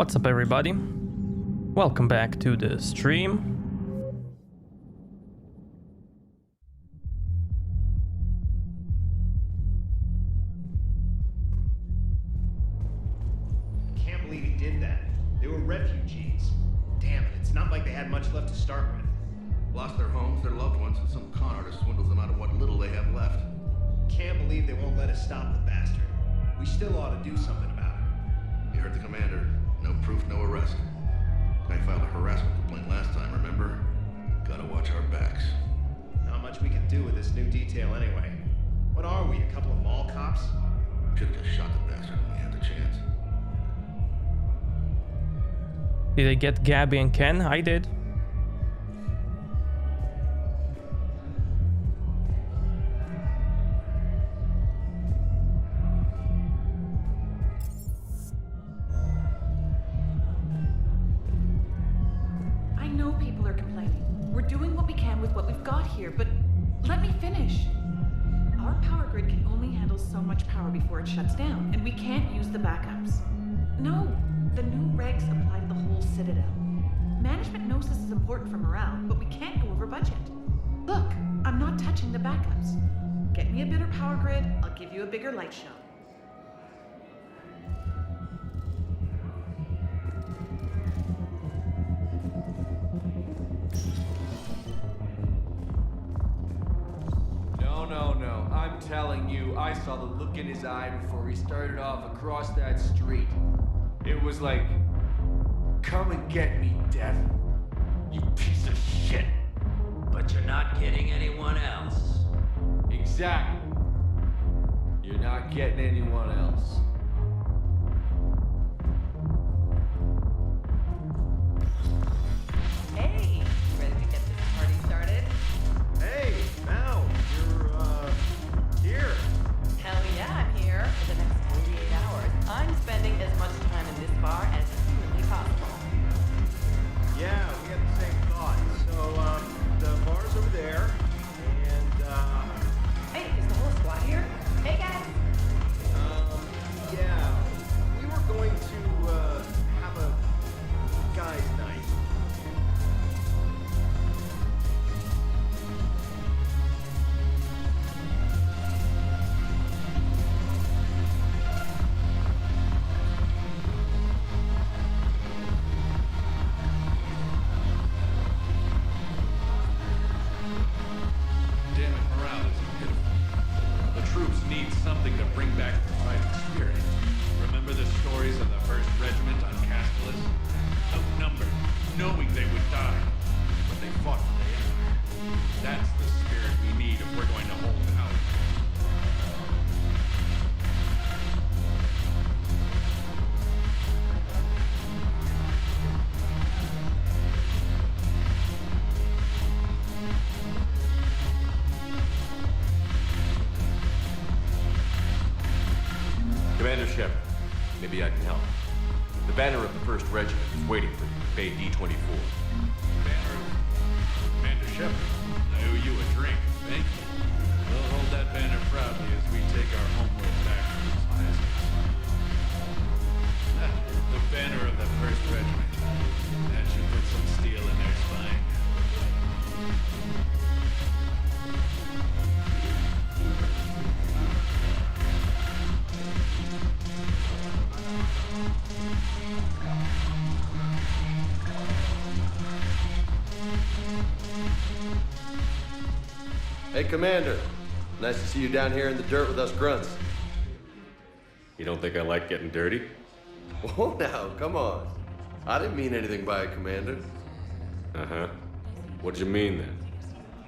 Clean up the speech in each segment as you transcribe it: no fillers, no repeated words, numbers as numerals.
What's up, everybody? Welcome back to the stream. Can't believe he did that. They were refugees. Damn it, it's not like they had much left to start with. Lost their homes, their loved ones, and some con artist swindles them out of what little they have left. Can't believe they won't let us stop the bastard. We still ought to do something about it. You heard the commander. No proof, no arrest. Guy filed a harassment complaint last time, remember? Gotta watch our backs. Not much we can do with this new detail anyway. What are we, a couple of mall cops? Should've just shot the bastard when we had the chance. Did I get Gabby and Ken? I did. But let me finish. Our power grid can only handle so much power before it shuts down, and we can't use the backups. No, the new regs apply to the whole Citadel. Management knows this is important for morale, but we can't go over budget. Look, I'm not touching the backups. Get me a better power grid, I'll give you a bigger light show. No, I'm telling you, I saw the look in his eye before he started off across that street. It was like, come and get me, Death. You piece of shit. But you're not getting anyone else. Exactly. You're not getting anyone else. Hey, ready to get this party started? Hey, Mal, you're, here. Hell yeah, I'm here for the next 48 hours. I'm spending as much time in this bar as humanly possible. Yeah, we had the same thought. So, the bar's over there, and, Hey, is the whole squad here? Hey, guys. yeah, we were going to, have a guys' night. Damn it, morale is pitiful. The troops need something to bring back their fighting spirit. Remember the stories of the 1st Regiment on Castellus? Outnumbered, knowing they would die, but they fought to the end. That's the spirit we need if we're going to hold out. Commander Shepard, maybe I can help. The banner of the 1st Regiment is waiting for you at Bay D-24. Banner. Commander Shepard, I owe you a drink. Thank you. We'll hold that banner proudly as we take our homeward back to these bastards. The banner of the 1st Regiment. That should put some steel in their spine. Hey, Commander. Nice to see you down here in the dirt with us grunts. You don't think I like getting dirty? Oh, now, come on. I didn't mean anything by it, Commander. Uh-huh. What'd you mean then?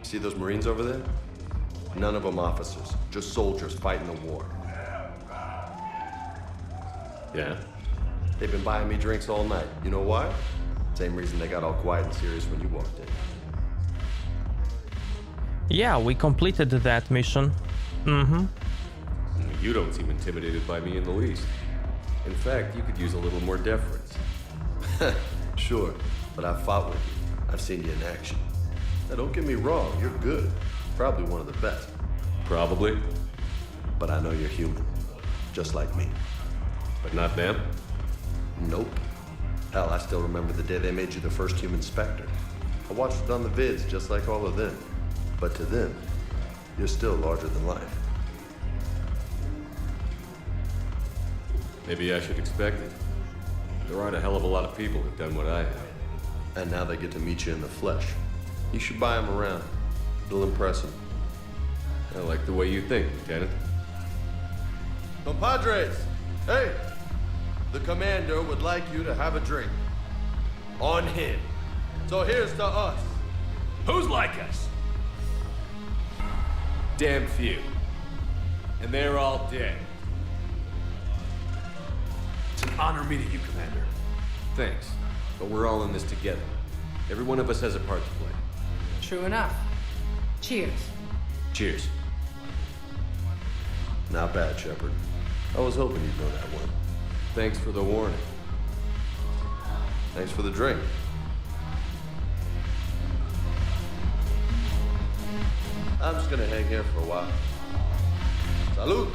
See those Marines over there? None of them officers, just soldiers fighting the war. Yeah? They've been buying me drinks all night. You know why? Same reason they got all quiet and serious when you walked in. Yeah, we completed that mission. Mm-hmm. You don't seem intimidated by me in the least. In fact, you could use a little more deference. Sure, but I've fought with you. I've seen you in action. Now, don't get me wrong, you're good. Probably one of the best. Probably. But I know you're human. Just like me. But not them? Nope. Hell, I still remember the day they made you the first human Spectre. I watched it on the vids just like all of them. But to them, you're still larger than life. Maybe I should expect it. There aren't a hell of a lot of people who've done what I have. And now they get to meet you in the flesh. You should buy them around. It'll impress them. I like the way you think, Lieutenant. Compadres! Hey! The commander would like you to have a drink. On him. So here's to us. Who's like us? Damn few. And they're all dead. It's an honor meeting you, Commander. Thanks. But we're all in this together. Every one of us has a part to play. True enough. Cheers. Cheers. Not bad, Shepard. I was hoping you'd know that one. Thanks for the warning. Thanks for the drink. I'm just gonna hang here for a while. Salud!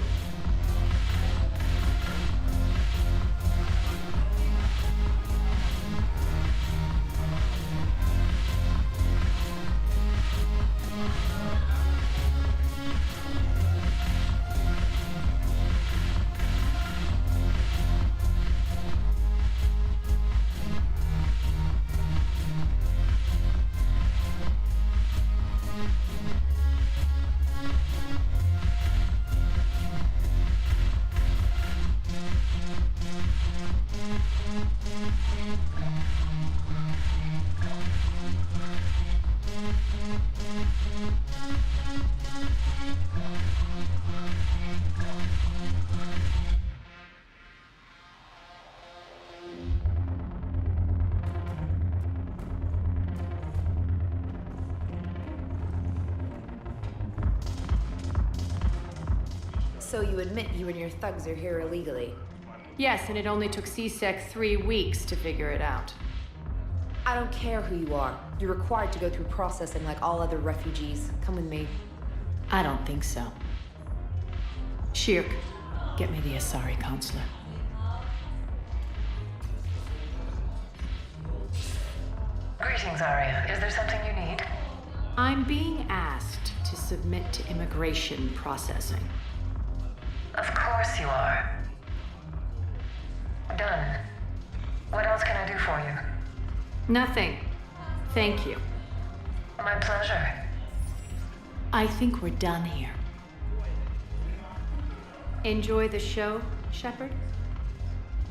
So you admit you and your thugs are here illegally? Yes, and it only took CSEC 3 weeks to figure it out. I don't care who you are. You're required to go through processing like all other refugees. Come with me. I don't think so. Shirk, get me the Asari consulate. Greetings, Aria. Is there something you need? I'm being asked to submit to immigration processing. Of course you are. Done. What else can I do for you? Nothing. Thank you. My pleasure. I think we're done here. Enjoy the show, Shepard?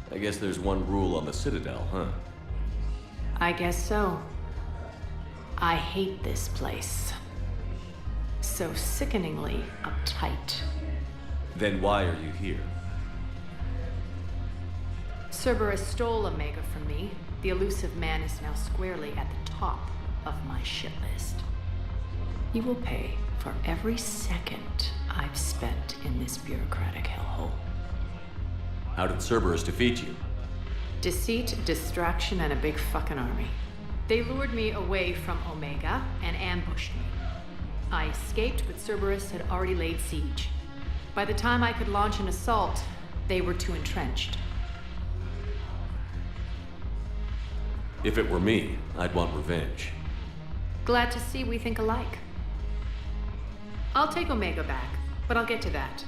I guess there's one rule on the Citadel, huh? I guess so. I hate this place. So sickeningly uptight. Then why are you here? Cerberus stole Omega from me. The elusive man is now squarely at the top of my shit list. You will pay for every second I've spent in this bureaucratic hellhole. How did Cerberus defeat you? Deceit, distraction, and a big fucking army. They lured me away from Omega and ambushed me. I escaped, but Cerberus had already laid siege. By the time I could launch an assault, they were too entrenched. If it were me, I'd want revenge. Glad to see we think alike. I'll take Omega back, but I'll get to that.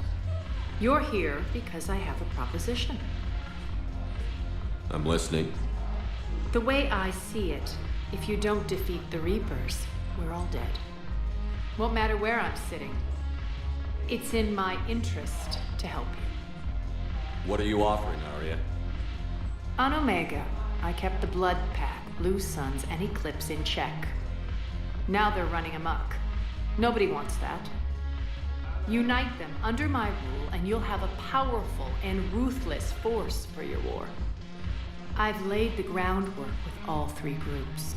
You're here because I have a proposition. I'm listening. The way I see it, if you don't defeat the Reapers, we're all dead. Won't matter where I'm sitting. It's in my interest to help you. What are you offering, Aria? On Omega, I kept the Blood Pack, Blue Suns, and Eclipse in check. Now they're running amok. Nobody wants that. Unite them under my rule, and you'll have a powerful and ruthless force for your war. I've laid the groundwork with all 3 groups.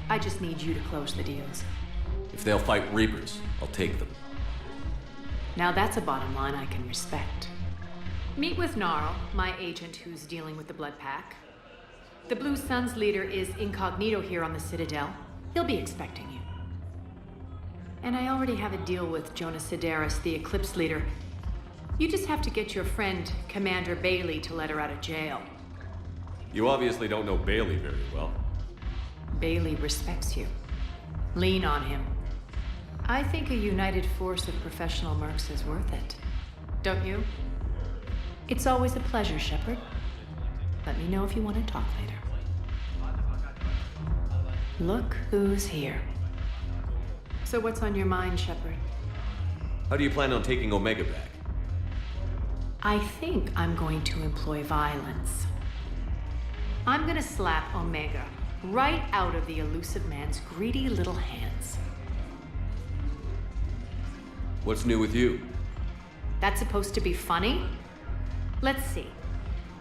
I just need you to close the deals. If they'll fight Reapers, I'll take them. Now that's a bottom line I can respect. Meet with Gnarl, my agent who's dealing with the Blood Pack. The Blue Suns leader is incognito here on the Citadel. He'll be expecting you. And I already have a deal with Jonas Sidaris, the Eclipse leader. You just have to get your friend, Commander Bailey, to let her out of jail. You obviously don't know Bailey very well. Bailey respects you. Lean on him. I think a united force of professional mercs is worth it. Don't you? It's always a pleasure, Shepard. Let me know if you want to talk later. Look who's here. So what's on your mind, Shepard? How do you plan on taking Omega back? I think I'm going to employ violence. I'm gonna slap Omega right out of the elusive man's greedy little hands. What's new with you? That's supposed to be funny? Let's see.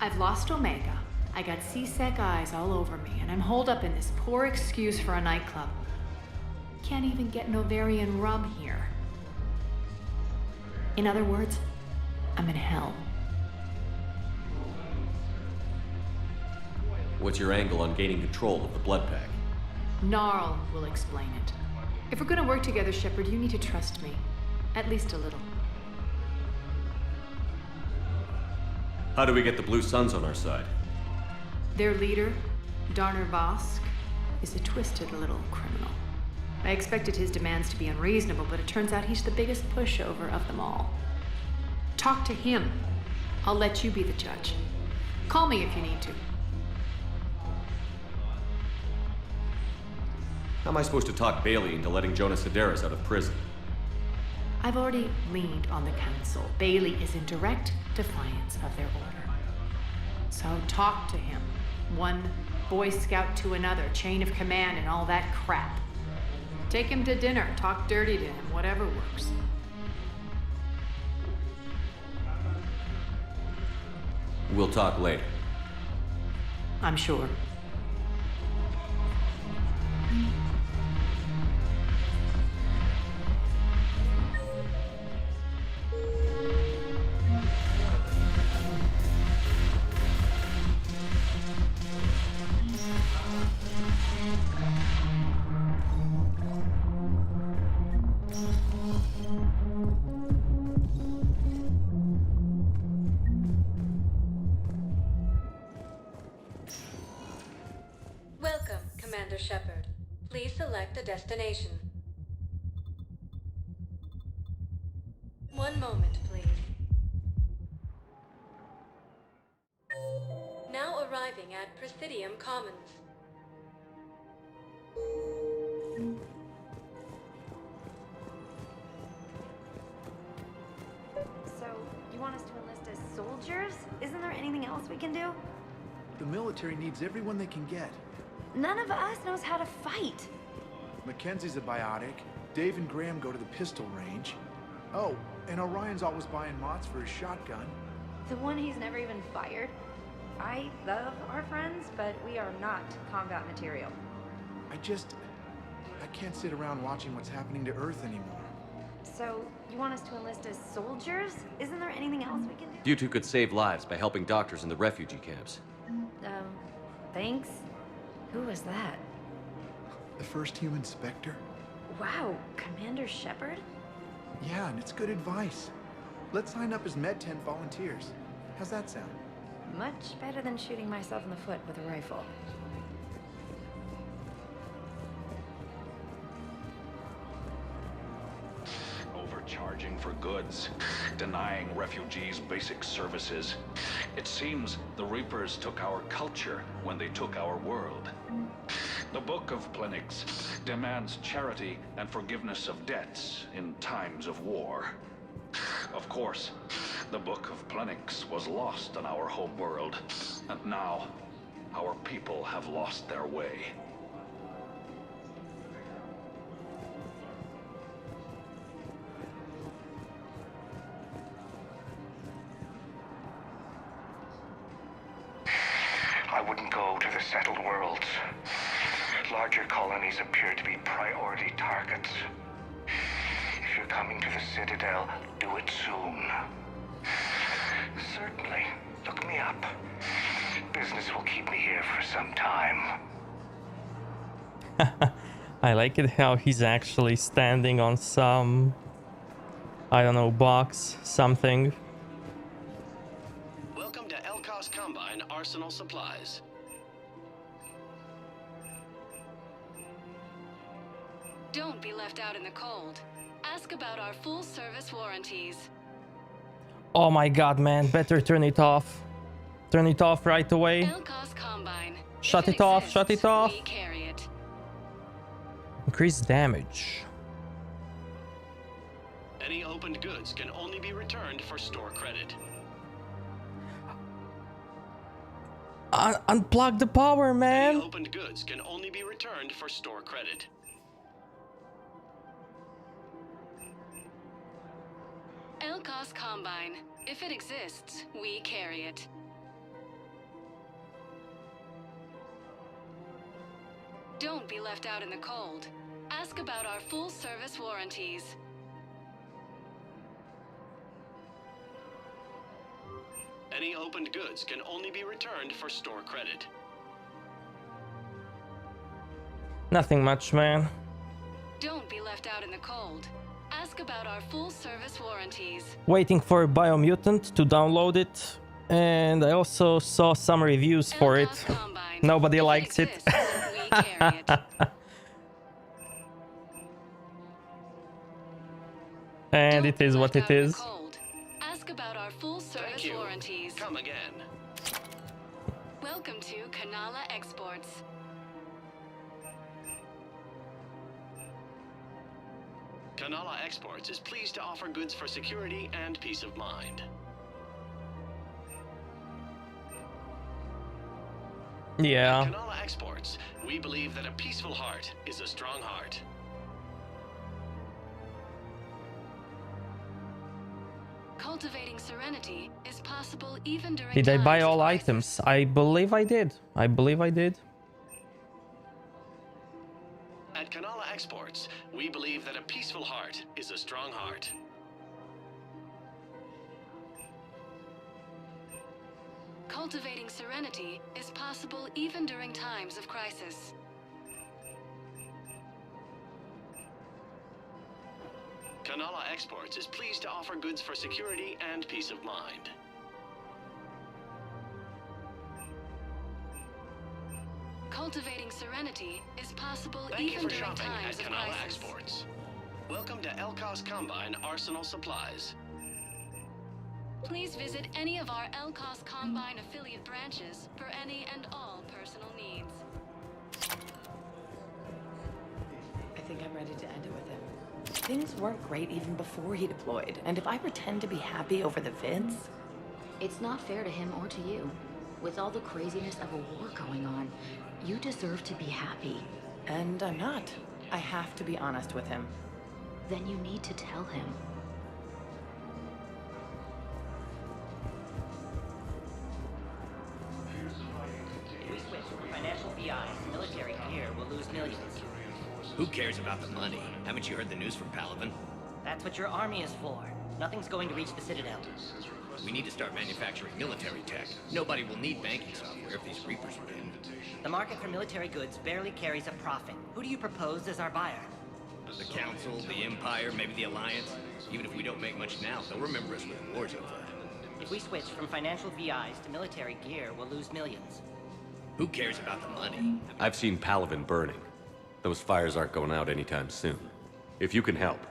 I've lost Omega. I got C-Sec eyes all over me, and I'm holed up in this poor excuse for a nightclub. Can't even get an Ovarian rub here. In other words, I'm in hell. What's your angle on gaining control of the blood pack? Gnarl will explain it. If we're gonna work together, Shepard, you need to trust me. At least a little. How do we get the Blue Suns on our side? Their leader, Darner Vosk, is a twisted little criminal. I expected his demands to be unreasonable, but it turns out he's the biggest pushover of them all. Talk to him. I'll let you be the judge. Call me if you need to. How am I supposed to talk Bailey into letting Jonas Sedaris out of prison? I've already leaned on the council. Bailey is in direct defiance of their order. So talk to him. One Boy Scout to another, chain of command and all that crap. Take him to dinner, talk dirty to him, whatever works. We'll talk later. I'm sure. Shepard. Please select a destination. One moment, please. Now arriving at Presidium Commons. So, you want us to enlist as soldiers? Isn't there anything else we can do? The military needs everyone they can get. None of us knows how to fight. Mackenzie's a biotic. Dave and Graham go to the pistol range. Oh, and Orion's always buying mods for his shotgun. The one he's never even fired. I love our friends, but we are not combat material. I can't sit around watching what's happening to Earth anymore. So, you want us to enlist as soldiers? Isn't there anything else we can do? You two could save lives by helping doctors in the refugee camps. Thanks. Who was that? The first human Spectre? Wow, Commander Shepard? Yeah, and it's good advice. Let's sign up as Med-10 volunteers. How's that sound? Much better than shooting myself in the foot with a rifle. Overcharging for goods, denying refugees basic services. It seems the Reapers took our culture when they took our world. The Book of Plenix demands charity and forgiveness of debts in times of war. Of course, the Book of Plenix was lost on our home world, and now our people have lost their way. I wouldn't go to the settled worlds. Larger colonies appear to be priority targets. If you're coming to the Citadel, do it soon. Certainly. Look me up. Business will keep me here for some time. I like it how he's actually standing on some, I don't know, box, something. Welcome to Elkos Combine Arsenal Supplies. Don't be left out in the cold. Ask about our full service warranties. Oh my god, man. Better turn it off. Turn it off right away. Elcos Combine. Shut it off, shut it off. We carry it. Increase damage. Any opened goods can only be returned for store credit. Unplug the power, man. Any opened goods can only be returned for store credit. Elcos Combine. If it exists, we carry it. Don't be left out in the cold. Ask about our full service warranties. Any opened goods can only be returned for store credit. Nothing much, man. Don't be left out in the cold. Ask about our full service warranties. Waiting for Biomutant to download it. And I also saw some reviews for it. Nobody likes it. And it is what it is. Ask about our full service warranties. Come again. Welcome to Kanala Exports. Kanala Exports is pleased to offer goods for security and peace of mind. Yeah. At Kanala Exports, we believe that a peaceful heart is a strong heart. Cultivating serenity is possible even during Did I buy times all of crisis. items? I believe I did. I believe I did. At Kanala Exports, we believe that a peaceful heart is a strong heart. Cultivating serenity is possible even during times of crisis. Kanala Exports is pleased to offer goods for security and peace of mind. Cultivating serenity is possible Thank you even for during shopping at times of Kanala crisis. Exports. Welcome to Elcos Combine Arsenal Supplies. Please visit any of our Elcos Combine affiliate branches for any and all personal needs. I think I'm ready to end it with him. Things weren't great even before he deployed, and if I pretend to be happy over the vids... It's not fair to him or to you. With all the craziness of a war going on, you deserve to be happy. And I'm not. I have to be honest with him. Then you need to tell him. If we switch from financial VIs to military gear, we'll lose millions. Who cares about the money? Haven't you heard the news from Palaven? That's what your army is for. Nothing's going to reach the Citadel. We need to start manufacturing military tech. Nobody will need banking software if these Reapers are in. The market for military goods barely carries a profit. Who do you propose as our buyer? The Council, the Empire, maybe the Alliance. Even if we don't make much now, they'll remember us when the war's over. If we switch from financial VIs to military gear, we'll lose millions. Who cares about the money? I've seen Palaven burning. Those fires aren't going out anytime soon. If you can help.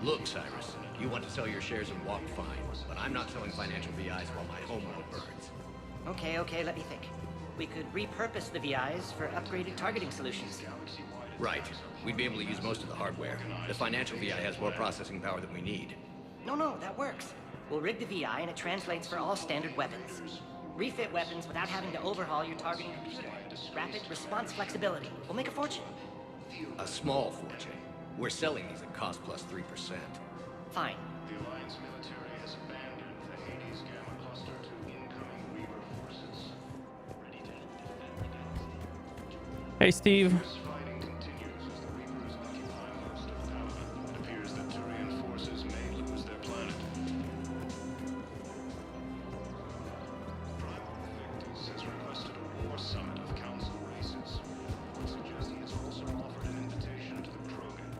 Look, Cyrus, you want to sell your shares and walk fine, but I'm not selling financial VIs while my homeworld burns. Okay, let me think. We could repurpose the VIs for upgraded targeting solutions. Right. We'd be able to use most of the hardware. The financial VI has more processing power than we need. No, that works. We'll rig the VI and it translates for all standard weapons. Refit weapons without having to overhaul your targeting computer. Rapid response flexibility. We'll make a fortune. A small fortune. We're selling these at cost plus 3%. Fine. The Alliance military has abandoned the Hades Gamma cluster to incoming Reaper forces. Ready to defend the galaxy. Hey, Steve. This fighting continues as the Reapers occupy most of Palaven. It appears that Turian forces may lose their planet. Primal Victus has requested a war summit of council races. Reports suggest he has also offered an invitation to the Krogan.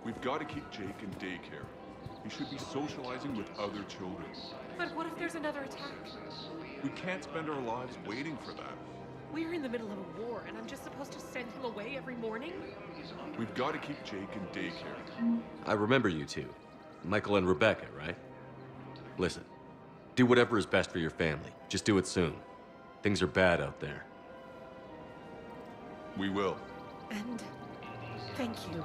We've got to keep Jake in daycare. He should be socializing with other children. But what if there's another attack? We can't spend our lives waiting for that. We're in the middle of a war, and I'm I'm just supposed to send him away every morning? We've got to keep Jake in daycare. I remember you two. Michael and Rebecca, right? Listen, do whatever is best for your family. Just do it soon. Things are bad out there. We will. And thank you.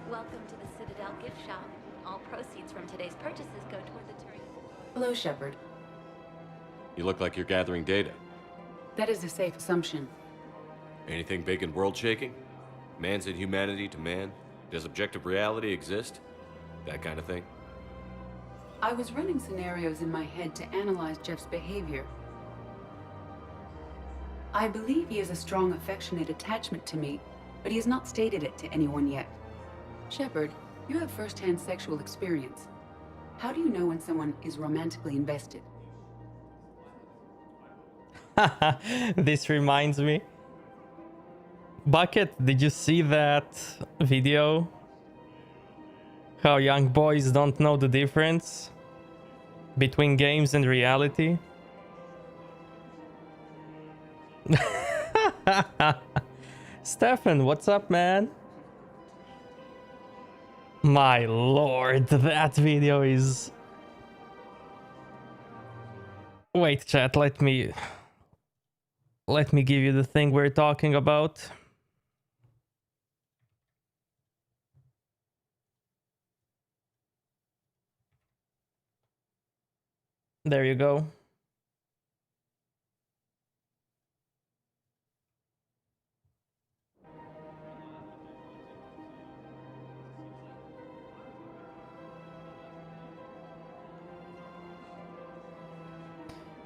Welcome to the Citadel gift shop. All proceeds from today's purchases go toward the touring. Hello, Shepard. You look like you're gathering data. That is a safe assumption. Anything big and world-shaking? Man's inhumanity to man? Does objective reality exist? That kind of thing? I was running scenarios in my head to analyze Jeff's behavior. I believe he has a strong affectionate attachment to me, but he has not stated it to anyone yet. Shepard, you have first-hand sexual experience. How do you know when someone is romantically invested? This reminds me. Bucket, did you see that video? How young boys don't know the difference between games and reality? Stefan, what's up, man? My lord, that video is... Wait, chat, let me give you the thing we're talking about. There you go.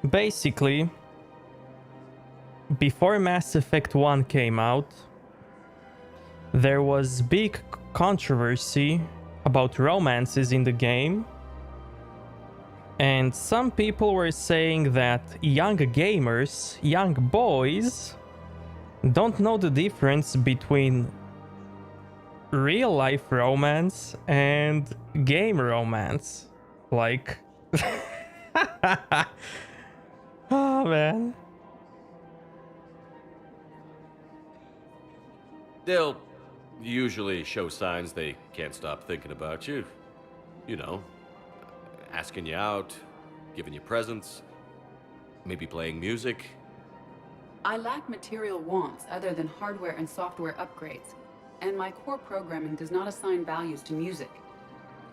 Basically, before Mass Effect 1 came out, there was big controversy about romances in the game, and some people were saying that young gamers, young boys, don't know the difference between real-life romance and game romance. Like... Oh, man. They'll usually show signs they can't stop thinking about you. You know, asking you out, giving you presents, maybe playing music. I lack material wants other than hardware and software upgrades, and my core programming does not assign values to music.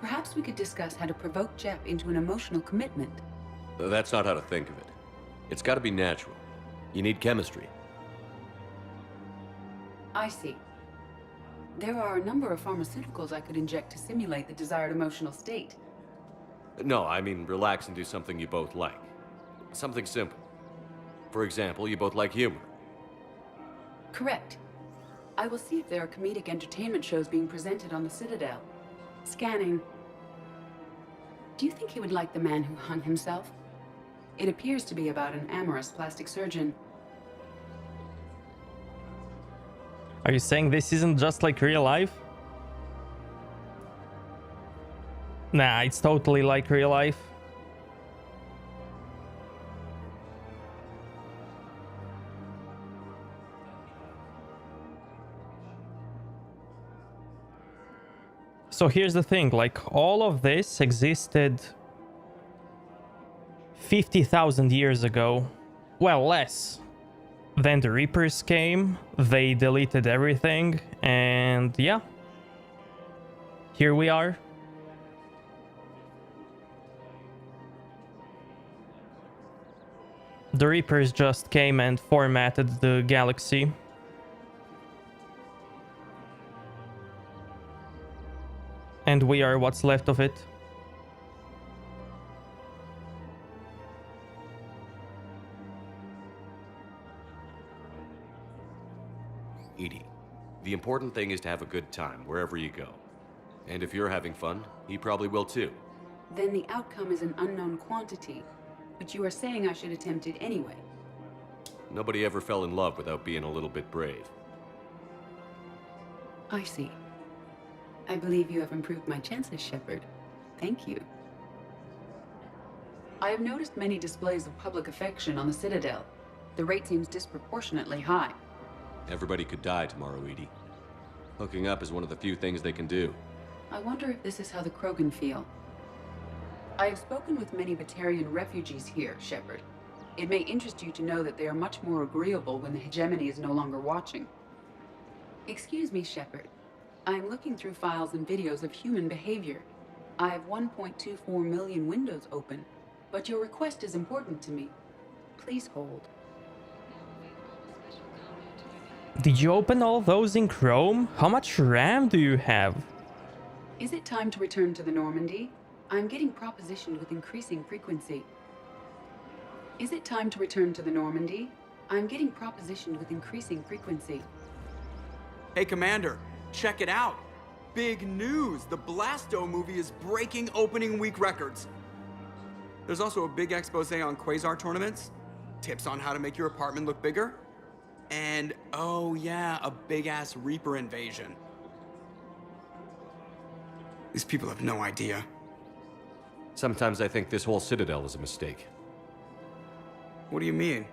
Perhaps we could discuss how to provoke Jeff into an emotional commitment. That's not how to think of it. It's got to be natural. You need chemistry. I see. There are a number of pharmaceuticals I could inject to simulate the desired emotional state. No, I mean relax and do something you both like. Something simple. For example, you both like humor. Correct. I will see if there are comedic entertainment shows being presented on the Citadel. Scanning. Do you think he would like The Man Who Hung Himself? It appears to be about an amorous plastic surgeon. Are you saying this isn't just like real life? Nah, it's totally like real life. So here's the thing, like all of this existed 50,000 years ago. Well, less. Then the Reapers came, they deleted everything, and yeah. Here we are. The Reapers just came and formatted the galaxy. And we are what's left of it. Edie, the important thing is to have a good time wherever you go. And if you're having fun, he probably will too. Then the outcome is an unknown quantity. but you are saying I should attempt it anyway. Nobody ever fell in love without being a little bit brave. I see. I believe you have improved my chances, Shepard. Thank you. I have noticed many displays of public affection on the Citadel. The rate seems disproportionately high. Everybody could die tomorrow, Edie. Hooking up is one of the few things they can do. I wonder if this is how the Krogan feel. I have spoken with many Batarian refugees here, Shepard. It may interest you to know that they are much more agreeable when the hegemony is no longer watching. Excuse me, Shepard. I am looking through files and videos of human behavior. I have 1.24 million windows open, but your request is important to me. Please hold. Did you open all those in Chrome? How much RAM do you have? Is it time to return to the Normandy? I'm getting propositioned with increasing frequency. Is it time to return to the Normandy? I'm getting propositioned with increasing frequency. Hey, Commander, check it out. Big news! The Blasto movie is breaking opening week records. There's also a big expose on Quasar tournaments, tips on how to make your apartment look bigger, and, oh yeah, a big-ass Reaper invasion. These people have no idea. Sometimes I think this whole Citadel is a mistake. What do you mean?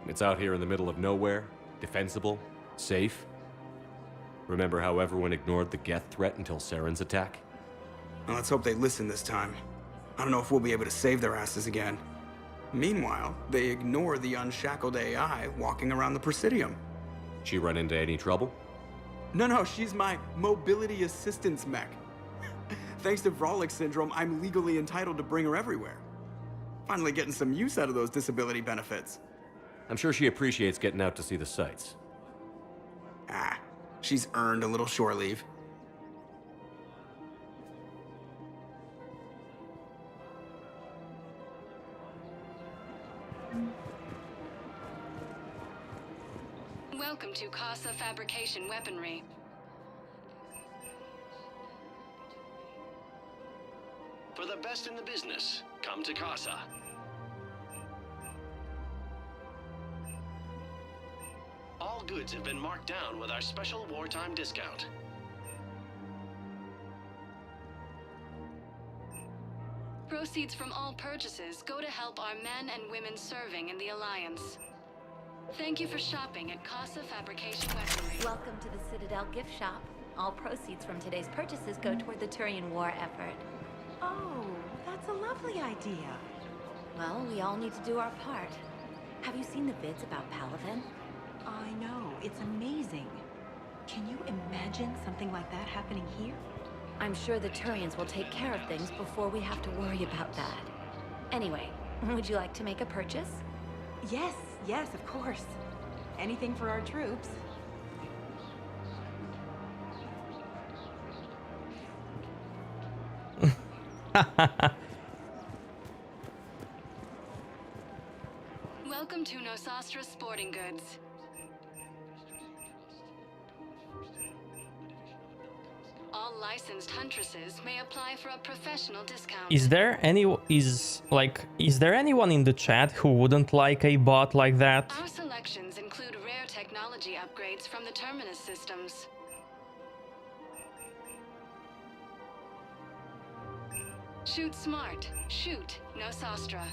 It's out here in the middle of nowhere, defensible, safe. Remember how everyone ignored the Geth threat until Saren's attack? Well, let's hope they listen this time. I don't know if we'll be able to save their asses again. Meanwhile, they ignore the unshackled AI walking around the Presidium. She run into any trouble? No, she's my mobility assistance mech. Thanks to Vrolic syndrome, I'm legally entitled to bring her everywhere. Finally getting some use out of those disability benefits. I'm sure she appreciates getting out to see the sights. Ah, she's earned a little shore leave. Welcome to Casa Fabrication Weaponry. For the best in the business, come to Casa. All goods have been marked down with our special wartime discount. Proceeds from all purchases go to help our men and women serving in the Alliance. Thank you for shopping at Casa Fabrication Weaponry. Welcome to the Citadel gift shop. All proceeds from today's purchases go toward the Turian war effort. Oh, that's a lovely idea. Well, we all need to do our part. Have you seen the vids about Palaven? I know, it's amazing. Can you imagine something like that happening here? I'm sure the Turians will take care of things before we have to worry about that. Anyway, would you like to make a purchase? Yes, of course. Anything for our troops. Welcome to Nosastra Sporting Goods. All licensed huntresses may apply for a professional discount. Is there anyone in the chat who wouldn't like a bot like that? Our selections include rare technology upgrades from the Terminus systems. Shoot smart. Shoot Nosastra.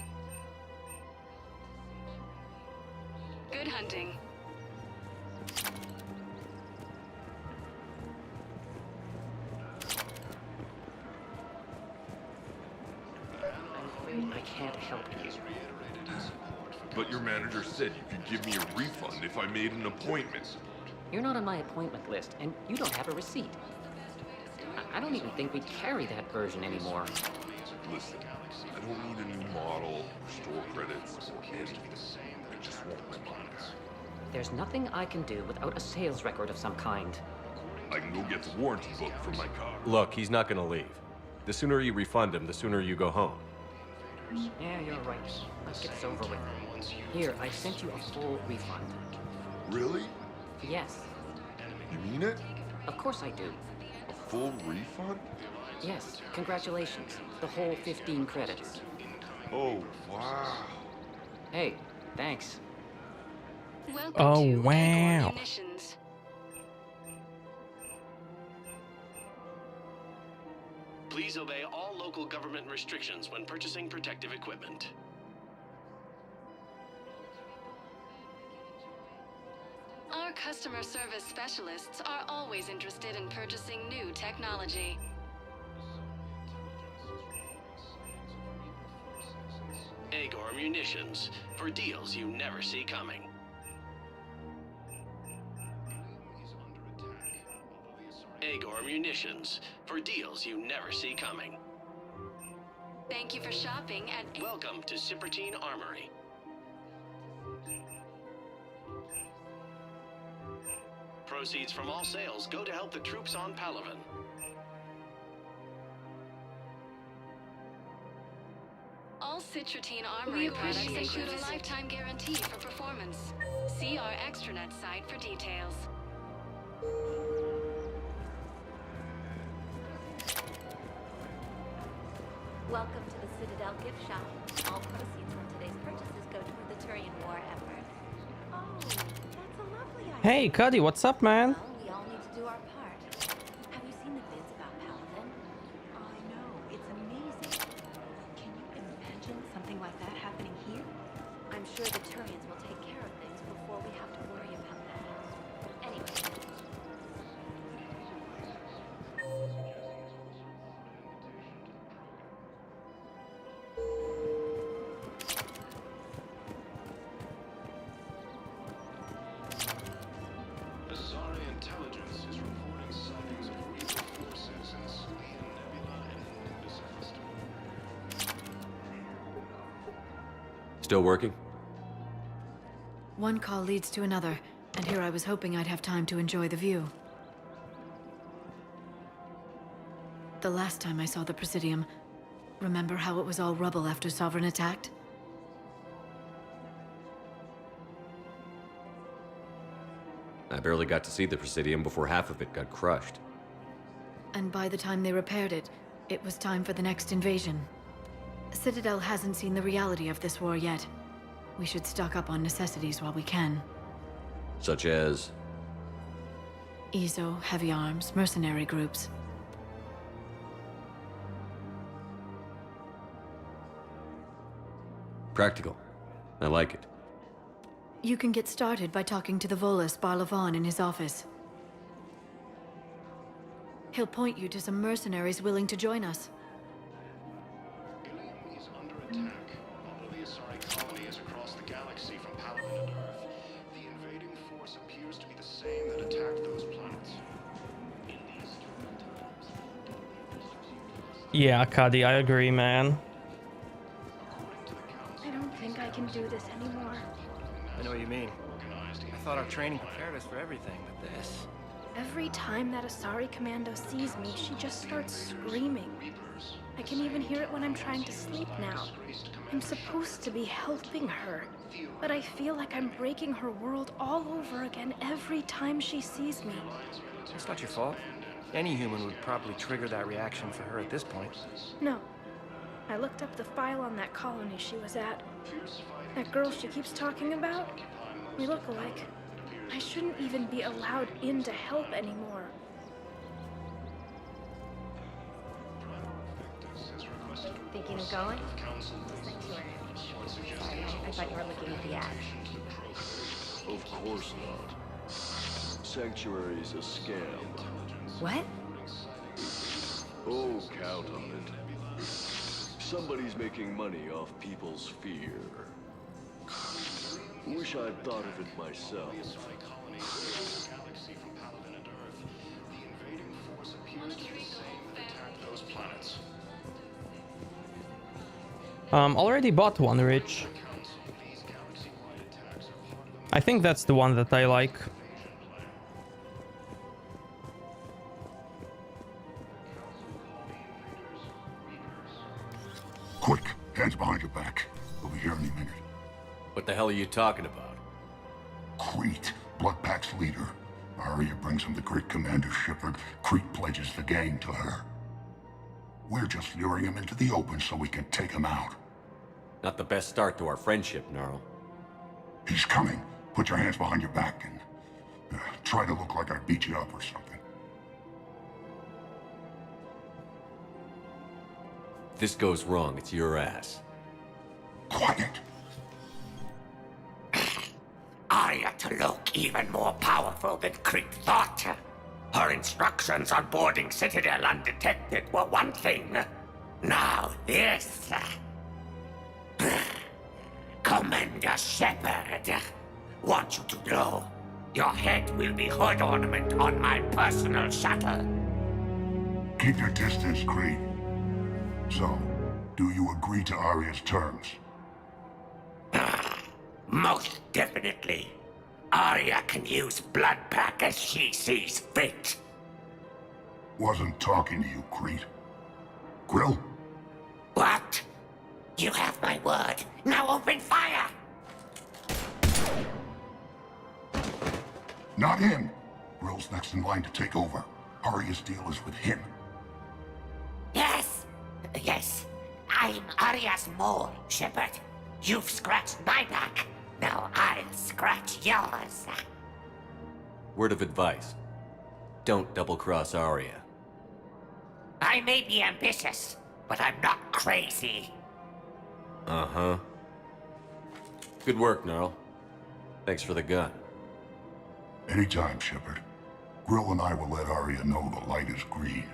Good hunting. I can't help you. But your manager said you could give me a refund if I made an appointment. You're not on my appointment list, and you don't have a receipt. I don't even think we carry that version anymore. Listen, I don't need a new model, or store credits, or anything. I just want my parts. There's nothing I can do without a sales record of some kind. I can go get the warranty book from my car. Look, he's not gonna leave. The sooner you refund him, the sooner you go home. Yeah, you're right. Let's get this over with. Here, I sent you a full refund. Really? Yes. You mean it? Of course I do. A full refund? Yes, congratulations. The whole 15 credits. Oh, wow. Hey, thanks. Welcome Oh, to wow. Munitions. Please obey all local government restrictions when purchasing protective equipment. Our customer service specialists are always interested in purchasing new technology. Agor Munitions, for deals you never see coming. Agor Munitions, for deals you never see coming. Thank you for shopping at... Welcome to Prothean Armory. Proceeds from all sales go to help the troops on Palaven. All Prothean Armory products include a lifetime guarantee for performance. See our extranet site for details. Welcome to the Citadel gift shop. All proceeds from today's purchases go toward the Turian war effort. Oh, that's a lovely idea. Hey, Cuddy, what's up, man? Well, we all need to do our part. Have you seen the vids about Palaven? I know, it's amazing. Can you imagine something like that happening here? I'm sure the Turians will take care of things before we have to worry about that. Anyway. Still working? One call leads to another, and here I was hoping I'd have time to enjoy the view. The last time I saw the Presidium, remember how it was all rubble after Sovereign attacked? I barely got to see the Presidium before half of it got crushed. And by the time they repaired it, it was time for the next invasion. Citadel hasn't seen the reality of this war yet. We should stock up on necessities while we can. Such as? EZO, heavy arms, mercenary groups. Practical. I like it. You can get started by talking to the Volus Barlavon in his office. He'll point you to some mercenaries willing to join us. Yeah, Cuddy, I agree, man. I don't think I can do this anymore. I know what you mean. I thought our training prepared us for everything, but this... Every time that Asari commando sees me, she just starts screaming. I can even hear it when I'm trying to sleep now. I'm supposed to be helping her, but I feel like I'm breaking her world all over again every time she sees me. It's not your fault. Any human would probably trigger that reaction for her at this point. No. I looked up the file on that colony she was at. That girl she keeps talking about? We look alike. I shouldn't even be allowed in to help anymore. Thinking of going? Sorry, I thought you were looking at the ad. Of course not. Sanctuary's a scam. What? Oh, count on it. Somebody's making money off people's fear. Wish I'd thought of it myself. Already bought one, Rich. I think that's the one that I like. Quick, hands behind your back. We'll be here any minute. What the hell are you talking about? Crete, Bloodpack's leader. Aria brings him the Greek commander Shepard. Crete pledges the gang to her. We're just luring him into the open so we can take him out. Not the best start to our friendship, Gnarl. He's coming. Put your hands behind your back and try to look like I beat you up or something. If this goes wrong, it's your ass. Quiet. Aria to look even more powerful than Crete thought. Her instructions on boarding Citadel undetected were one thing. Now this. Commander Shepard, want you to know, your head will be hood ornament on my personal shuttle. Keep your distance, Crete. So, do you agree to Aria's terms? Most definitely. Aria can use blood pack as she sees fit. Wasn't talking to you, Crete. Grill? What? You have my word. Now open fire! Not him. Grill's next in line to take over. Aria's deal is with him. Yes. I'm Aria's mole, Shepard. You've scratched my back. Now I'll scratch yours. Word of advice. Don't double-cross Aria. I may be ambitious, but I'm not crazy. Uh-huh. Good work, Gnarl. Thanks for the gun. Anytime, Shepard. Grill and I will let Aria know the light is green.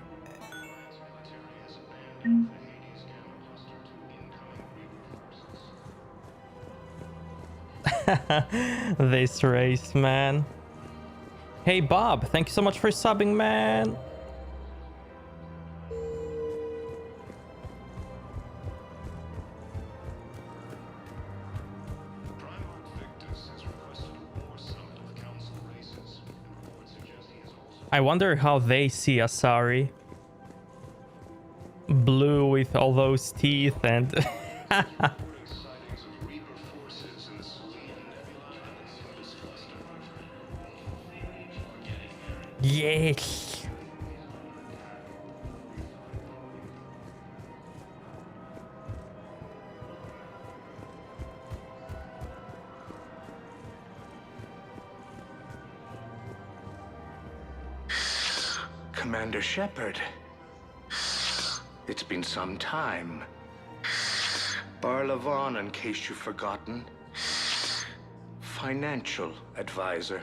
This race, man. Hey Bob, thank you so much for subbing, man. I wonder how they see Asari. Blue with all those teeth and... Yes! Commander Shepard. It's been some time. Barlavon, in case you've forgotten. Financial advisor.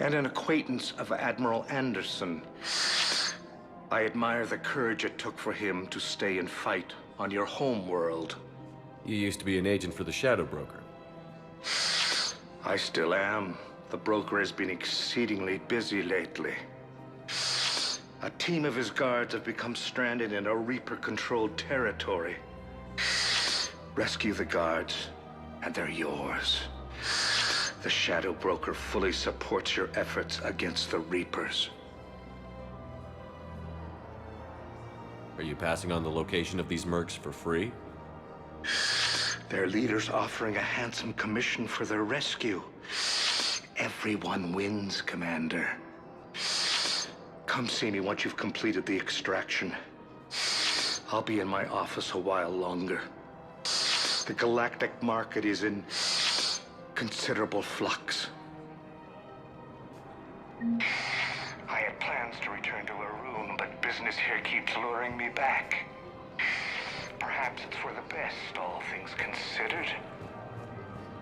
And an acquaintance of Admiral Anderson. I admire the courage it took for him to stay and fight on your home world. You used to be an agent for the Shadow Broker. I still am. The broker has been exceedingly busy lately. A team of his guards have become stranded in a Reaper-controlled territory. Rescue the guards, and they're yours. The Shadow Broker fully supports your efforts against the Reapers. Are you passing on the location of these mercs for free? Their leader's offering a handsome commission for their rescue. Everyone wins, Commander. Come see me once you've completed the extraction. I'll be in my office a while longer. The galactic market is in considerable flux. I had plans to return to Arun, but business here keeps luring me back. Perhaps it's for the best, all things considered.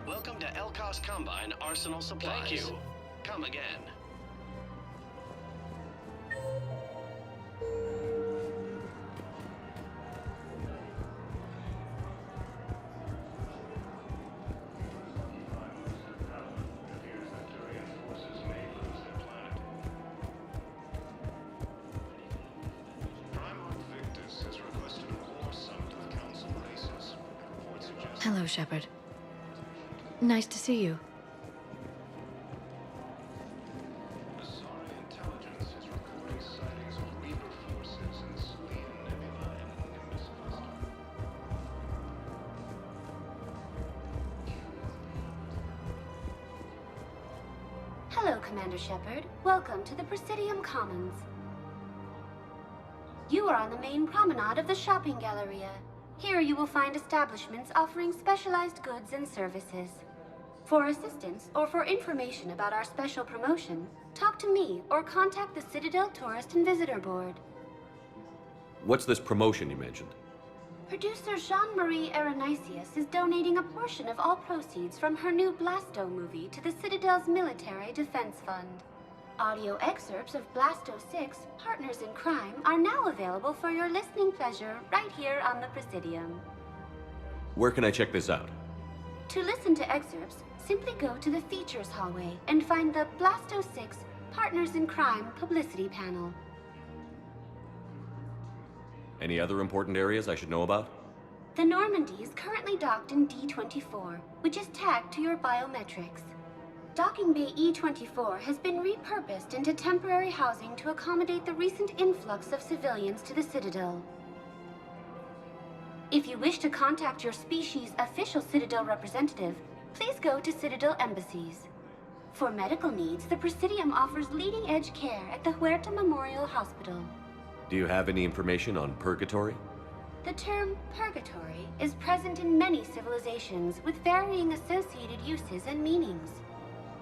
Welcome to Elkos Combine Arsenal Supplies. Thank you. Come again. Hello, Shepard. Nice to see you. Hello, Commander Shepard. Welcome to the Presidium Commons. You are on the main promenade of the shopping galleria. Here you will find establishments offering specialized goods and services. For assistance or for information about our special promotion, talk to me or contact the Citadel Tourist and Visitor Board. What's this promotion you mentioned? Producer Jean-Marie Aranisius is donating a portion of all proceeds from her new Blasto movie to the Citadel's Military Defense Fund. Audio excerpts of Blasto 6, Partners in Crime, are now available for your listening pleasure right here on the Presidium. Where can I check this out? To listen to excerpts, simply go to the Features hallway and find the Blasto 6, Partners in Crime publicity panel. Any other important areas I should know about? The Normandy is currently docked in D24, which is tagged to your biometrics. Docking Bay E24 has been repurposed into temporary housing to accommodate the recent influx of civilians to the Citadel. If you wish to contact your species' official Citadel representative, please go to Citadel embassies. For medical needs, the Presidium offers leading-edge care at the Huerta Memorial Hospital. Do you have any information on purgatory? The term purgatory is present in many civilizations with varying associated uses and meanings.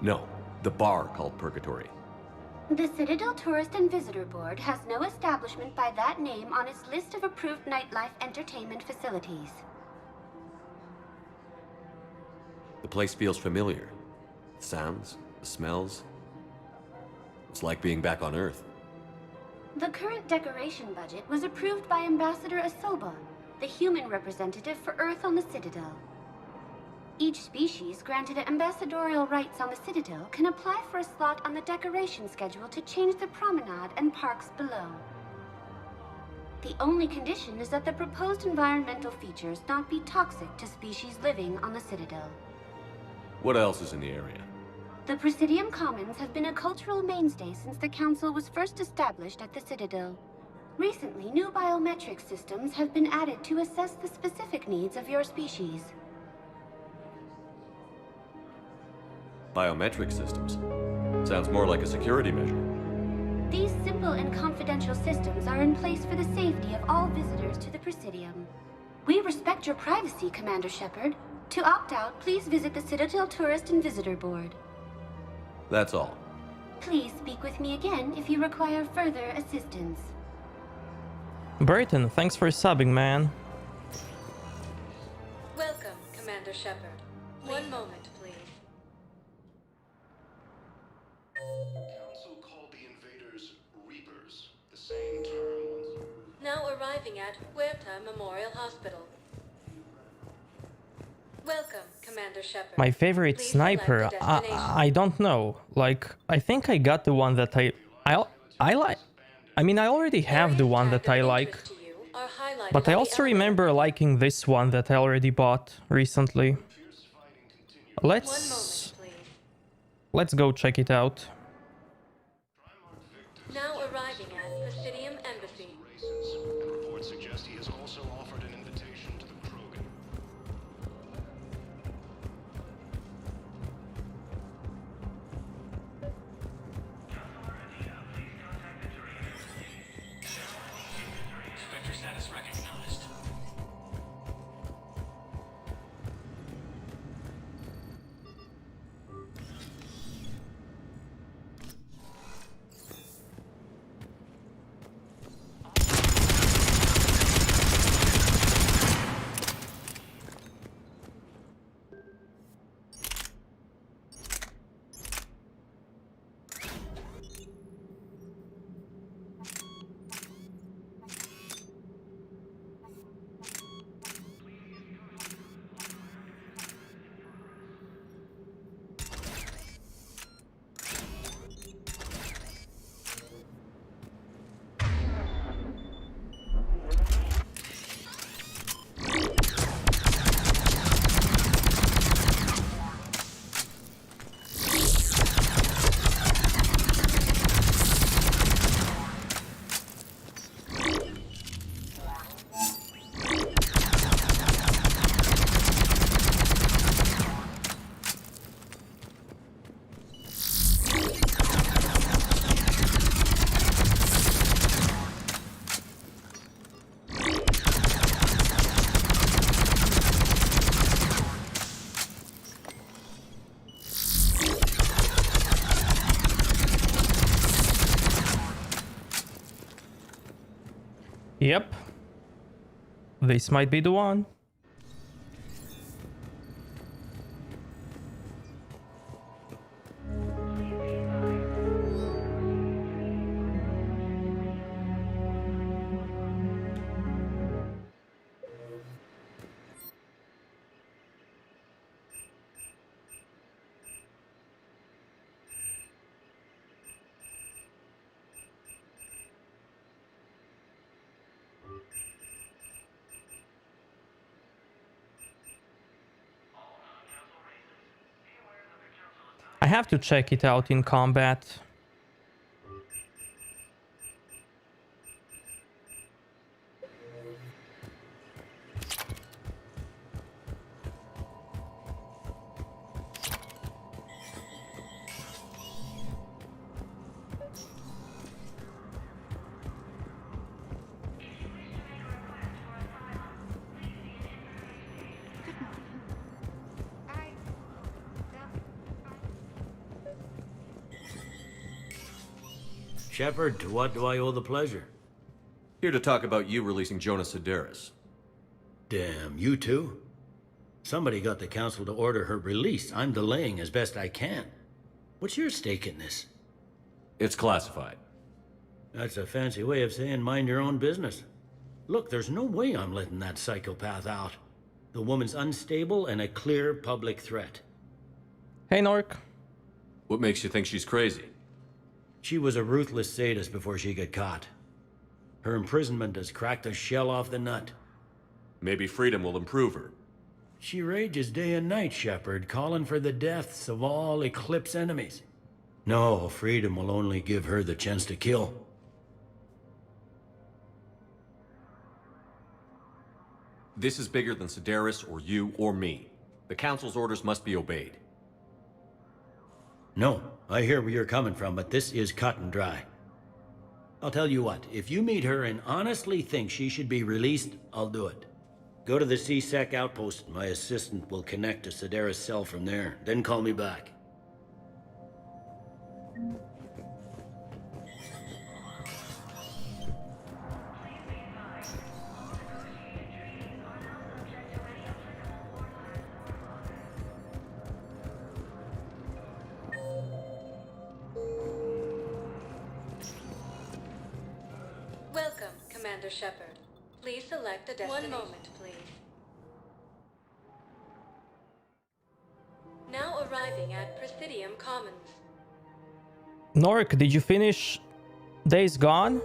No, the bar called purgatory. The Citadel Tourist and Visitor Board has no establishment by that name on its list of approved nightlife entertainment facilities. The place feels familiar. The sounds, the smells. It's like being back on Earth. The current decoration budget was approved by Ambassador Asoba, the human representative for Earth on the Citadel. Each species granted ambassadorial rights on the Citadel can apply for a slot on the decoration schedule to change the promenade and parks below. The only condition is that the proposed environmental features not be toxic to species living on the Citadel. What else is in the area? The Presidium Commons have been a cultural mainstay since the Council was first established at the Citadel. Recently, new biometric systems have been added to assess the specific needs of your species. Biometric systems. Sounds more like a security measure. These simple and confidential systems are in place for the safety of all visitors to the Presidium. We respect your privacy, Commander Shepard. To opt out, please visit the Citadel Tourist and Visitor Board. That's all. Please speak with me again if you require further assistance. Burton, thanks for subbing, man. Welcome, Commander Shepard. One moment, please. Council called the invaders Reapers, the same term once. Now arriving at Huerta Memorial Hospital. Welcome, Commander Shepard. My favorite Please sniper, select a destination. I don't know. Like, I think I got the one that I like. I mean, I already have the one that I like. But I also remember liking this one that I already bought recently. Let's go check it out. Now arriving at Presidium Embassy. Reports suggest he has also offered an invitation to the Krogan. Spectre status recognized. Yep. This might be the one. I have to check it out in combat. Shepard, to what do I owe the pleasure? Here to talk about you releasing Jonas Cerberus. Damn, you too? Somebody got the council to order her release. I'm delaying as best I can. What's your stake in this? It's classified. That's a fancy way of saying mind your own business. Look, there's no way I'm letting that psychopath out. The woman's unstable and a clear public threat. Hey, Nork. What makes you think she's crazy? She was a ruthless sadist before she got caught. Her imprisonment has cracked the shell off the nut. Maybe freedom will improve her. She rages day and night, Shepard, calling for the deaths of all Eclipse enemies. No, freedom will only give her the chance to kill. This is bigger than Cerberus or you or me. The Council's orders must be obeyed. No, I hear where you're coming from, but this is cut and dry. I'll tell you what, if you meet her and honestly think she should be released, I'll do it. Go to the C-Sec outpost. My assistant will connect to Cerberus' cell from there. Then call me back. Welcome, Commander Shepard. Please select a destination. One moment, please. Now arriving at Prothean Commons. Nork, did you finish Days Gone?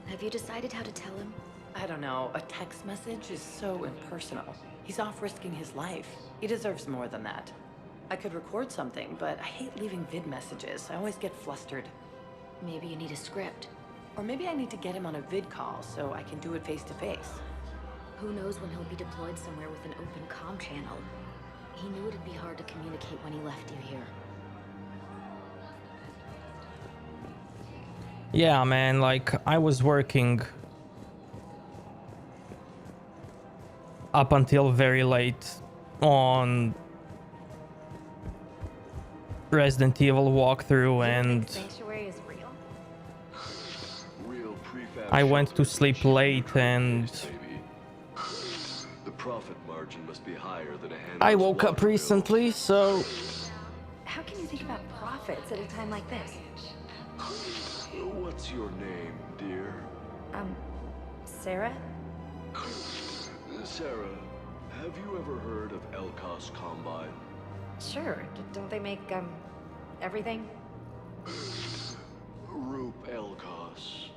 Have you decided how to tell him? I don't know. A text message is so impersonal. He's off risking his life. He deserves more than that. I could record something, but I hate leaving vid messages. I always get flustered. Maybe you need a script. Or maybe I need to get him on a vid call so I can do it face to face. Who knows when he'll be deployed somewhere with an open comm channel. He knew it'd be hard to communicate when he left you here. Yeah, man, like, I was working up until very late on Resident Evil walkthrough, and Sanctuary is real? I went to sleep late, and The profit margin must be higher than a hand. I woke up recently, so How can you think about profits at a time like this? What's your name, dear? Sarah? Sarah, have you ever heard of Elkos Combine? Sure. Don't they make, everything? Roop Elkos.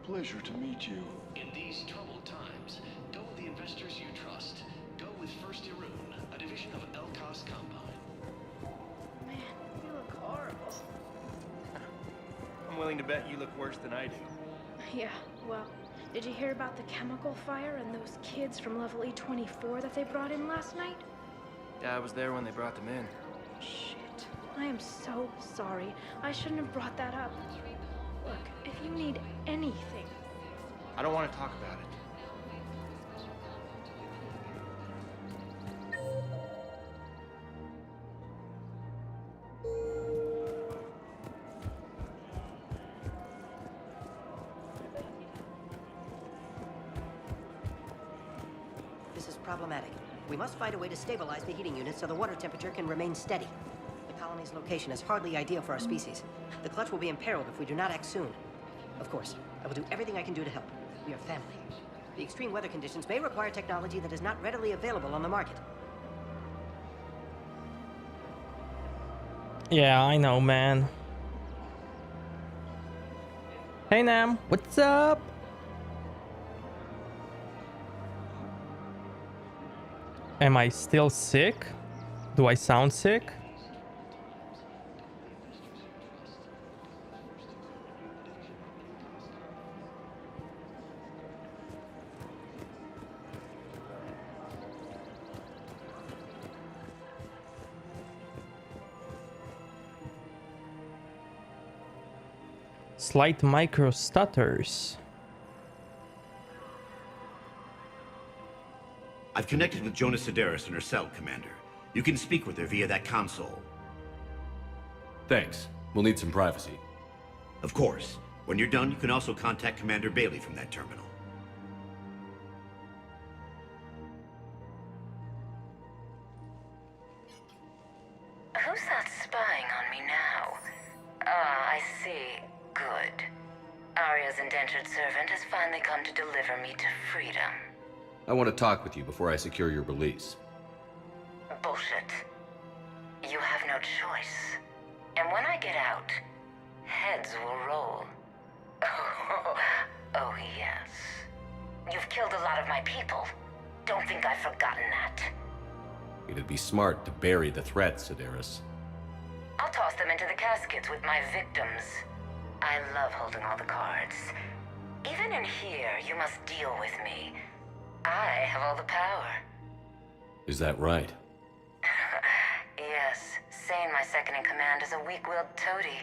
Pleasure to meet you. In these troubled times, go with the investors you trust. Go with First Irun, a division of Elkos Combine. Man, you look horrible. I'm willing to bet you look worse than I do. Yeah, well, did you hear about the chemical fire and those kids from level E24 that they brought in last night? Yeah, I was there when they brought them in. Shit. I am so sorry. I shouldn't have brought that up. Look, if you need anything... I don't want to talk about it. This is problematic. We must find a way to stabilize the heating unit so the water temperature can remain steady. The colony's location is hardly ideal for our species. The clutch will be imperiled if we do not act soon. Of course, I will do everything I can do to help. We are family. The extreme weather conditions may require technology that is not readily available on the market. Yeah, I know, man. Hey, Nam, what's up? Am I still sick? Do I sound sick? Slight micro stutters. I've connected with Jonas Cerberus in her cell, Commander. You can speak with her via that console. Thanks. We'll need some privacy. Of course. When you're done, you can also contact Commander Bailey from that terminal. Who's that spying on me now? Ah, I see. Good. Aria's indentured servant has finally come to deliver me to freedom. I want to talk with you before I secure your release. Bullshit. You have no choice. And when I get out, heads will roll. Oh, yes. You've killed a lot of my people. Don't think I've forgotten that. It'd be smart to bury the threat, Cerberus. I'll toss them into the caskets with my victims. I love holding all the cards. Even in here, you must deal with me. I have all the power. Is that right? Yes, Sane, my second-in-command, is a weak-willed toady.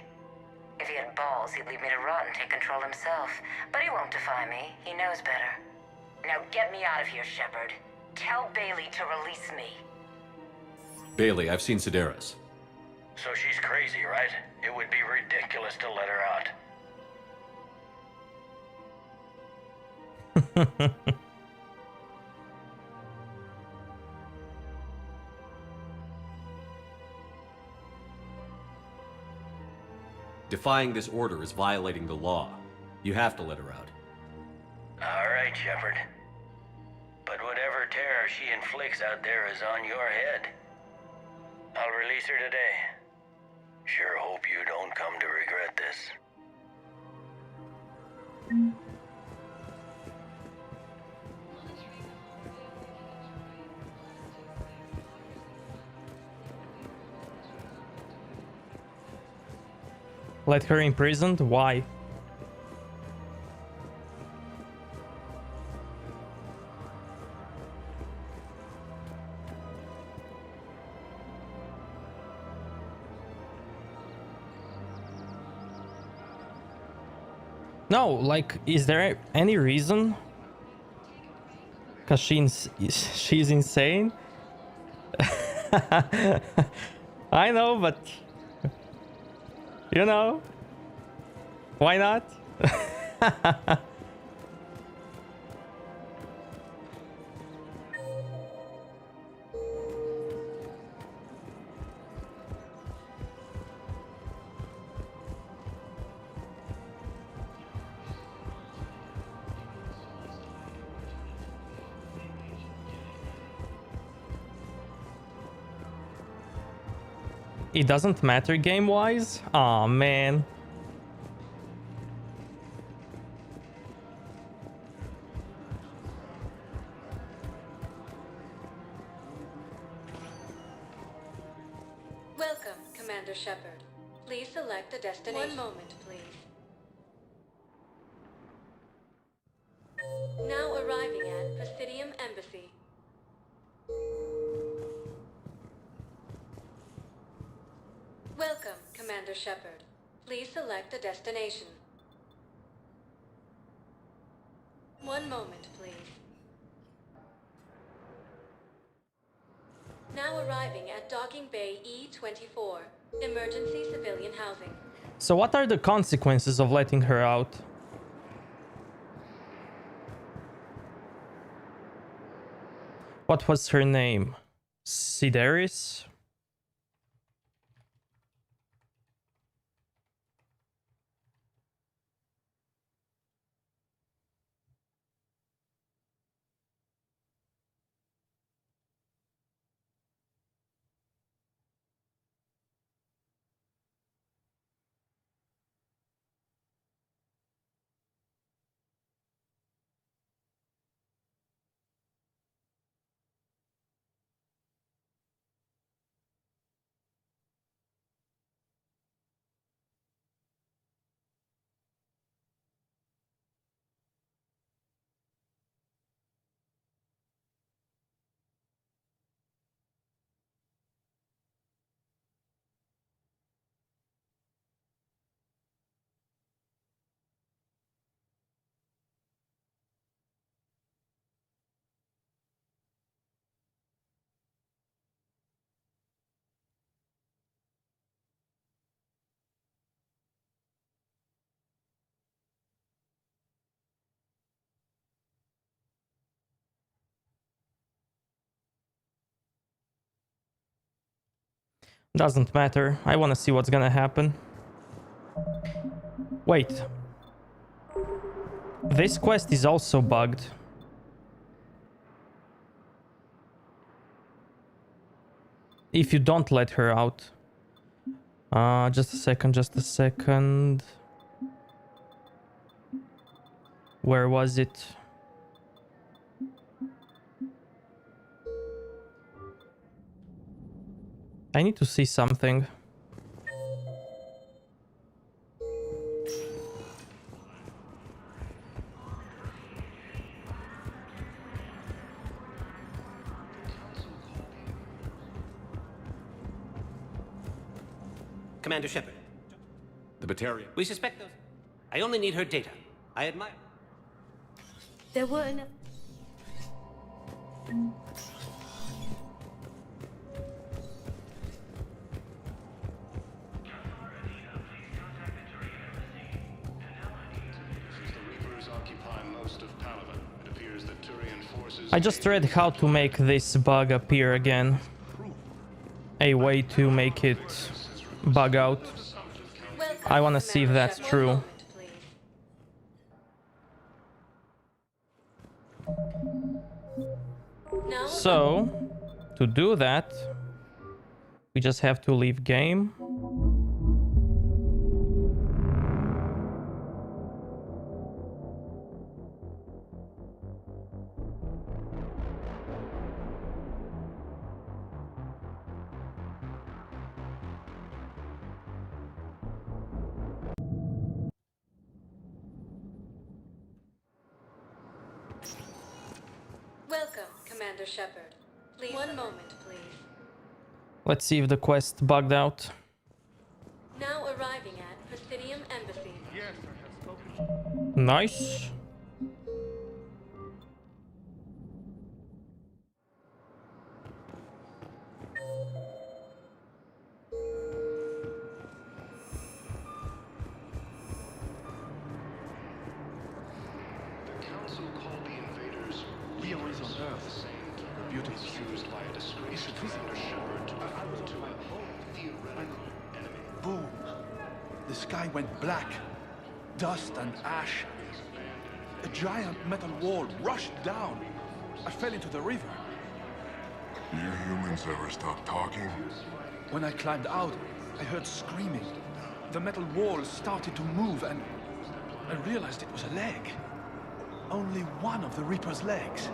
If he had balls, he'd leave me to rot and take control himself. But he won't defy me. He knows better. Now get me out of here, Shepard. Tell Bailey to release me. Bailey, I've seen Cerberus. So she's crazy, right? It would be ridiculous to let her out. Defying this order is violating the law. You have to let her out. All right, Shepard. But whatever terror she inflicts out there is on your head. I'll release her today. Sure hope you don't come to regret this. Let her imprisoned? Why? No, like, is there any reason? Cause she's insane? I know, but you know, why not? It doesn't matter game-wise? Aw, man. Welcome, Commander Shepard. Please select a destination. One moment, please. Now arriving at Prothean Embassy. Welcome, Commander Shepard. Please select a destination. One moment, please. Now arriving at Docking Bay E-24, emergency civilian housing. So what are the consequences of letting her out? What was her name? Cerberus? Doesn't matter. I want to see what's gonna happen. Wait. This quest is also bugged. If you don't let her out. Just a second. Where was it? I need to see something. Commander Shepard. The Batarian. We suspect those. I only need her data. I admire. There were enough. I just read how to make this bug appear again. A way to make it bug out. I want to see if that's true. So, to do that, we just have to leave game. Welcome, Commander Shepard. Please, one moment, please. Let's see if the quest bugged out. Now arriving at Prothean Embassy. Yes, I have spoken. Nice. Boom. The sky went black. Dust and ash. A giant metal wall rushed down. I fell into the river. Do you humans ever stop talking? When I climbed out, I heard screaming. The metal wall started to move and I realized it was a leg. Only one of the Reaper's legs.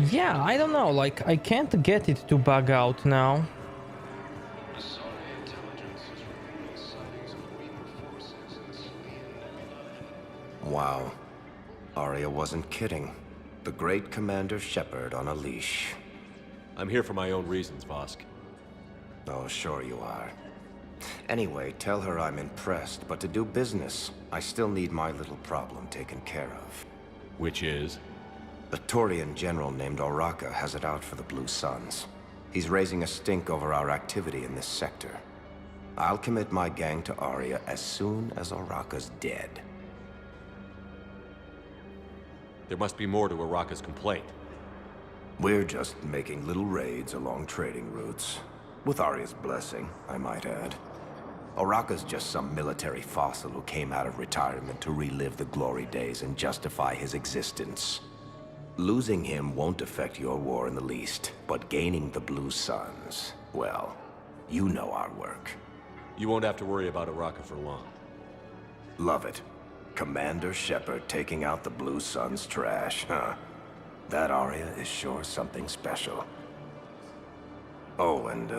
Yeah, I don't know, like, I can't get it to bug out now. Wow. Aria wasn't kidding. The great Commander Shepard on a leash. I'm here for my own reasons, Vosk. Oh, sure you are. Anyway, tell her I'm impressed, but to do business, I still need my little problem taken care of. Which is? A Taurian general named Oraka has it out for the Blue Suns. He's raising a stink over our activity in this sector. I'll commit my gang to Aria as soon as Oraka's dead. There must be more to Oraka's complaint. We're just making little raids along trading routes. With Aria's blessing, I might add. Oraka's just some military fossil who came out of retirement to relive the glory days and justify his existence. Losing him won't affect your war in the least, but gaining the Blue Suns, well, you know our work. You won't have to worry about Oraka for long. Love it. Commander Shepard taking out the Blue Suns trash, huh? That Aria is sure something special. Oh, and,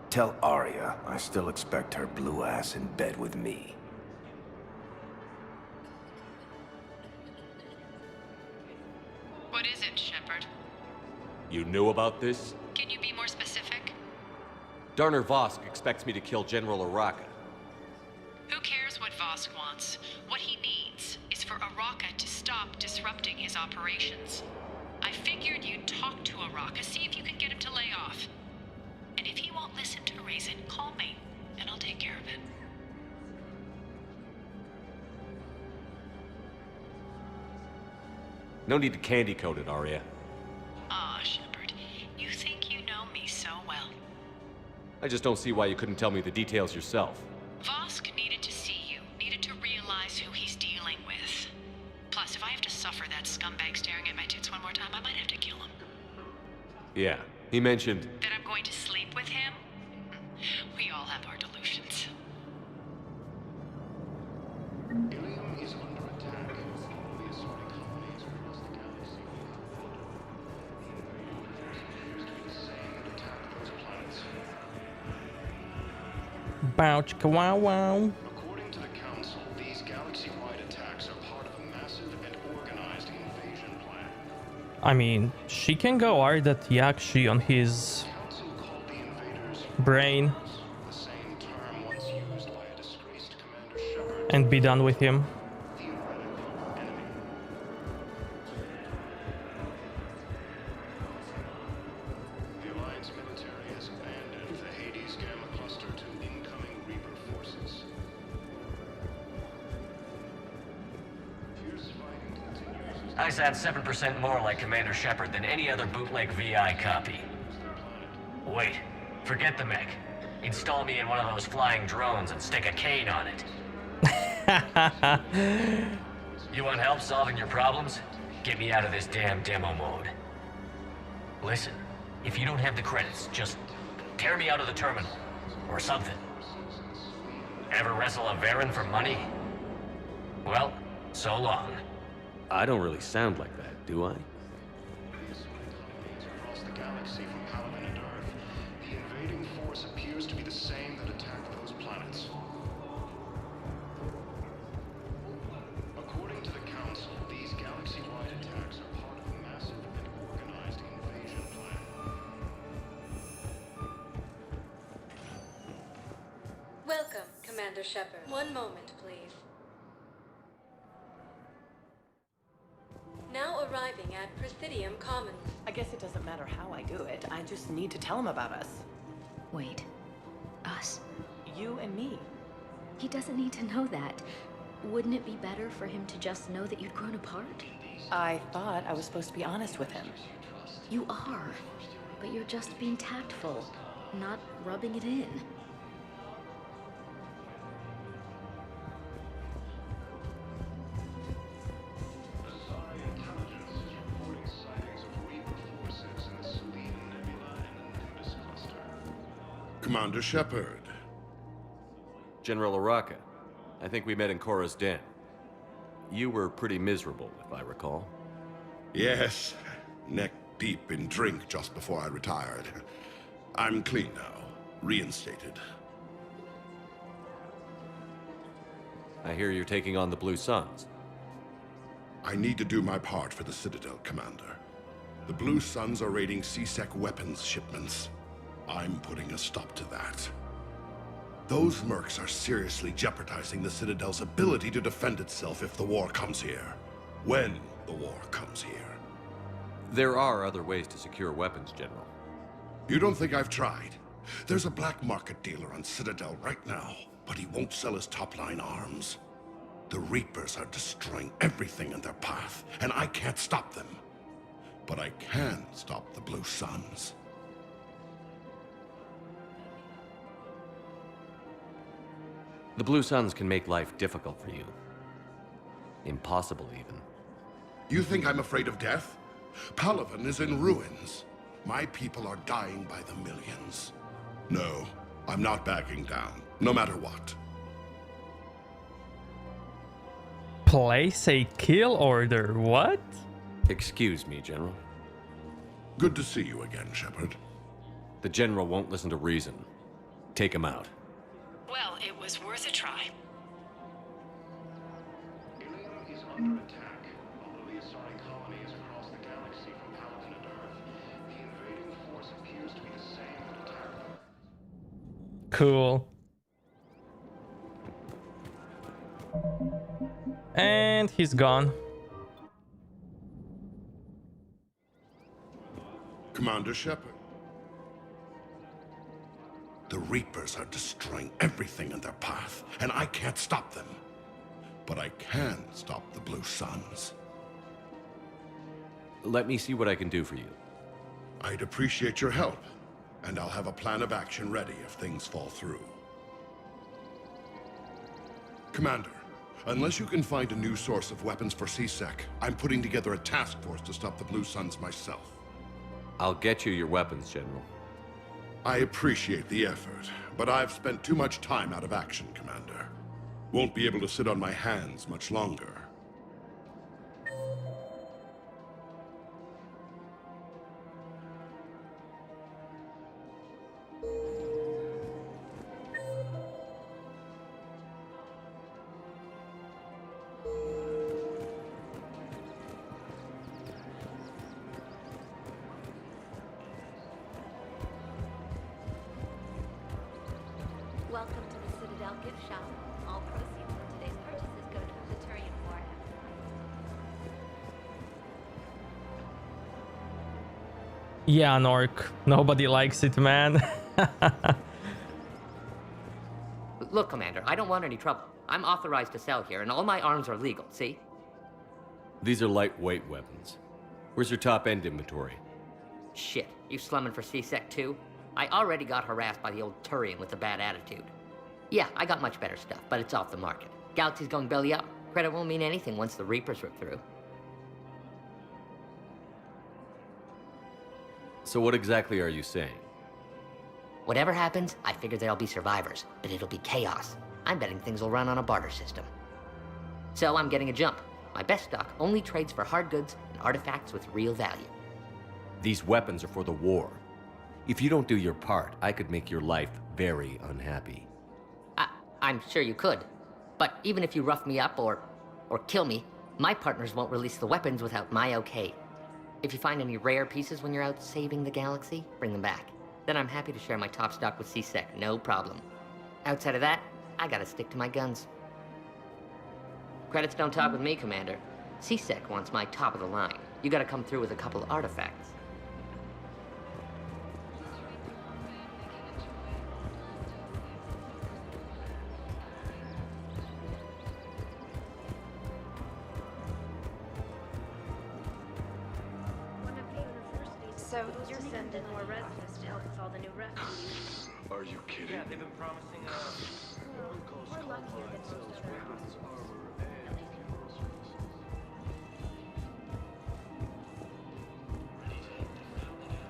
tell Aria I still expect her blue ass in bed with me. What is it, Shepard? You knew about this? Can you be more specific? Darner Vosk expects me to kill General Oraka. Who cares what Vosk wants? What he needs is for Oraka to stop disrupting his operations. I figured you'd talk to Oraka, see if you can get him to lay off. And if he won't listen to reason, call me, and I'll take care of it. No need to candy coat it, Aria. Ah, Shepard, you think you know me so well. I just don't see why you couldn't tell me the details yourself. Vosk needed to see you, needed to realize who he's dealing with. Plus, if I have to suffer that scumbag staring at my tits one more time, I might have to kill him. Yeah, he mentioned... That I'm going to sleep with him? We all have our delusions. Ilium is under attack. All the assaulting colonies across the galaxy. Appears to be the same that attacked those planets. Bow chicka wow wow. According to the Council, these galaxy-wide attacks are part of a massive and organized invasion plan. I mean, she can go hard at Yakshi on his brain The same term once used by a disgraced Commander Shepard. and be done with him. The Alliance military has abandoned the Hades Gamma cluster to incoming Reaper forces. Fierce fighting continues. I sound 7% more like Commander Shepard than any other bootleg VI copy. Wait, forget the mech. Install me in one of those flying drones and stick a cane on it. You want help solving your problems? Get me out of this damn demo mode. Listen, if you don't have the credits, just tear me out of the terminal. Or something. Ever wrestle a Varen for money? Well, so long. I don't really sound like that, do I? Across the galaxy from Palaven and Earth, the invading force appears to be the same that attacked those planets. According to the Council, these galaxy-wide attacks are part of a massive and organized invasion plan. Welcome, Commander Shepard. One moment, please. Now arriving at Prothean Commons. I guess it doesn't matter how I do it. I just need to tell him about us. Wait. Us? You and me. He doesn't need to know that. Wouldn't it be better for him to just know that you'd grown apart? I thought I was supposed to be honest with him. You are. But you're just being tactful, not rubbing it in. Commander Shepard. General Oraka. I think we met in Korra's den. You were pretty miserable, if I recall. Yes, neck deep in drink just before I retired. I'm clean now, reinstated. I hear you're taking on the Blue Suns. I need to do my part for the Citadel, Commander. The Blue Suns are raiding C-Sec weapons shipments. I'm putting a stop to that. Those mercs are seriously jeopardizing the Citadel's ability to defend itself if the war comes here. When the war comes here. There are other ways to secure weapons, General. You don't think I've tried? There's a black market dealer on Citadel right now, but he won't sell his top-line arms. The Reapers are destroying everything in their path, and I can't stop them. But I can stop the Blue Suns. The Blue Suns can make life difficult for you. Impossible, even. You think I'm afraid of death? Palaven is in ruins. My people are dying by the millions. No, I'm not backing down, no matter what. Place a kill order, what? Excuse me, General. Good to see you again, Shepard. The General won't listen to reason. Take him out. Well, it was worth a try. Is under attack. Although the Asari colony is across the galaxy from Paladin and Earth, the invading force appears to be the same that attacked them. Cool. And he's gone. Commander Shepard. The Reapers are destroying everything in their path, and I can't stop them. But I can stop the Blue Suns. Let me see what I can do for you. I'd appreciate your help, and I'll have a plan of action ready if things fall through. Commander, unless you can find a new source of weapons for C-Sec, I'm putting together a task force to stop the Blue Suns myself. I'll get you your weapons, General. I appreciate the effort, but I've spent too much time out of action, Commander. Won't be able to sit on my hands much longer. Welcome to the Citadel gift shop. All proceeds from today's purchases go to the Turian war effort. Yeah, Nork. Nobody likes it, man. Look, Commander, I don't want any trouble. I'm authorized to sell here, and all my arms are legal, see? These are lightweight weapons. Where's your top-end inventory? Shit, you slumming for C-Sec too? I already got harassed by the old Turian with a bad attitude. Yeah, I got much better stuff, but it's off the market. Galaxy's going belly up. Credit won't mean anything once the Reapers rip through. So what exactly are you saying? Whatever happens, I figure there'll be survivors, but it'll be chaos. I'm betting things will run on a barter system. So I'm getting a jump. My best stock only trades for hard goods and artifacts with real value. These weapons are for the war. If you don't do your part, I could make your life very unhappy. I'm sure you could. But even if you rough me up or kill me, my partners won't release the weapons without my okay. If you find any rare pieces when you're out saving the galaxy, bring them back. Then I'm happy to share my top stock with C-Sec, no problem. Outside of that, I gotta stick to my guns. Credits don't talk with me, Commander. C-Sec wants my top of the line. You gotta come through with a couple of artifacts. So you're sending more residents to help with all the new refugees. Are you kidding? Yeah, they've been promising We're luckier than most other houses.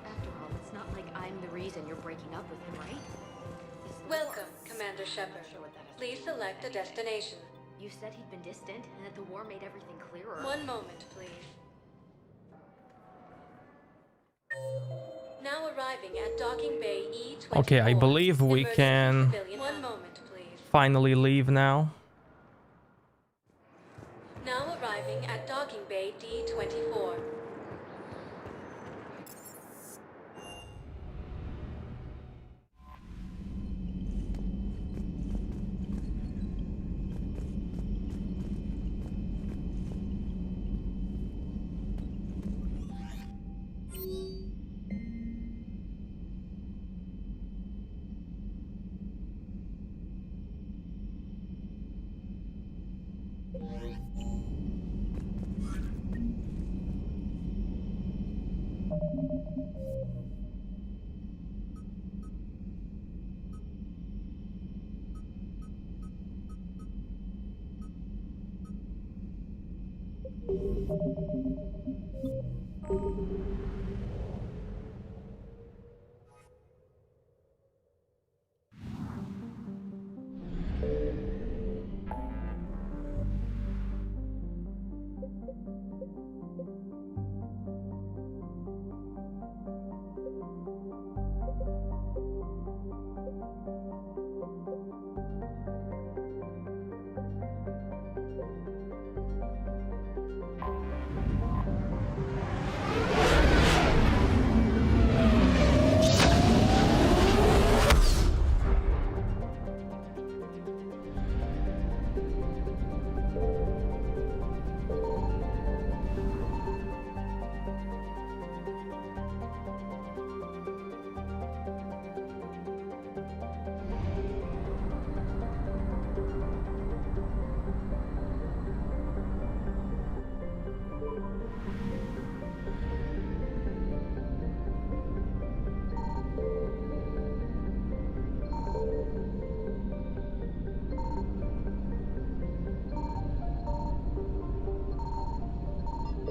After all, it's not like I'm the reason you're breaking up with him, right? Welcome, Commander Shepard. Please select a destination. You said he'd been distant and that the war made everything clearer. One moment, please. Now arriving at docking bay E24. Okay, I believe we can One moment, please. finally leave now. Now arriving at docking bay D24.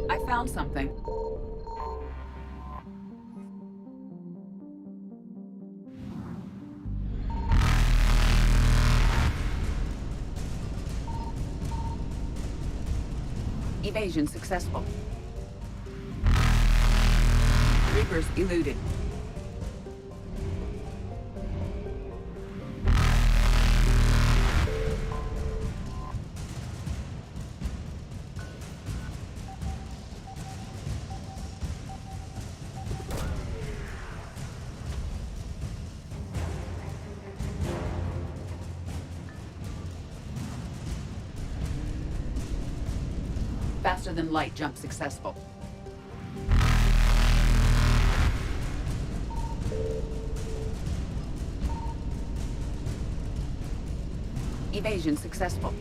I found something. Evasion successful. Reapers eluded. Faster than light jump successful. Evasion successful.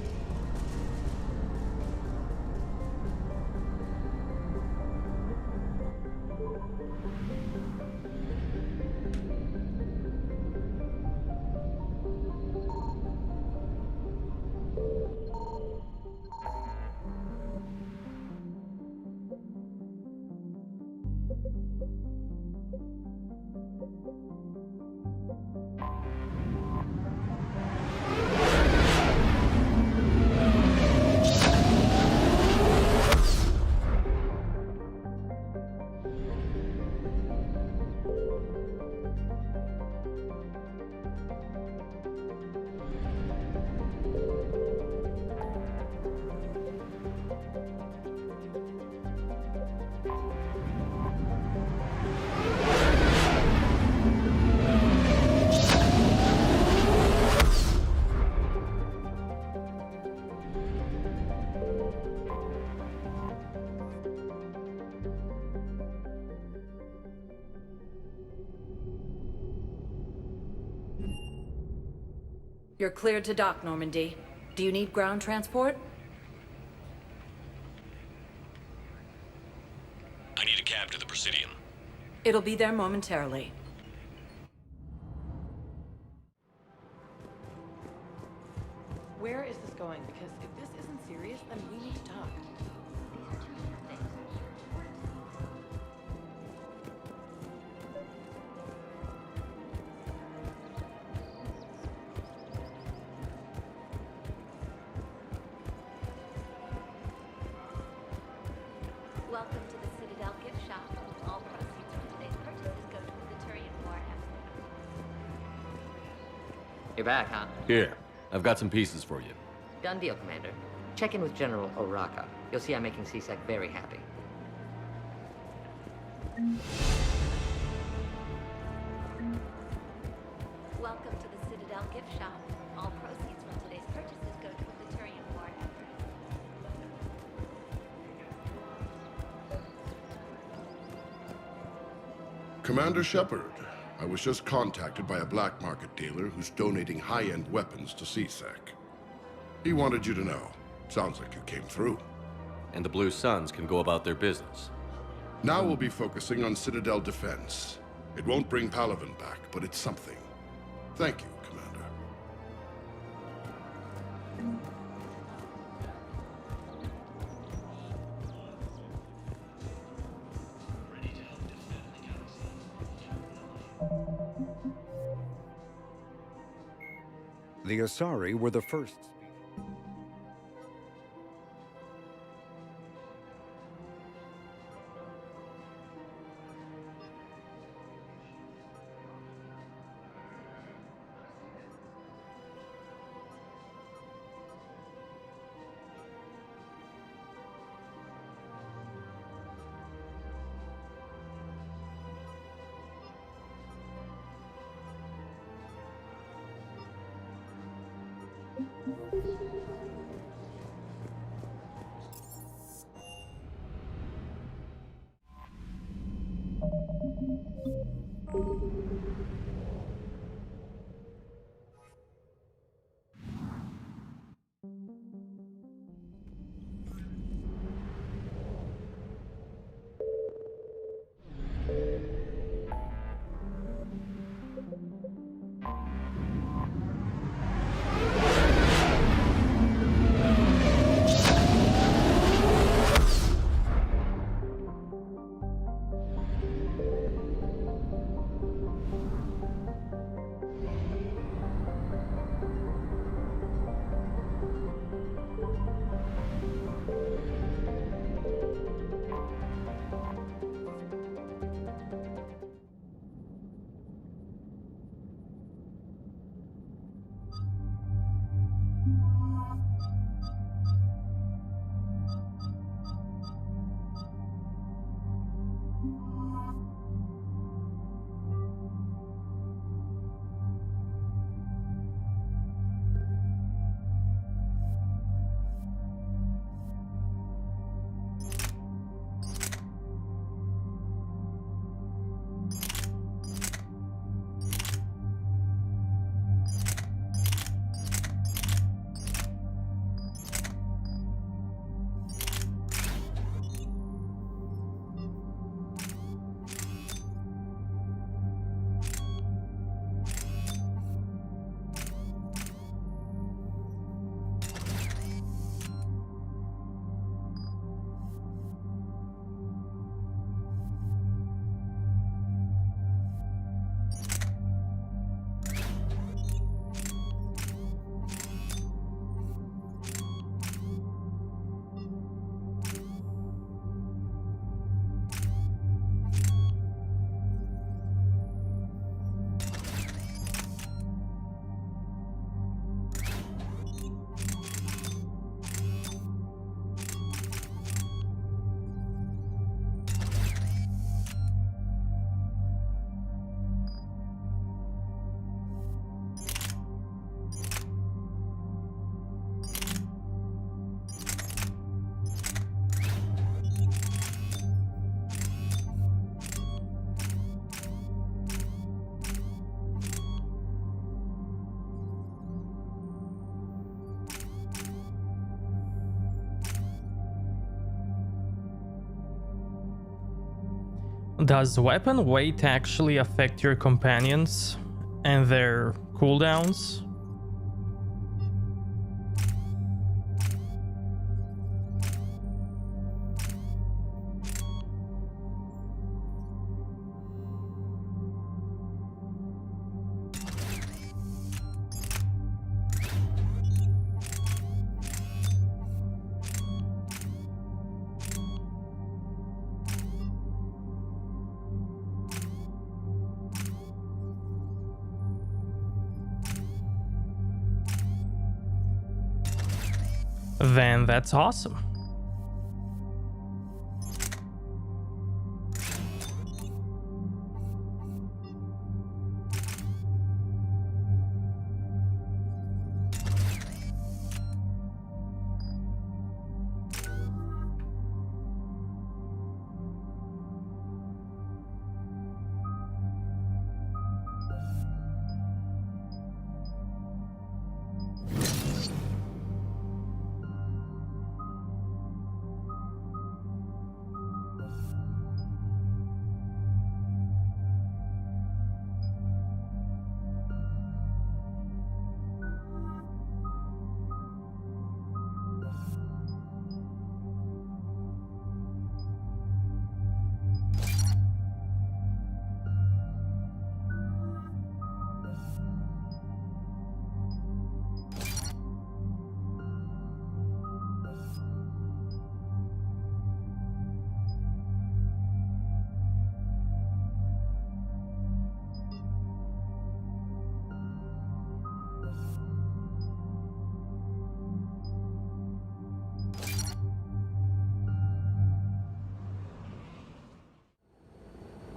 You're cleared to dock, Normandy. Do you need ground transport? I need a cab to the Prothean. It'll be there momentarily. Where is this going? Because if this isn't serious, then we need to talk. Welcome to the Citadel gift shop. All proceeds from today's purchases go to the Turian war effort. You're back, huh? Here, I've got some pieces for you. Done deal, Commander. Check in with General Oraka. You'll see I'm making CSEC very happy. Welcome to the Citadel gift shop. All proceeds from today's purchases go to the Turian war effort. Commander Shepard, I was just contacted by a black market dealer who's donating high-end weapons to CSEC. He wanted you to know. Sounds like you came through. And the Blue Suns can go about their business. Now we'll be focusing on Citadel defense. It won't bring Palaven back, but it's something. Thank you, Commander. The Asari were the first. Does weapon weight actually affect your companions and their cooldowns? Then that's awesome.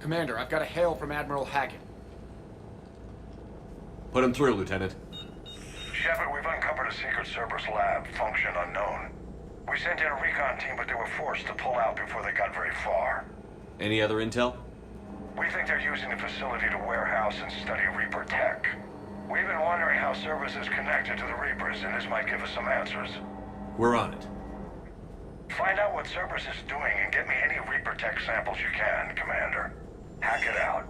Commander, I've got a hail from Admiral Hackett. Put him through, Lieutenant. Shepard, we've uncovered a secret Cerberus lab, function unknown. We sent in a recon team, but they were forced to pull out before they got very far. Any other intel? We think they're using the facility to warehouse and study Reaper tech. We've been wondering how Cerberus is connected to the Reapers, and this might give us some answers. We're on it. Find out what Cerberus is doing and get me any Reaper tech samples you can, Commander. Hack it out.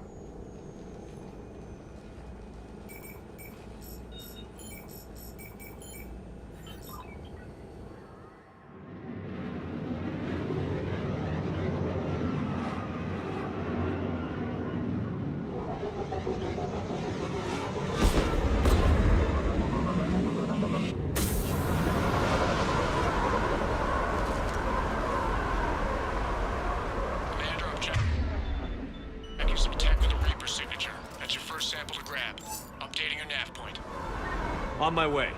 On my way.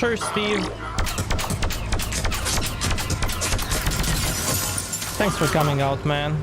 Sure, Steve. Thanks for coming out, man.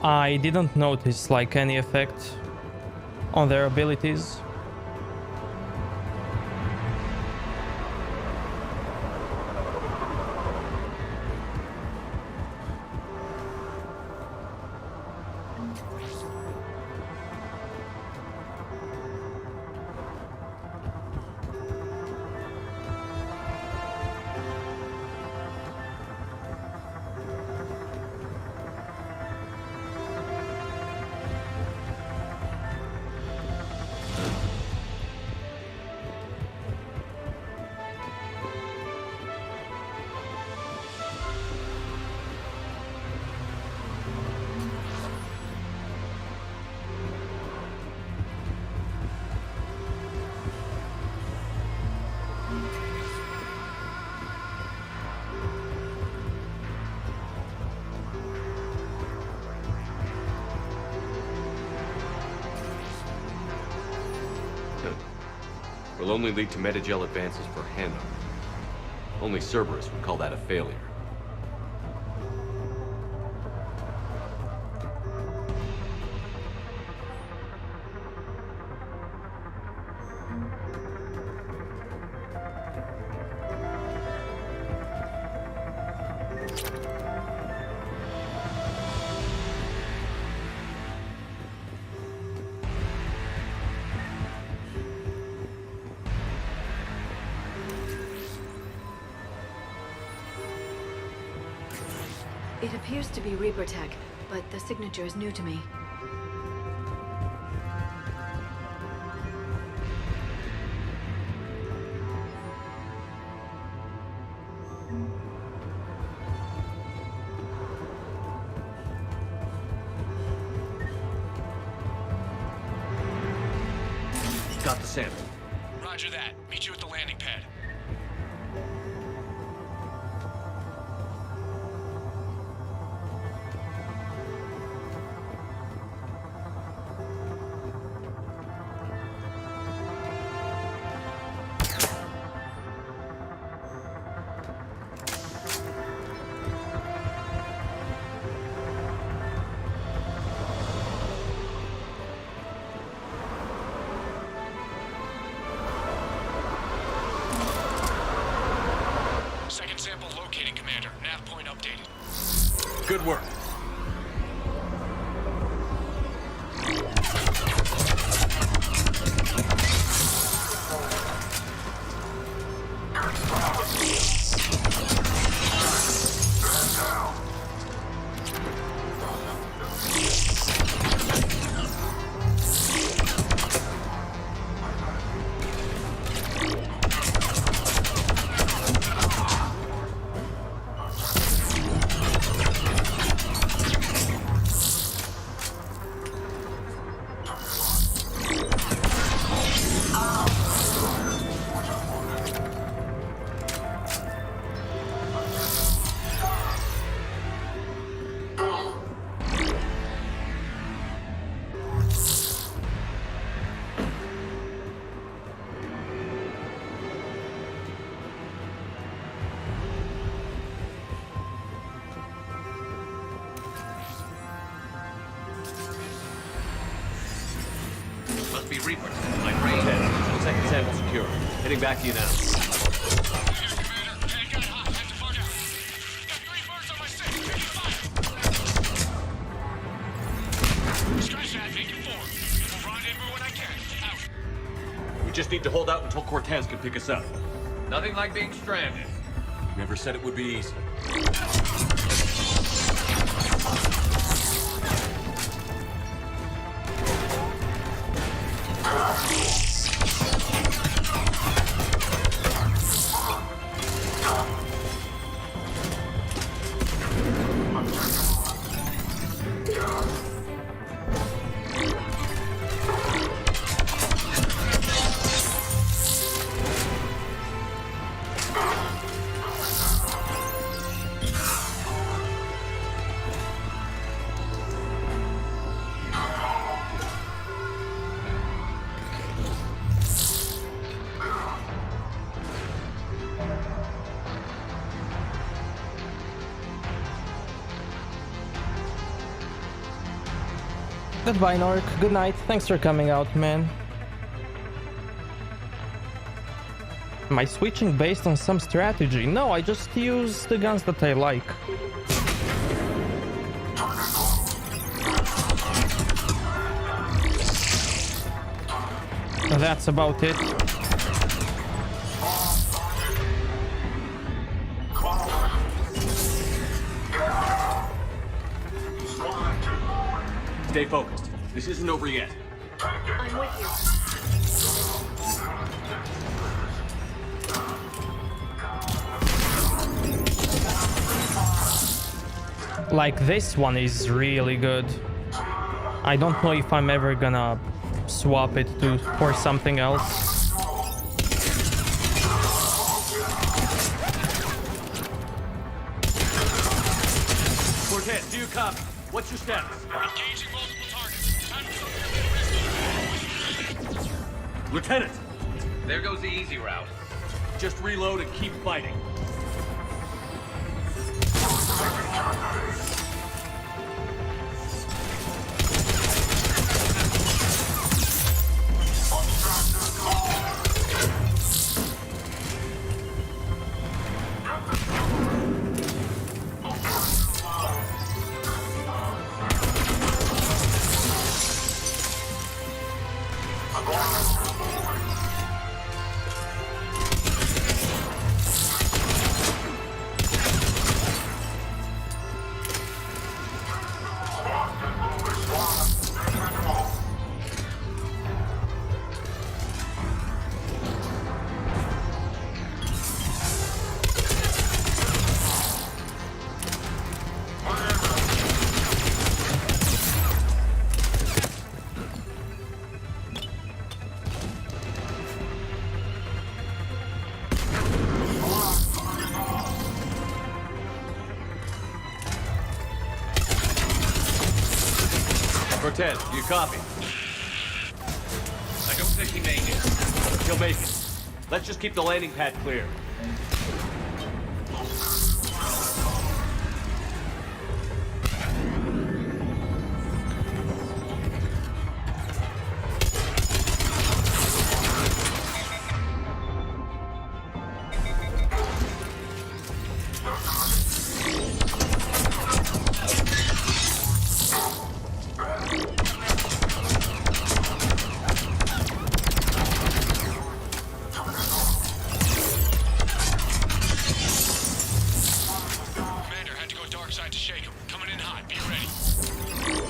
I didn't notice like any effect on their abilities. Will only lead to metagel advances for Hannah. Only Cerberus would call that a failure. It appears to be Reaper tech, but the signature is new to me. out the sample. Roger that. Meet you at the landing pad. Second sample located, Commander. Nav point updated. Good work. Must be Reapers. Like range. Second sample secure. Heading back to you now. We just need to hold out until Cortez can pick us up. Nothing like being stranded. Never said it would be easy. Goodbye, Nork. Good night. Thanks for coming out, man. Am I switching based on some strategy? No, I just use the guns that I like. That's about it. Stay focused. This isn't over yet. I'm with you. Like, this one is really good. I don't know if I'm ever gonna swap it to for something else. Cortez, do you copy? What's your status? Engaging multiple targets. Time to... Lieutenant! There goes the easy route. Just reload and keep fighting. 10, do you copy? I don't think he made it. He'll make it. Let's just keep the landing pad clear.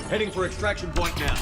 Heading for extraction point now.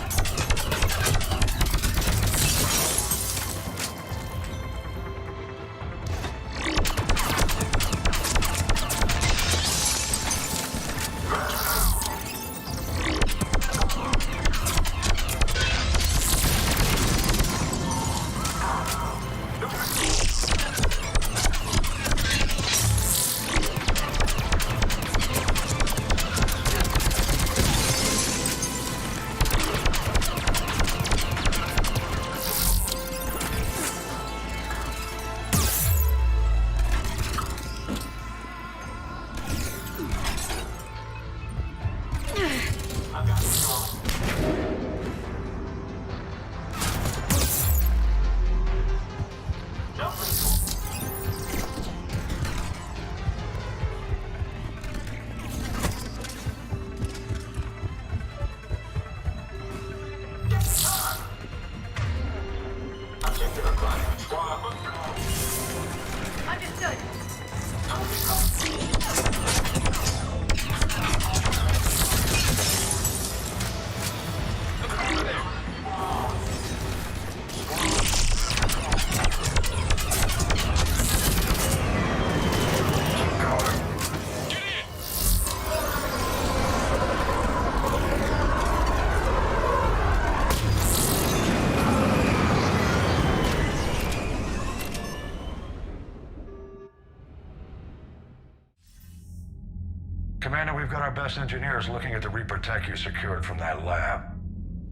Commander, we've got our best engineers looking at the Reaper tech you secured from that lab.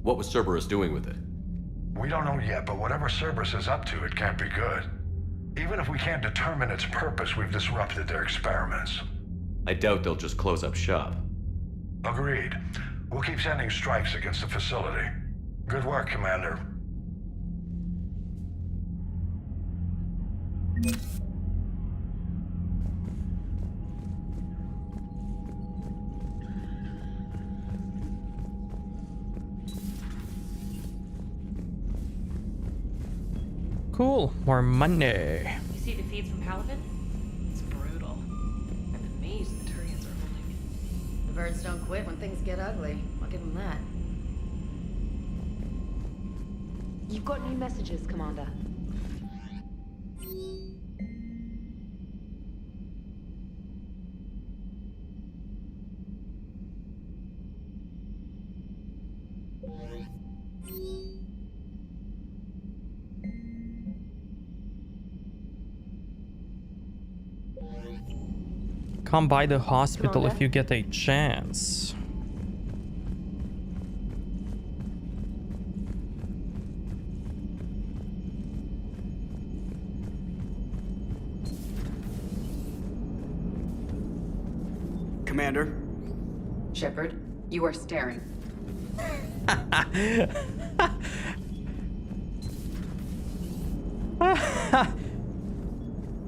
What was Cerberus doing with it? We don't know yet, but whatever Cerberus is up to, it can't be good. Even if we can't determine its purpose, we've disrupted their experiments. I doubt they'll just close up shop. Agreed. We'll keep sending strikes against the facility. Good work, Commander. Cool, more money. You see the feeds from Paladin? It's brutal. I'm amazed the Turians are holding it. The birds don't quit when things get ugly. I'll give them that. You've got new messages, Commander. Come by the hospital if you get a chance. Commander? Shepard, you are staring.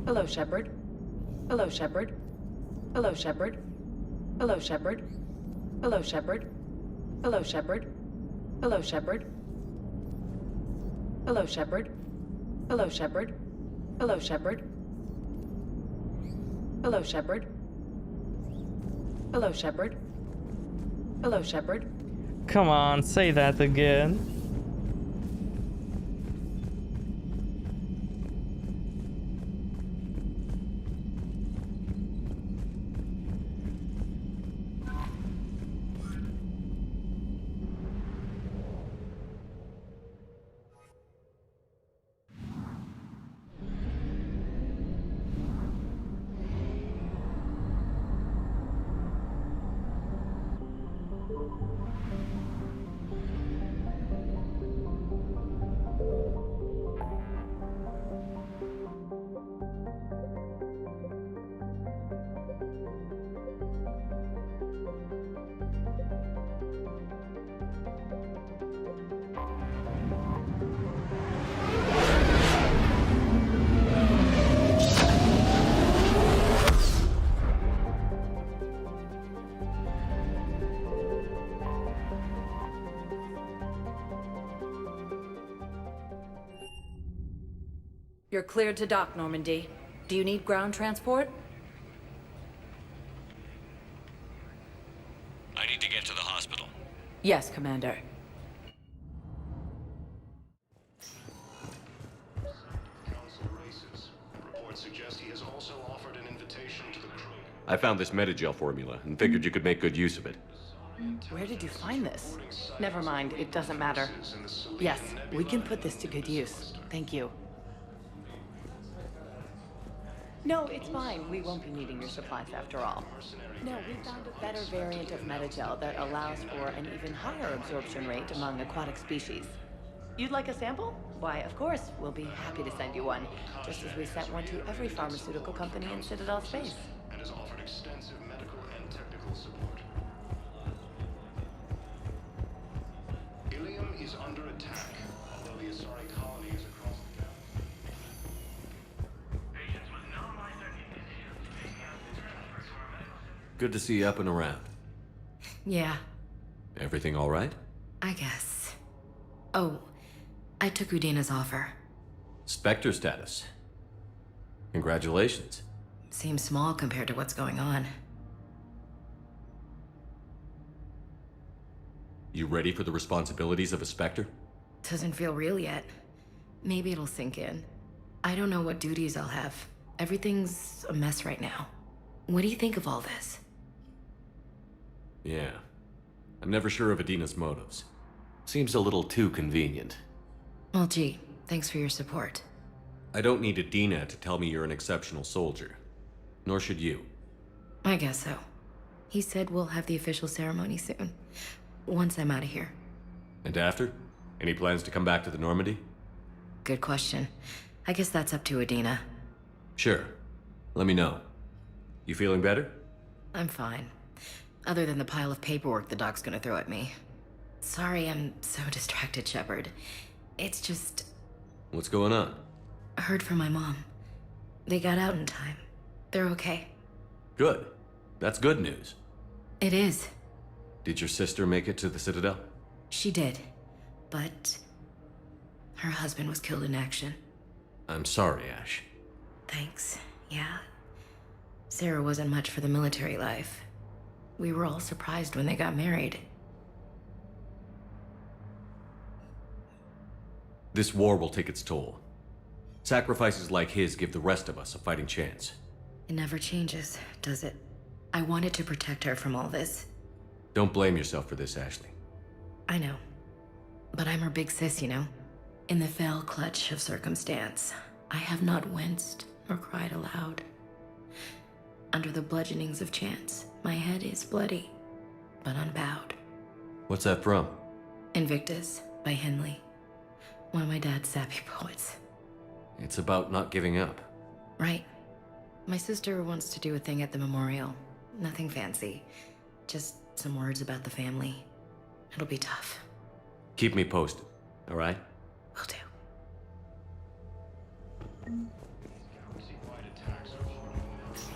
Hello, Shepard. Hello, Shepard. Hello, Shepard. Hello, Shepard. Hello, Shepard. Hello, Shepard. Hello, Shepard. Hello, Shepard. Hello, Shepard. Hello, Shepard. Hello, Shepard. Hello, Shepard. Hello, Shepard. Come on, say that again. You're cleared to dock, Normandy. Do you need ground transport? I need to get to the hospital. Yes, Commander. Council races. Reports suggest he has also offered an invitation to the Krogan. I found this metagel formula and figured you could make good use of it. Where did you find this? Never mind, it doesn't matter. Yes, we can put this to good use. Thank you. No, it's fine. We won't be needing your supplies after all. No, we found a better variant of metagel that allows for an even higher absorption rate among aquatic species. You'd like a sample? Why, of course, we'll be happy to send you one, just as we sent one to every pharmaceutical company in Citadel space. And has offered extensive medical and technical support. Ilium is under attack, although the Asari colony is across the galaxy. Patients with no minor conditions may have been transferred to our medical center. Good to see you up and around. Yeah, Everything all right? I guess. Oh, I took Udina's offer. Spectre status. Congratulations. Seems small compared to what's going on. You ready for the responsibilities of a Spectre? Doesn't feel real yet. Maybe it'll sink in. I don't know what duties I'll have. Everything's a mess right now. What do you think of all this? Yeah. I'm never sure of Adina's motives. Seems a little too convenient. Well, gee, thanks for your support. I don't need Adina to tell me you're an exceptional soldier. Nor should you. I guess so. He said we'll have the official ceremony soon. Once I'm out of here. And after? Any plans to come back to the Normandy? Good question. I guess that's up to Adina. Sure. Let me know. You feeling better? I'm fine. Other than the pile of paperwork the doc's gonna throw at me. Sorry I'm so distracted, Shepard. It's just... What's going on? I heard from my mom. They got out in time. They're okay. Good. That's good news. It is. Did your sister make it to the Citadel? She did. But... her husband was killed in action. I'm sorry, Ash. Thanks. Yeah. Sarah wasn't much for the military life. We were all surprised when they got married. This war will take its toll. Sacrifices like his give the rest of us a fighting chance. It never changes, does it? I wanted to protect her from all this. Don't blame yourself for this, Ashley. I know. But I'm her big sis, you know? In the fell clutch of circumstance, I have not winced nor cried aloud. Under the bludgeonings of chance, my head is bloody, but unbowed. What's that from? Invictus by Henley. One of my dad's sappy poets. It's about not giving up. Right. My sister wants to do a thing at the memorial. Nothing fancy. Just some words about the family. It'll be tough. Keep me posted, all right? Will do. Galaxy-wide attacks are harming the nation.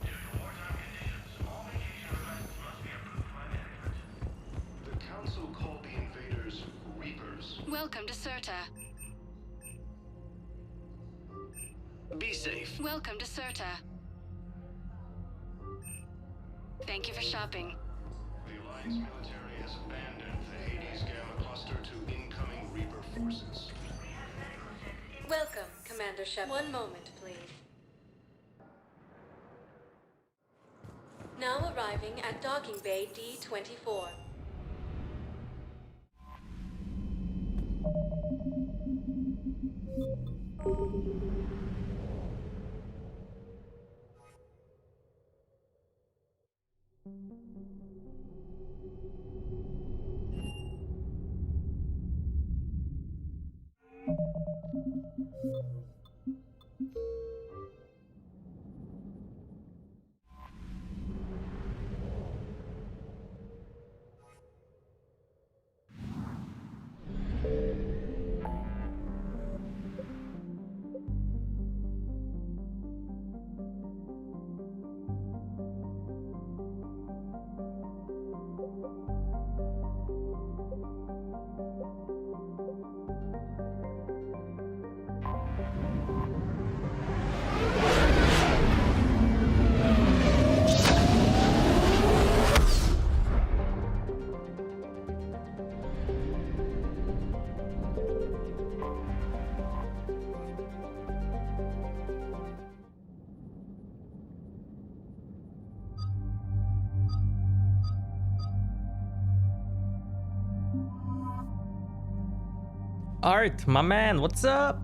Due to wartime conditions, all vacation requests must be approved by management. The Council called the invaders Reapers. Welcome to Certa. Be safe. Welcome to Certa. Thank you for shopping. The Alliance military has abandoned the Hades Gamma cluster to incoming Reaper forces. Welcome, Commander Shepard. One moment, please. Now arriving at docking bay D-24. Art, my man, what's up?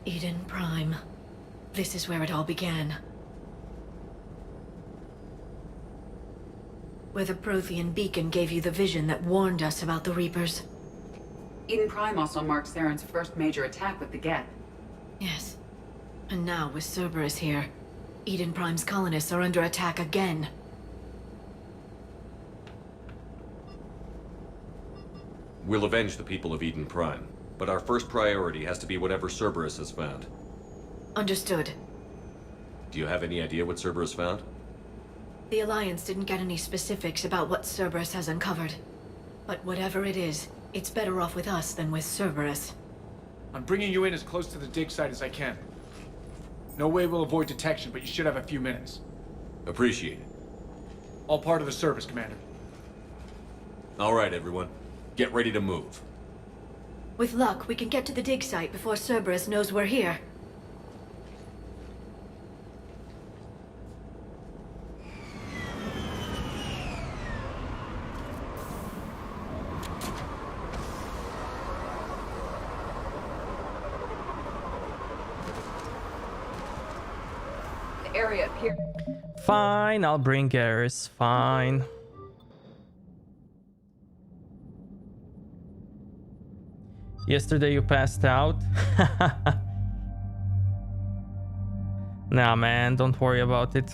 Eden Prime. This is where it all began. Where the Prothean beacon gave you the vision that warned us about the Reapers. Eden Prime also marked Saren's first major attack with the Geth. Yes. And now, with Cerberus here, Eden Prime's colonists are under attack again. We'll avenge the people of Eden Prime, but our first priority has to be whatever Cerberus has found. Understood. Do you have any idea what Cerberus found? The Alliance didn't get any specifics about what Cerberus has uncovered. But whatever it is, it's better off with us than with Cerberus. I'm bringing you in as close to the dig site as I can. No way we'll avoid detection, but you should have a few minutes. Appreciate it. All part of the service, Commander. All right, everyone. Get ready to move. With luck, we can get to the dig site before Cerberus knows we're here. The area appears. Fine, I'll bring Garrus. Fine. Yesterday you passed out? Nah, man, don't worry about it.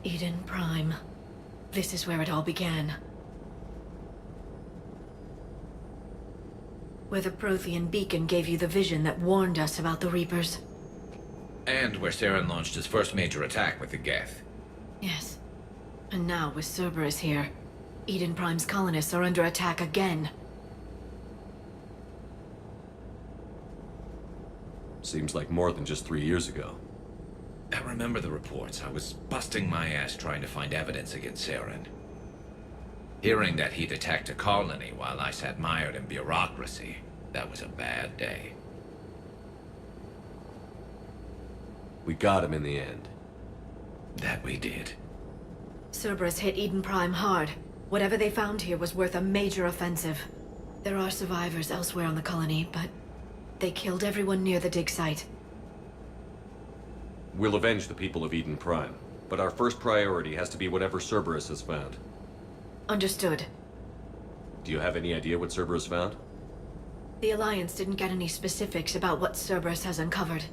Eden Prime. This is where it all began. Where the Prothean beacon gave you the vision that warned us about the Reapers. And where Saren launched his first major attack with the Geth. Yes. And now, with Cerberus here, Eden Prime's colonists are under attack again. Seems like more than just 3 years ago. I remember the reports. I was busting my ass trying to find evidence against Saren. Hearing that he'd attacked a colony while I sat mired in bureaucracy, that was a bad day. We got him in the end. That we did. Cerberus hit Eden Prime hard. Whatever they found here was worth a major offensive. There are survivors elsewhere on the colony, but they killed everyone near the dig site. We'll avenge the people of Eden Prime, but our first priority has to be whatever Cerberus has found. Understood. Do you have any idea what Cerberus found? The Alliance didn't get any specifics about what Cerberus has uncovered.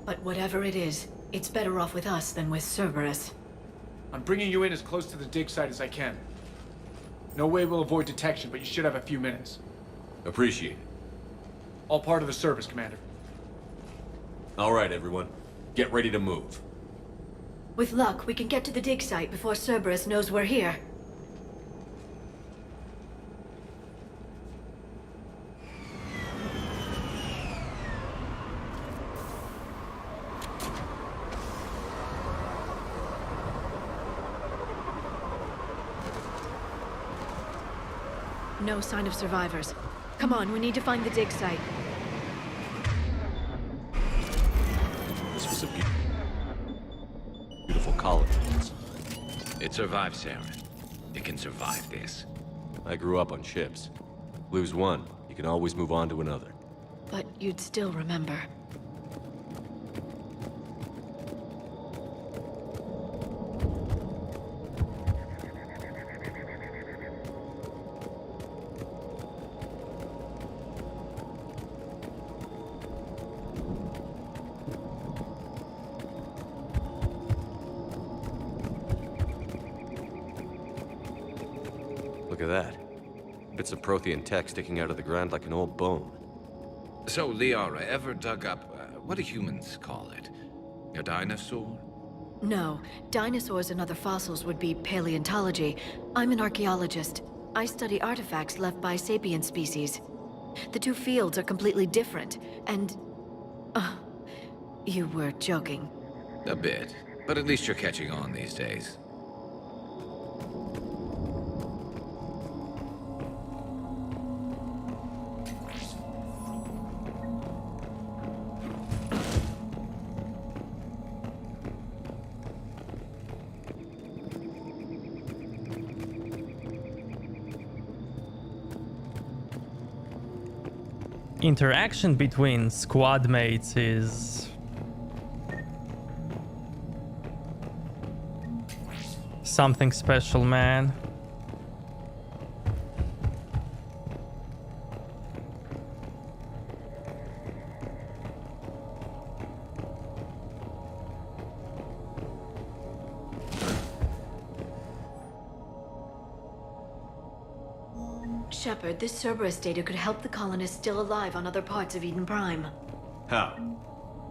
But whatever it is, it's better off with us than with Cerberus. I'm bringing you in as close to the dig site as I can. No way we'll avoid detection, but you should have a few minutes. Appreciate it. All part of the service, Commander. All right, everyone. Get ready to move. With luck, we can get to the dig site before Cerberus knows we're here. No sign of survivors. Come on, we need to find the dig site. This was a beautiful colony. It survived, Saren. It can survive this. I grew up on ships. Lose one, you can always move on to another. But you'd still remember. Look at that. Bits of Prothean tech sticking out of the ground like an old bone. So, Liara, ever dug up, what do humans call it? A dinosaur? No, dinosaurs and other fossils would be paleontology. I'm an archaeologist. I study artifacts left by sapient species. The two fields are completely different, and... you were joking. A bit. But at least you're catching on these days. Interaction between squad mates is something special, man. Shepard, this Cerberus data could help the colonists still alive on other parts of Eden Prime. How?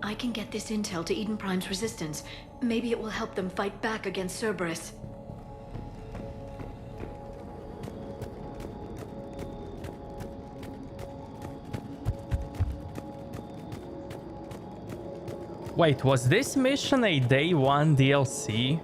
I can get this intel to Eden Prime's resistance. Maybe it will help them fight back against Cerberus. Wait, was this mission a day one DLC?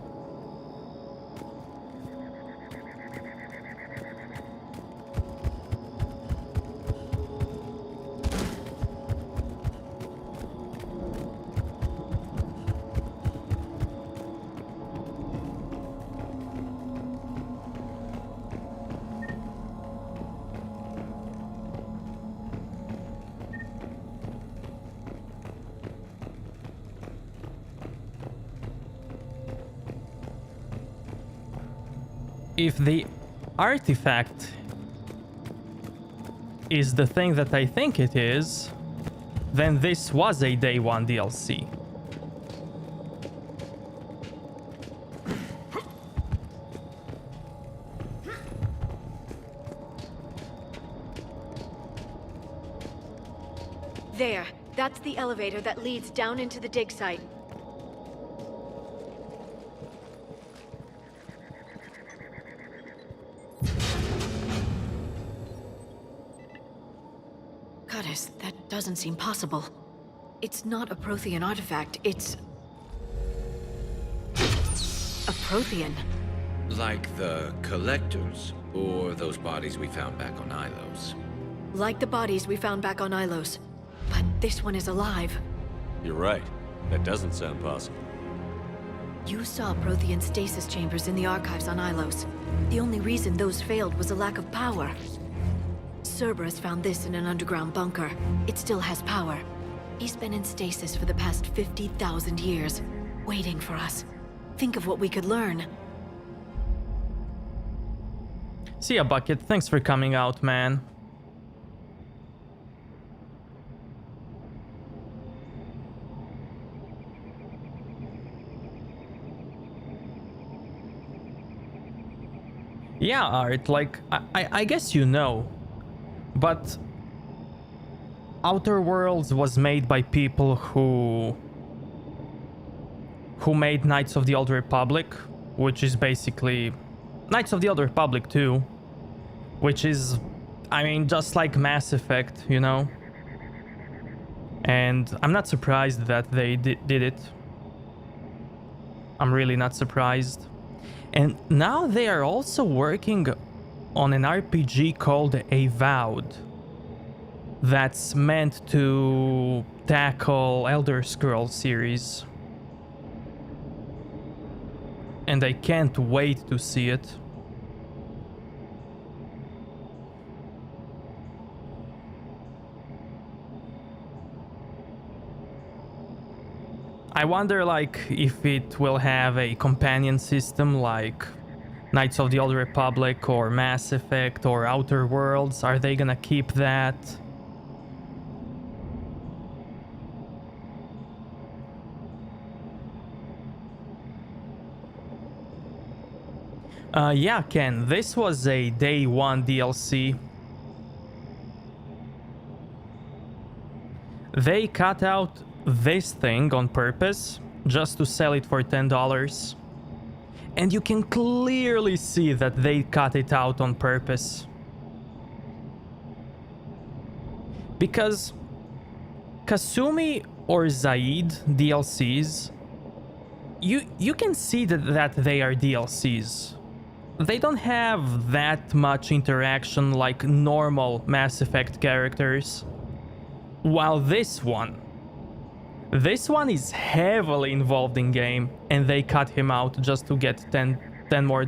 If the artifact is the thing that I think it is, then this was a day one DLC. There, that's the elevator that leads down into the dig site. Goddess, that doesn't seem possible. It's not a Prothean artifact, it's... a Prothean. Like the Collectors, or those bodies we found back on Ilos. Like the bodies we found back on Ilos. But this one is alive. You're right. That doesn't sound possible. You saw Prothean stasis chambers in the archives on Ilos. The only reason those failed was a lack of power. Cerberus found this in an underground bunker. It still has power. He's been in stasis for the past 50,000 years, waiting for us. Think of what we could learn. See ya, Bucket. Thanks for coming out, man. Yeah, Art, like, I guess you know. But Outer Worlds was made by people who made Knights of the Old Republic, which is basically Knights of the Old Republic 2, which is, I mean, just like Mass Effect, you know? And I'm not surprised that they did it. I'm really not surprised. And now they are also working on an RPG called Avowed that's meant to tackle Elder Scrolls series. And I can't wait to see it. I wonder, like, if it will have a companion system like Knights of the Old Republic or Mass Effect or Outer Worlds. Are they gonna keep that? Yeah, Ken, this was a day one DLC. They cut out this thing on purpose just to sell it for $10. And you can clearly see that they cut it out on purpose. Because Kasumi or Zaid DLCs, you can see that they are DLCs. They don't have that much interaction like normal Mass Effect characters. While this one is heavily involved in game, and they cut him out just to get $10 more.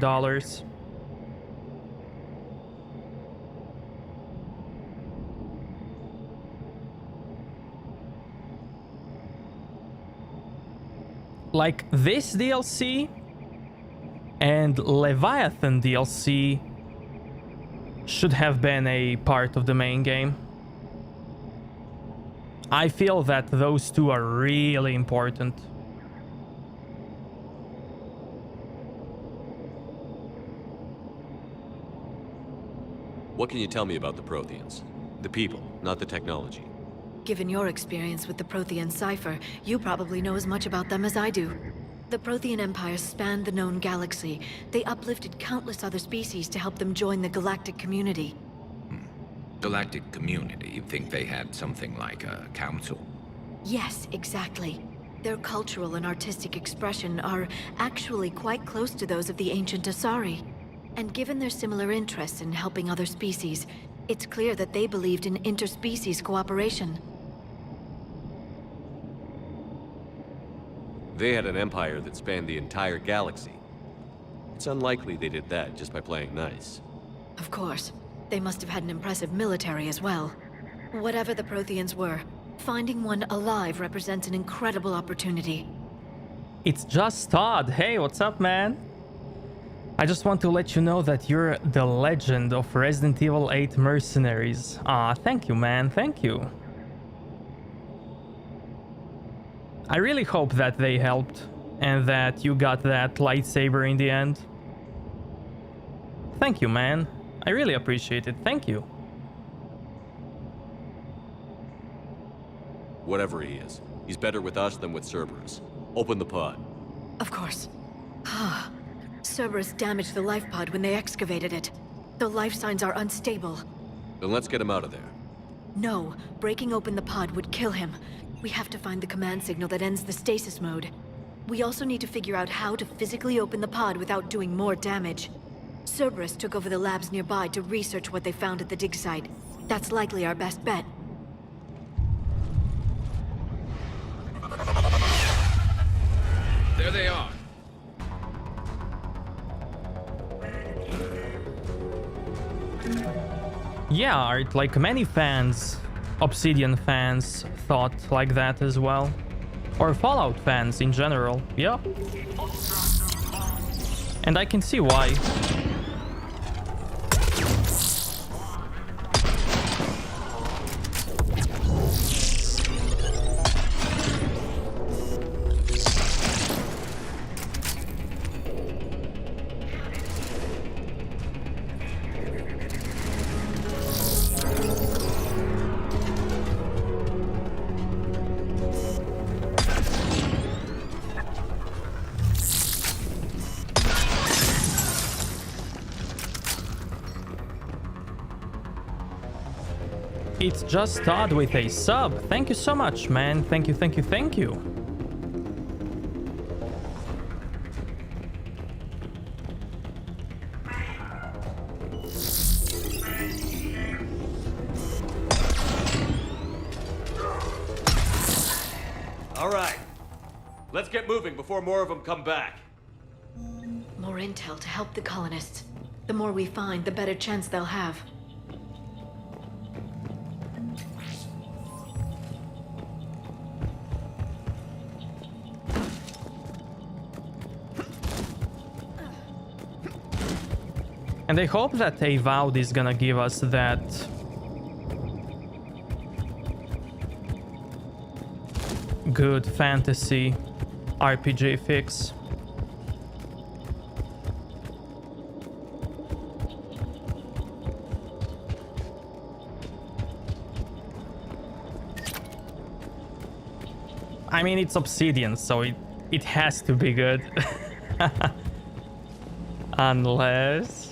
Like this DLC and Leviathan DLC should have been a part of the main game. I feel that those two are really important. What can you tell me about the Protheans? The people, not the technology. Given your experience with the Prothean cipher, you probably know as much about them as I do. The Prothean Empire spanned the known galaxy. They uplifted countless other species to help them join the galactic community. Galactic community? You think they had something like a council? Yes, exactly. Their cultural and artistic expression are actually quite close to those of the ancient Asari. And given their similar interests in helping other species, it's clear that they believed in interspecies cooperation. They had an empire that spanned the entire galaxy. It's unlikely they did that just by playing nice. Of course. They must have had an impressive military as well. Whatever the Protheans were, finding one alive represents an incredible opportunity. It's just Todd. Hey, what's up, man? I just want to let you know that you're the legend of Resident Evil 8 Mercenaries. Ah, thank you, man. Thank you. I really hope that they helped and that you got that lightsaber in the end. Thank you, man. I really appreciate it. Thank you. Whatever he is, he's better with us than with Cerberus. Open the pod. Of course. Cerberus damaged the life pod when they excavated it. The life signs are unstable. Then let's get him out of there. No, breaking open the pod would kill him. We have to find the command signal that ends the stasis mode. We also need to figure out how to physically open the pod without doing more damage. Cerberus took over the labs nearby to research what they found at the dig site. That's likely our best bet. There they are. Yeah, Art, like many fans, Obsidian fans thought like that as well. Or Fallout fans in general, yeah. And I can see why. It's just Todd with a sub. Thank you so much, man. Thank you, thank you, thank you. All right. Let's get moving before more of them come back. More intel to help the colonists. The more we find, the better chance they'll have. And I hope that Avowed is gonna give us that good fantasy RPG fix. I mean, it's Obsidian, so it has to be good. Unless...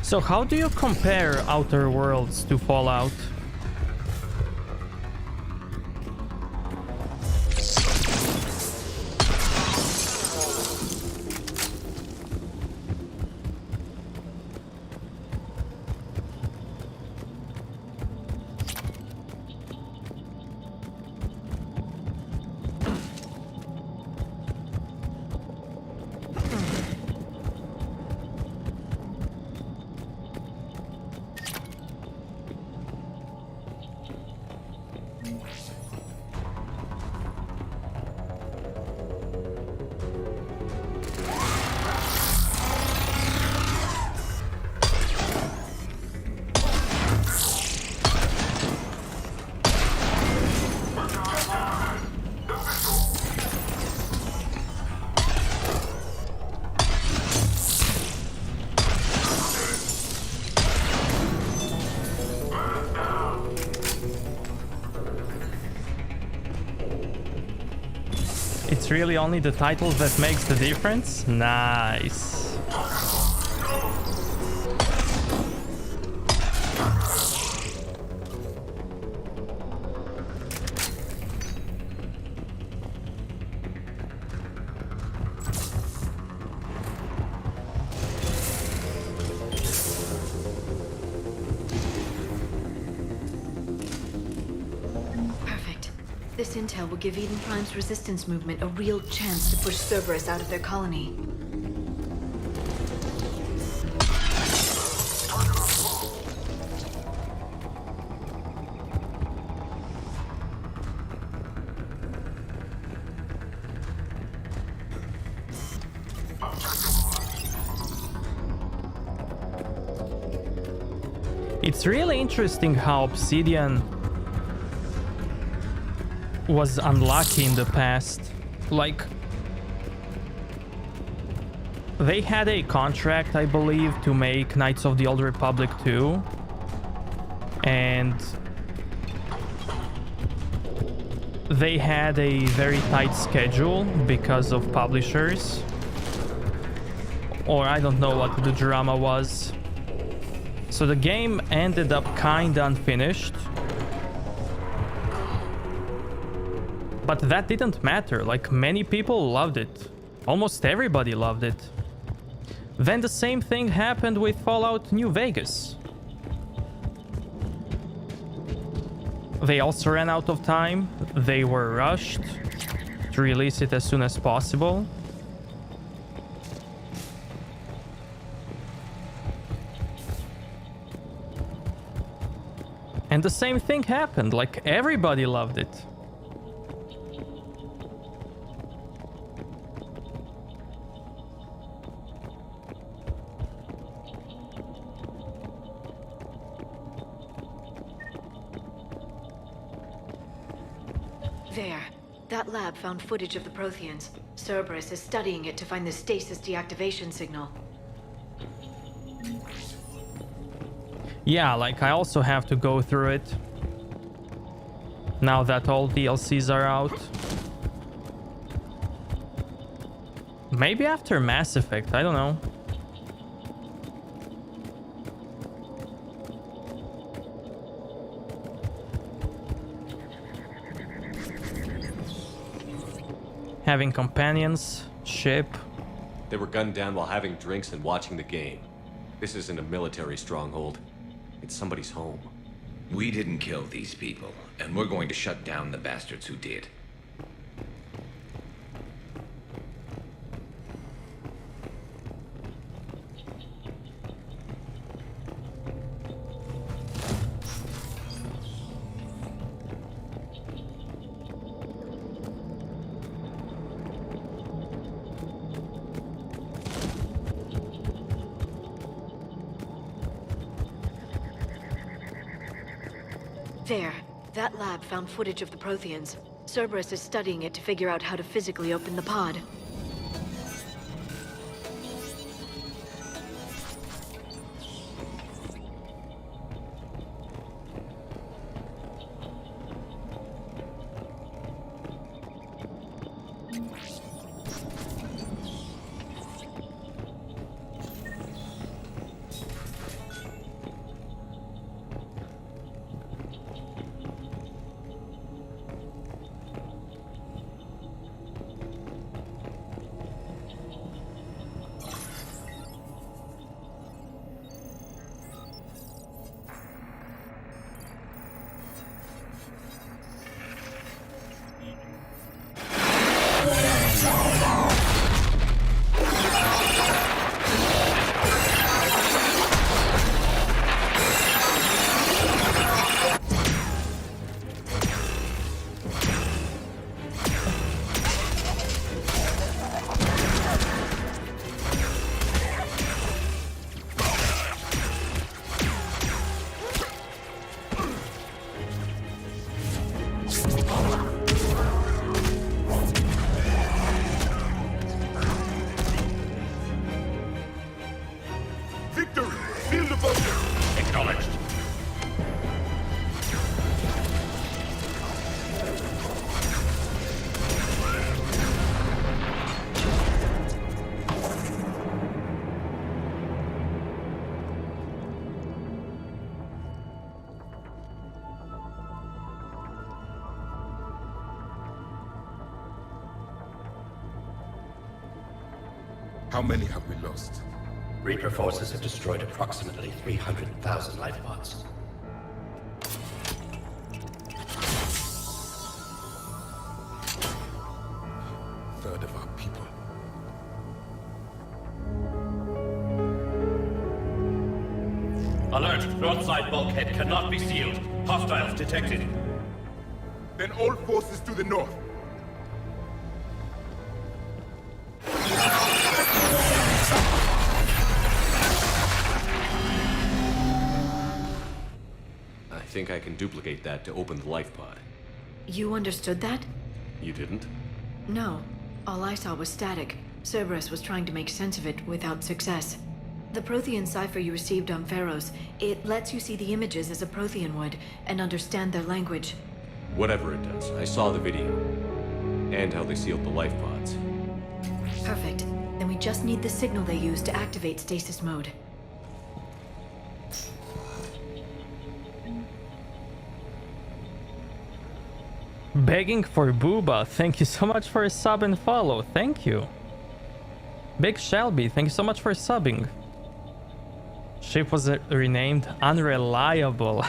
So how do you compare Outer Worlds to Fallout? It's really only the title that makes the difference? Nice. This intel will give Eden Prime's resistance movement a real chance to push Cerberus out of their colony. It's really interesting how Obsidian was unlucky in the past. Like, they had a contract, I believe, to make Knights of the Old Republic 2, and they had a very tight schedule because of publishers, or I don't know what the drama was. So the game ended up kinda unfinished. But that didn't matter, like many people loved it. Almost everybody loved it. Then the same thing happened with Fallout New Vegas. They also ran out of time, they were rushed, to release it as soon as possible. And the same thing happened, like everybody loved it. There. That lab found footage of the Protheans. Cerberus is studying it to find the stasis deactivation signal. Yeah, like I also have to go through it. Now that all DLCs are out. Maybe after Mass Effect, I don't know. Having companions, ship. They were gunned down while having drinks and watching the game. This isn't a military stronghold. It's somebody's home. We didn't kill these people, and we're going to shut down the bastards who did. There. That lab found footage of the Protheans. Cerberus is studying it to figure out how to physically open the pod. How many have we lost? Reaper forces have destroyed approximately 300,000 life pods. Third of our people. Alert! Broadside bulkhead cannot be sealed. Hostiles detected. Then all forces to the north. I think I can duplicate that to open the life pod. You understood that? You didn't? No. All I saw was static. Cerberus was trying to make sense of it without success. The Prothean cipher you received on Pharaohs, it lets you see the images as a Prothean would, and understand their language. Whatever it does, I saw the video. And how they sealed the life pods. Perfect. Then we just need the signal they use to activate stasis mode. Begging for Booba, thank you so much for a sub and follow, thank you. Big Shelby, thank you so much for subbing. Ship was renamed Unreliable.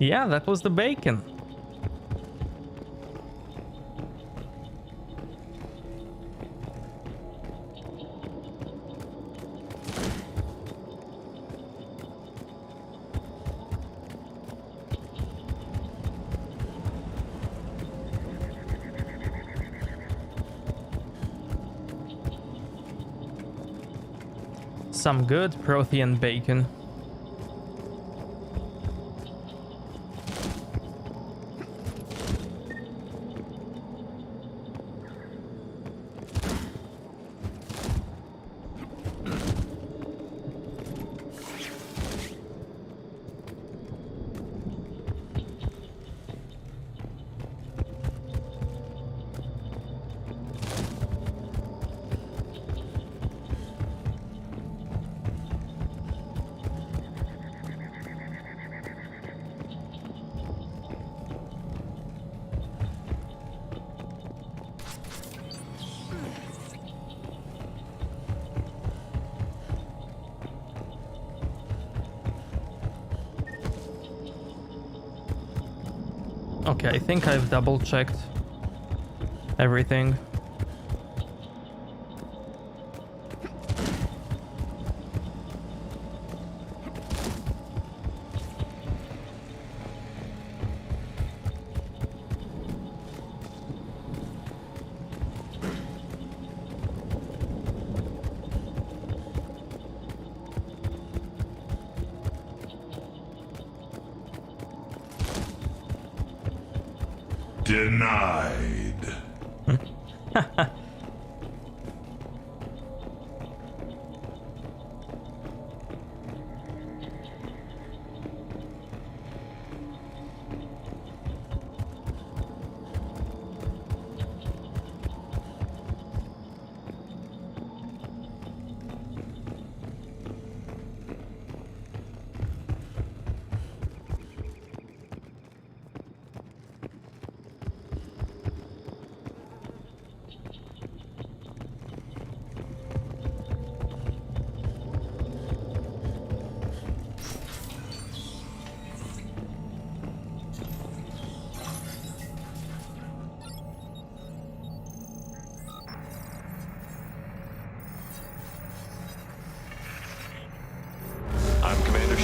Yeah, that was the bacon. Some good Prothean bacon. Okay, I think I've double checked everything. Denied.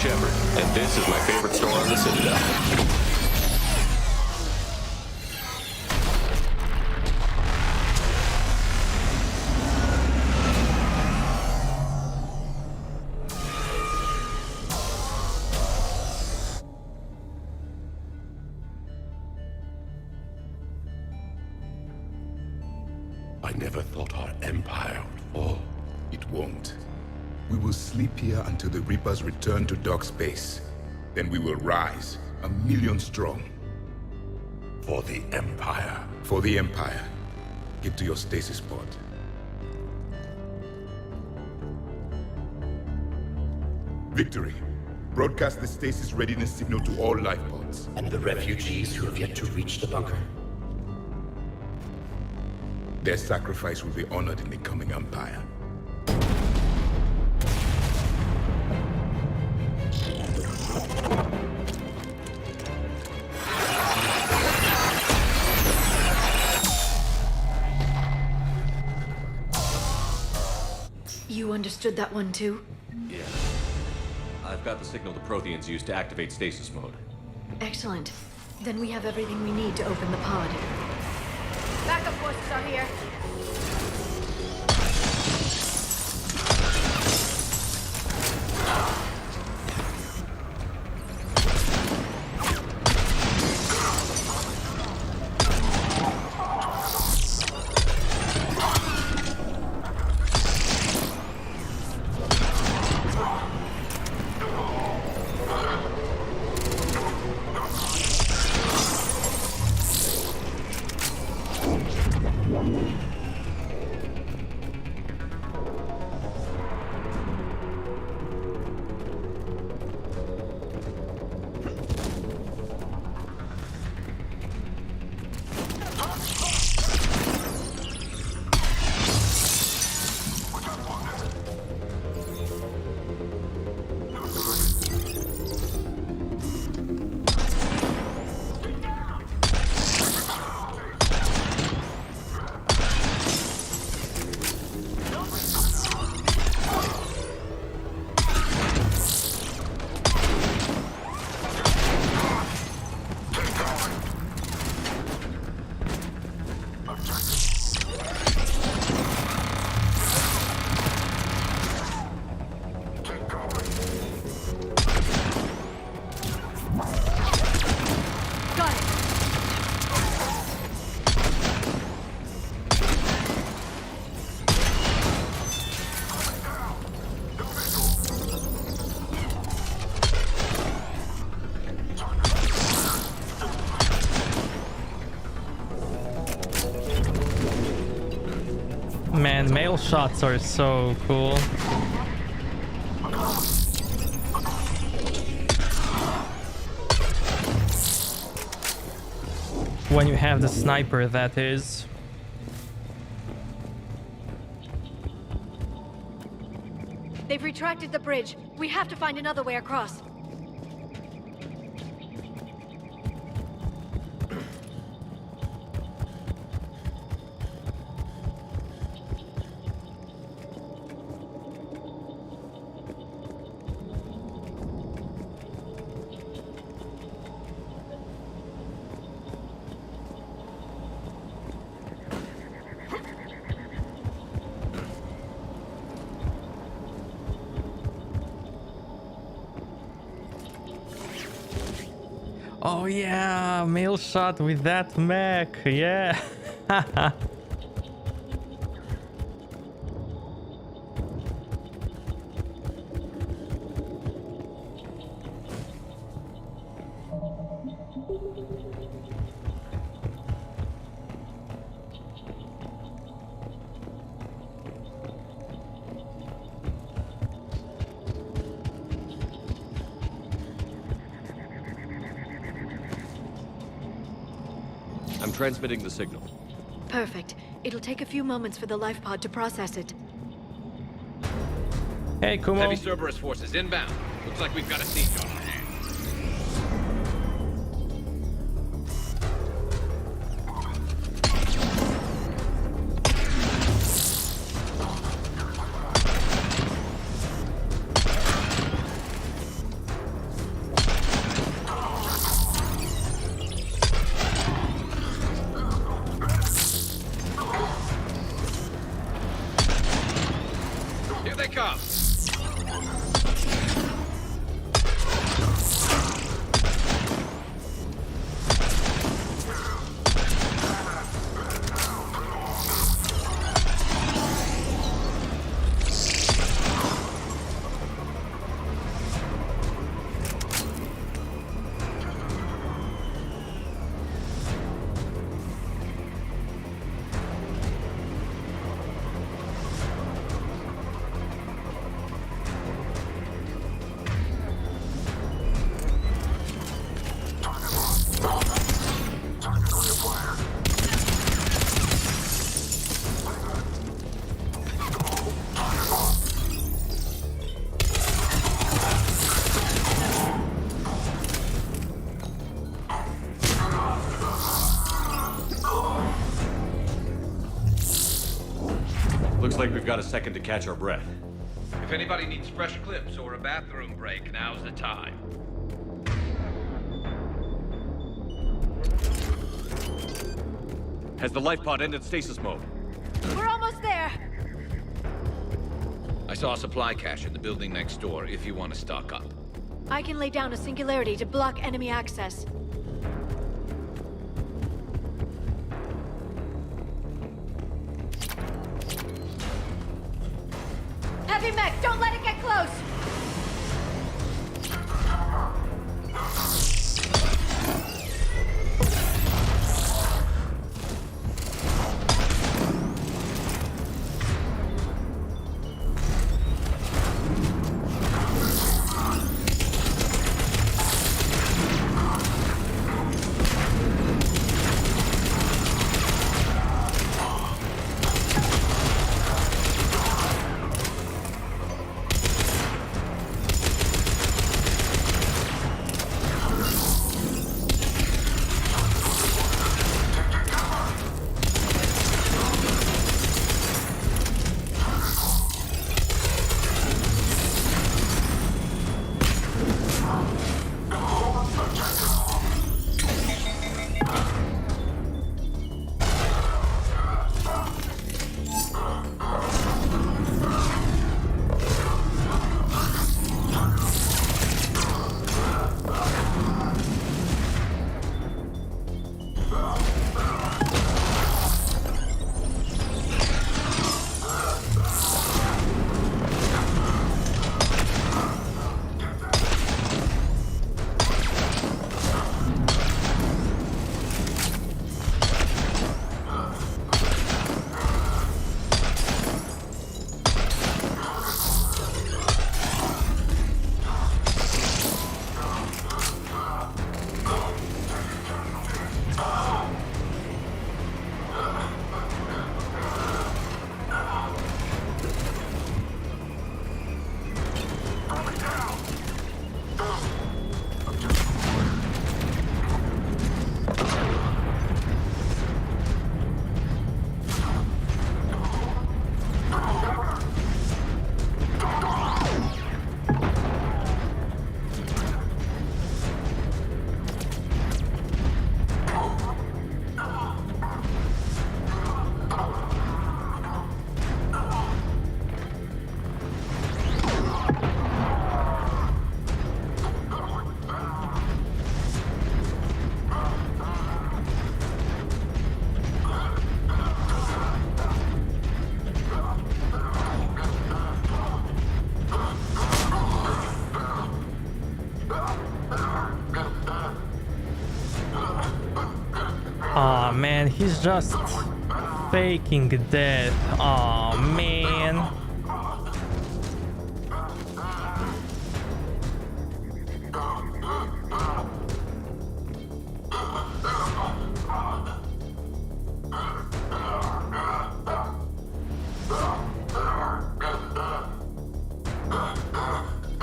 And this is my favorite store on the Citadel. I never thought our empire would fall. It won't. We will sleep here until the Reapers return to dock space. Then we will rise, 1,000,000 strong. For the Empire. For the Empire. Get to your stasis pod. Victory. Broadcast the stasis readiness signal to all life pods. And the refugees who have yet to reach the bunker. Their sacrifice will be honored in the coming Empire. You understood that one too? Yeah. I've got the signal the Protheans use to activate stasis mode. Excellent. Then we have everything we need to open the pod. Backup forces are here. shots are so cool. When you have the sniper, that is. They've retracted the bridge. We have to find another way across. Oh yeah, mail shot with that mech, yeah. I'm transmitting the signal. Perfect. It'll take a few moments for the life pod to process it. Hey, Kumo. Heavy Cerberus forces inbound. Looks like we've got a siege on our hands. Here they come. Looks like we've got a second to catch our breath. If anybody needs fresh clips or a bathroom break, now's the time. Has the life pod ended stasis mode? We're almost there! I saw a supply cache in the building next door if you want to stock up. I can lay down a singularity to block enemy access. Heavy mech, don't let it get close! Aw, man, he's just faking death. Aw, man.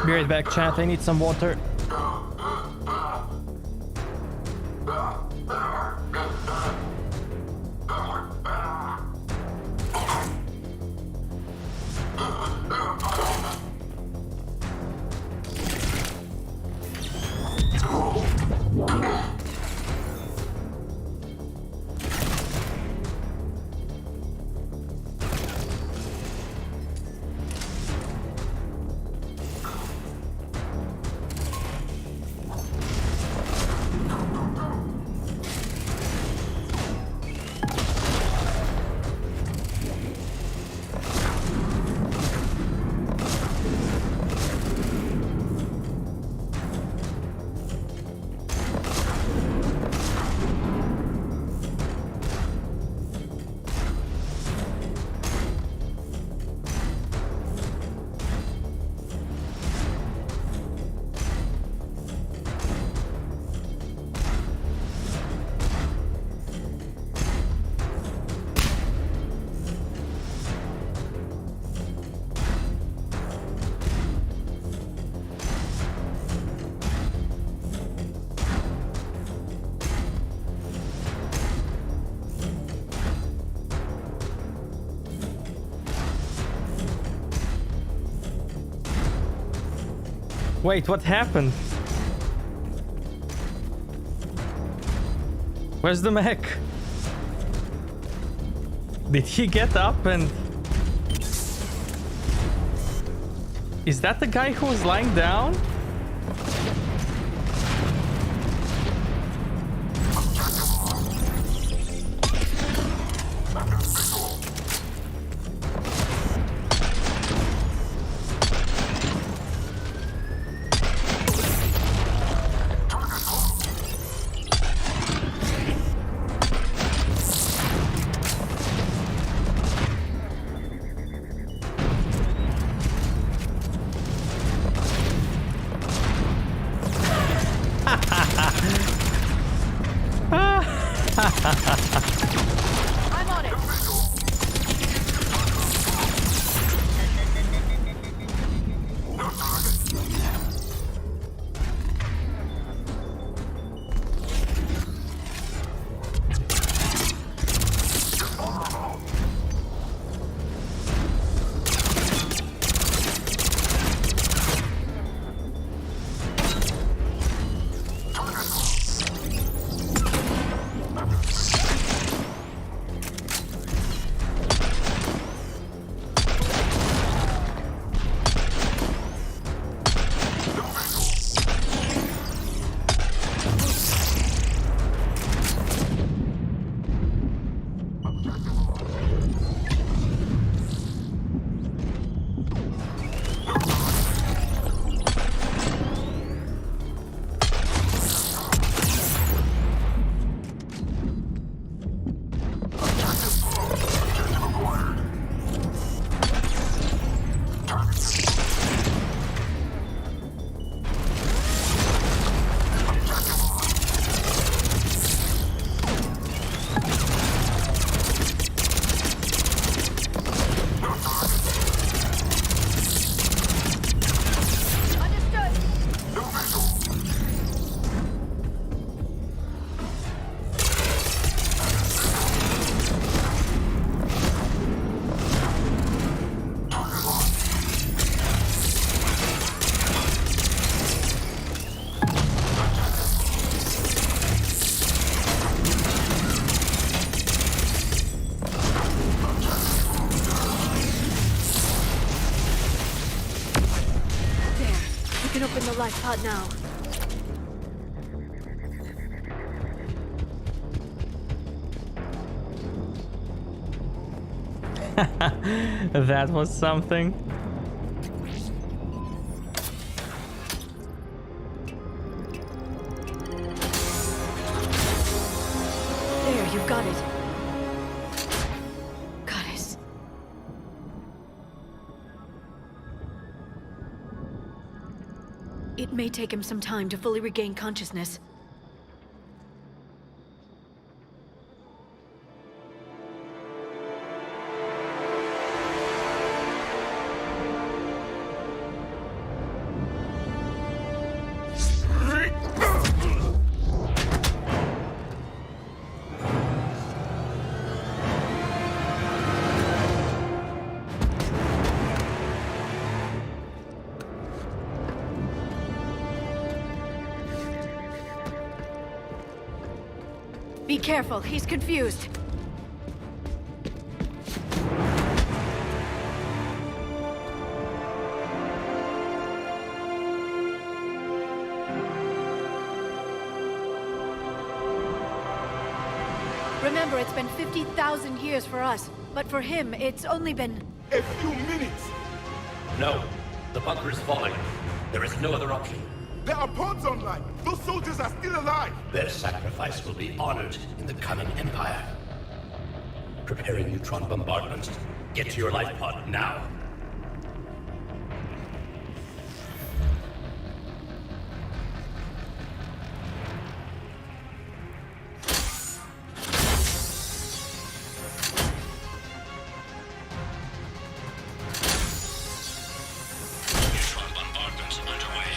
Be right back, chat. I need some water. Wait, what happened? Where's the mech? Did he get up and... Is that the guy who was lying down? I'm on it. Open the life pod now. That was something. There, It may take him some time to fully regain consciousness. Be careful, he's confused. Remember, it's been 50,000 years for us, but for him, it's only been... a few minutes! No, the bunker is falling. There is no other option. There are pods online! Those soldiers are still alive! Their sacrifice will be honored in the coming Empire. Preparing neutron bombardment. Get to your life pod now. Neutron bombardment underway.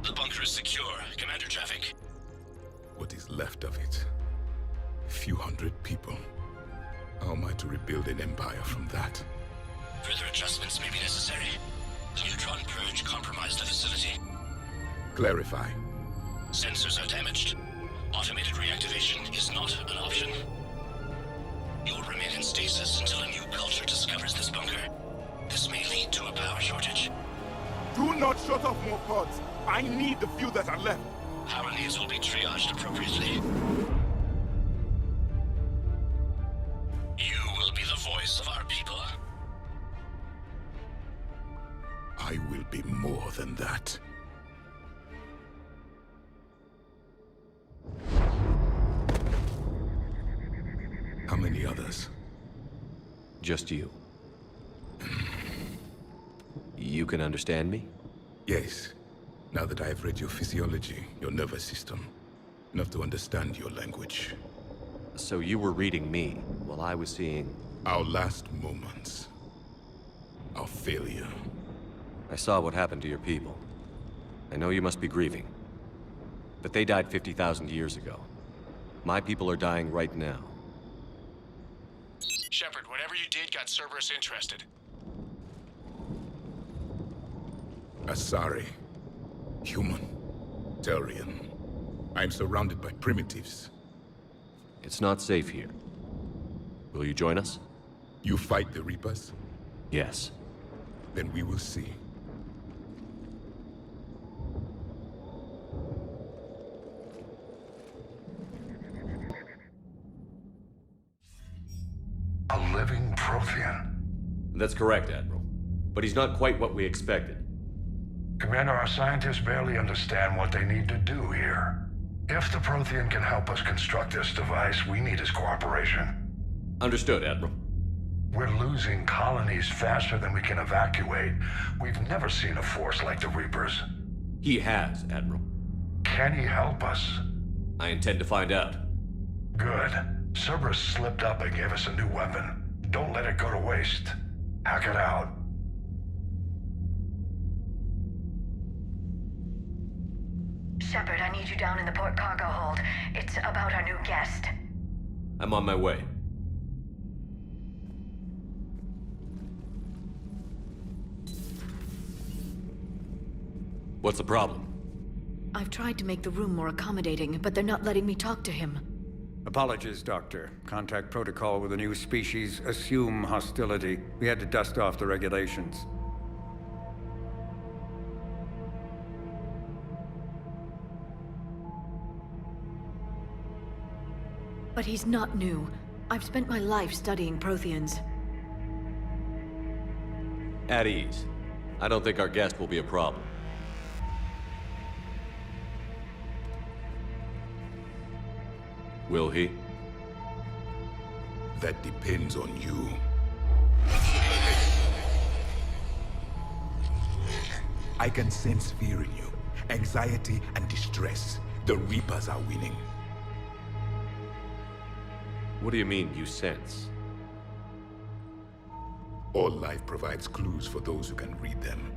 The bunker is secure, Commander Javik. What is left of it? A few hundred people. How am I to rebuild an empire from that? Further adjustments may be necessary. The neutron purge compromised the facility. Clarify. Sensors are damaged. Automated reactivation is not an option. You'll remain in stasis until a new culture discovers this bunker. This may lead to a power shortage. Do not shut off more pods! I need the few that are left! Power needs will be triaged appropriately. You will be the voice of our people. I will be more than that. How many others? Just you. You can understand me? Yes. Now that I have read your physiology, your nervous system, enough to understand your language. So you were reading me while I was seeing... Our last moments. Our failure. I saw what happened to your people. I know you must be grieving. But they died 50,000 years ago. My people are dying right now. Shepard, whatever you did got Cerberus interested. Asari. Human. Turian. I'm surrounded by primitives. It's not safe here. Will you join us? You fight the Reapers? Yes. Then we will see. A living Prothean. That's correct, Admiral. But he's not quite what we expected. Commander, our scientists barely understand what they need to do here. If the Prothean can help us construct this device, we need his cooperation. Understood, Admiral. We're losing colonies faster than we can evacuate. We've never seen a force like the Reapers. He has, Admiral. Can he help us? I intend to find out. Good. Cerberus slipped up and gave us a new weapon. Don't let it go to waste. Hack it out. Shepard, I need you down in the port cargo hold. It's about our new guest. I'm on my way. What's the problem? I've tried to make the room more accommodating, but they're not letting me talk to him. Apologies, Doctor. Contact protocol with a new species. Assume hostility. We had to dust off the regulations. But he's not new. I've spent my life studying Protheans. At ease. I don't think our guest will be a problem. Will he? That depends on you. I can sense fear in you, anxiety and distress. The Reapers are winning. What do you mean, you sense? All life provides clues for those who can read them.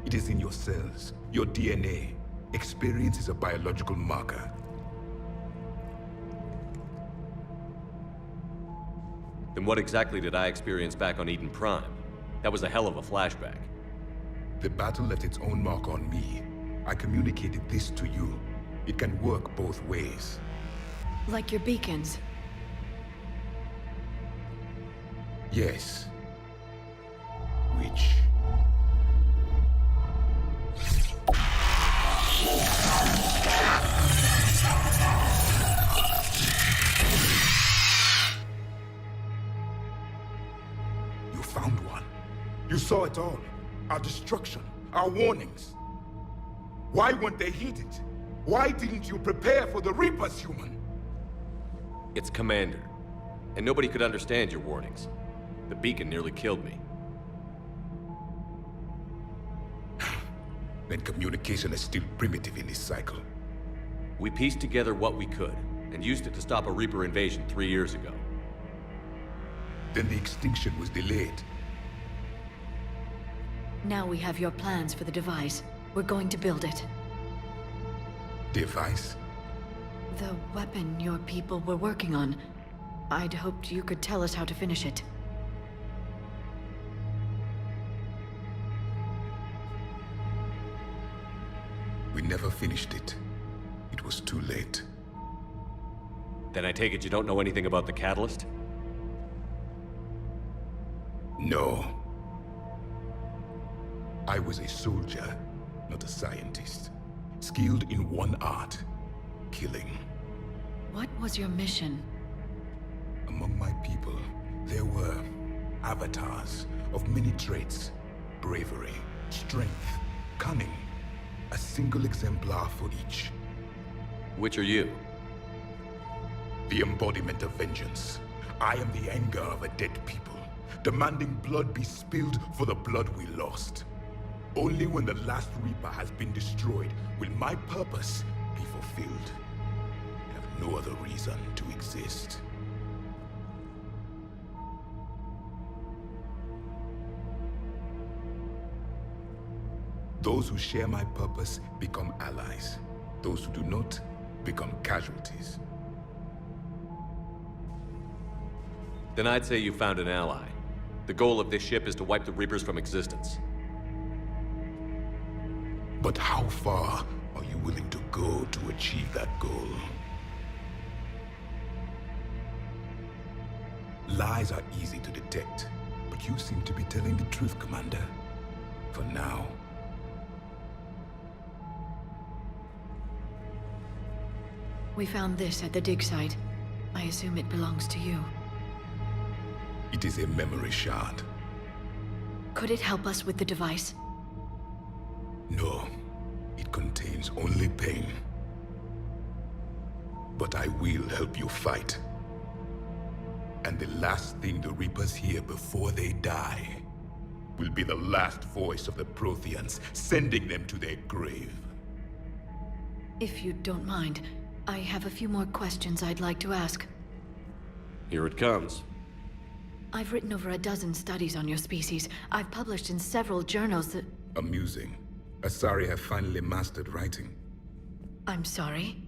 It is in your cells, your DNA. Experience is a biological marker. Then what exactly did I experience back on Eden Prime? That was a hell of a flashback. The battle left its own mark on me. I communicated this to you. It can work both ways. Like your beacons. Yes. Which? You found one. You saw it all. Our destruction, our warnings. Why weren't they heeded? Why didn't you prepare for the Reapers, human? It's Commander. And nobody could understand your warnings. The beacon nearly killed me. Then communication is still primitive in this cycle. We pieced together what we could, and used it to stop a Reaper invasion 3 years ago. Then the extinction was delayed. Now we have your plans for the device. We're going to build it. Device? The weapon your people were working on. I'd hoped you could tell us how to finish it. We never finished it. It was too late. Then I take it you don't know anything about the catalyst? No. I was a soldier, not a scientist. Skilled in one art, killing. What was your mission? Among my people, there were avatars of many traits. Bravery, strength, cunning. A single exemplar for each. Which are you? The embodiment of vengeance. I am the anger of a dead people, demanding blood be spilled for the blood we lost. Only when the last Reaper has been destroyed will my purpose be fulfilled. I have no other reason to exist. Those who share my purpose become allies. Those who do not become casualties. Then I'd say you found an ally. The goal of this ship is to wipe the Reapers from existence. But how far are you willing to go to achieve that goal? Lies are easy to detect, but you seem to be telling the truth, Commander. For now. We found this at the dig site. I assume it belongs to you. It is a memory shard. Could it help us with the device? No. It contains only pain. But I will help you fight. And the last thing the Reapers hear before they die will be the last voice of the Protheans, sending them to their grave. If you don't mind, I have a few more questions I'd like to ask. Here it comes. I've written over a dozen studies on your species. I've published in several journals that... Amusing. Asari have finally mastered writing. I'm sorry?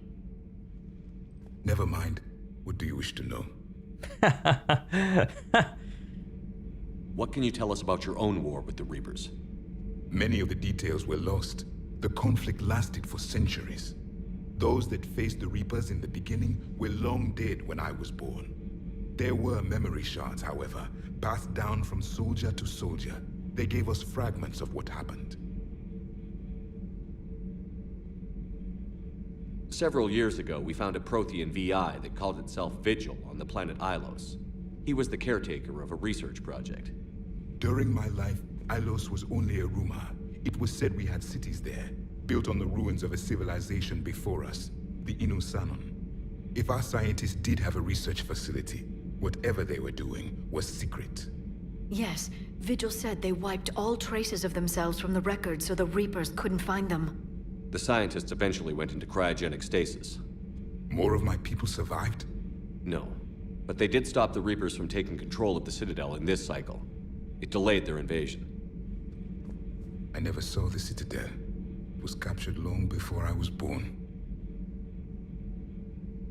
Never mind. What do you wish to know? What can you tell us about your own war with the Reapers? Many of the details were lost. The conflict lasted for centuries. Those that faced the Reapers in the beginning were long dead when I was born. There were memory shards, however, passed down from soldier to soldier. They gave us fragments of what happened. Several years ago, we found a Prothean VI that called itself Vigil on the planet Ilos. He was the caretaker of a research project. During my life, Ilos was only a rumor. It was said we had cities there, built on the ruins of a civilization before us, the Inusanon. If our scientists did have a research facility, whatever they were doing was secret. Yes, Vigil said they wiped all traces of themselves from the records so the Reapers couldn't find them. The scientists eventually went into cryogenic stasis. More of my people survived? No, but they did stop the Reapers from taking control of the Citadel in this cycle. It delayed their invasion. I never saw the Citadel. It was captured long before I was born.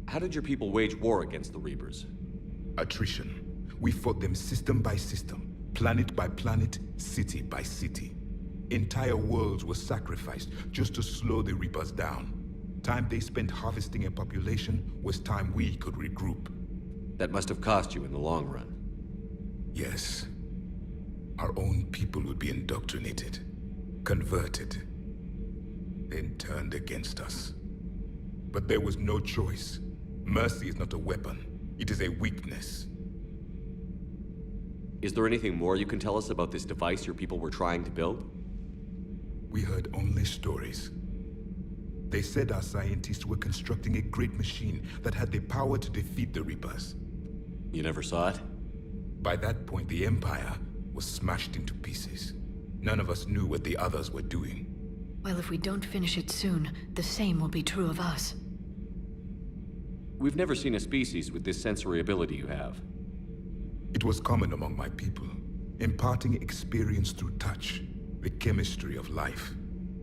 How did your people wage war against the Reapers? Attrition. We fought them system by system, planet by planet, city by city. Entire worlds were sacrificed just to slow the Reapers down. Time they spent harvesting a population was time we could regroup. That must have cost you in the long run. Yes. Our own people would be indoctrinated, converted, then turned against us. But there was no choice. Mercy is not a weapon. It is a weakness. Is there anything more you can tell us about this device your people were trying to build? We heard only stories. They said our scientists were constructing a great machine that had the power to defeat the Reapers. You never saw it? By that point, the Empire was smashed into pieces. None of us knew what the others were doing. Well, if we don't finish it soon, the same will be true of us. We've never seen a species with this sensory ability you have. It was common among my people, imparting experience through touch, the chemistry of life.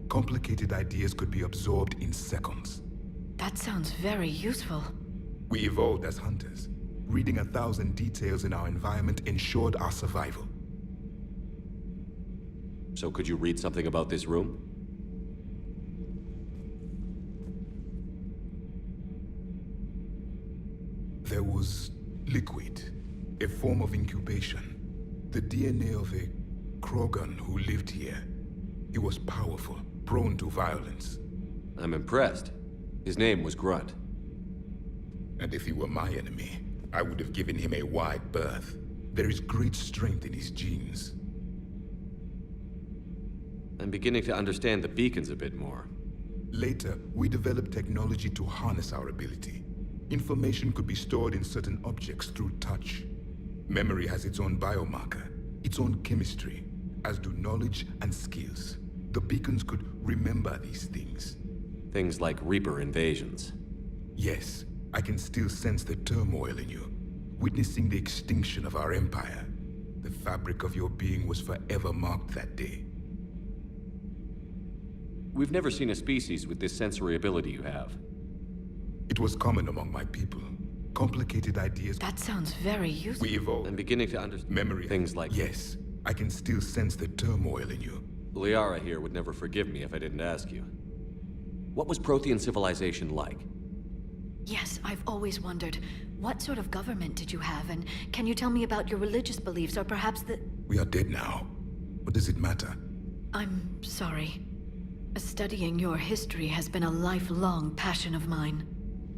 Complicated ideas could be absorbed in seconds. That sounds very useful. We evolved as hunters. Reading 1,000 details in our environment ensured our survival. So could you read something about this room? There was liquid, a form of incubation. The DNA of a Krogan who lived here. He was powerful, prone to violence. I'm impressed. His name was Grunt. And if he were my enemy, I would have given him a wide berth. There is great strength in his genes. I'm beginning to understand the beacons a bit more. Later, we developed technology to harness our ability. Information could be stored in certain objects through touch. Memory has its own biomarker, its own chemistry, as do knowledge and skills. The beacons could remember these things. Things like Reaper invasions. Yes, I can still sense the turmoil in you, witnessing the extinction of our empire. The fabric of your being was forever marked that day. We've never seen a species with this sensory ability you have. It was common among my people. Complicated ideas... That sounds very useful. We evolved. I'm beginning to understand memory. Things like... Yes, I can still sense the turmoil in you. Liara here would never forgive me if I didn't ask you. What was Prothean civilization like? Yes, I've always wondered. What sort of government did you have, and can you tell me about your religious beliefs, or perhaps the... We are dead now. What does it matter? I'm sorry. Studying your history has been a lifelong passion of mine.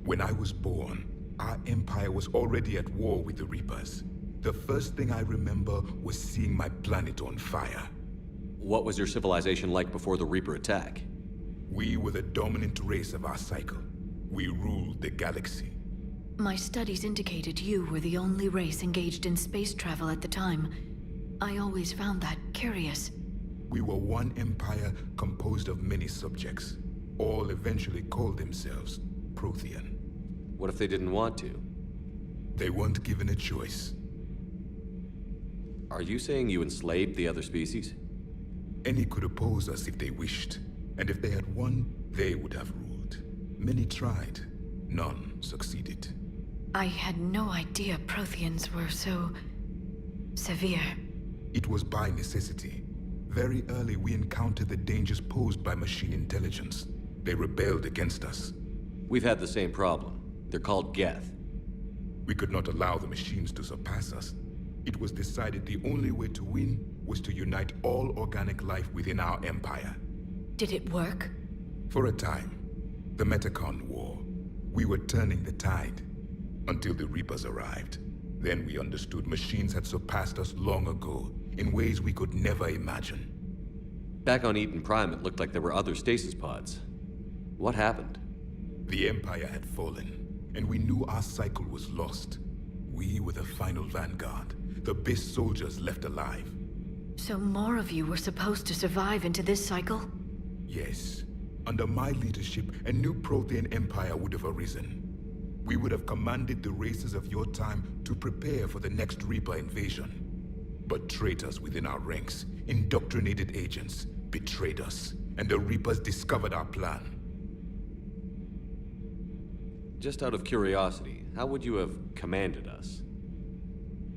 When I was born, our empire was already at war with the Reapers. The first thing I remember was seeing my planet on fire. What was your civilization like before the Reaper attack? We were the dominant race of our cycle. We ruled the galaxy. My studies indicated you were the only race engaged in space travel at the time. I always found that curious. We were one empire composed of many subjects. All eventually called themselves Prothean. What if they didn't want to? They weren't given a choice. Are you saying you enslaved the other species? Any could oppose us if they wished. And if they had won, they would have ruled. Many tried. None succeeded. I had no idea Protheans were so... severe. It was by necessity. Very early we encountered the dangers posed by machine intelligence. They rebelled against us. We've had the same problem. They're called Geth. We could not allow the machines to surpass us. It was decided the only way to win was to unite all organic life within our empire. Did it work? For a time. The Metacon War. We were turning the tide. Until the Reapers arrived. Then we understood machines had surpassed us long ago, in ways we could never imagine. Back on Eden Prime, it looked like there were other stasis pods. What happened? The Empire had fallen. and we knew our cycle was lost. We were the final vanguard, the best soldiers left alive. So more of you were supposed to survive into this cycle? Yes. Under my leadership, a new Prothean empire would have arisen. We would have commanded the races of your time to prepare for the next Reaper invasion. But traitors within our ranks, indoctrinated agents, betrayed us, and the Reapers discovered our plan. Just out of curiosity, how would you have commanded us?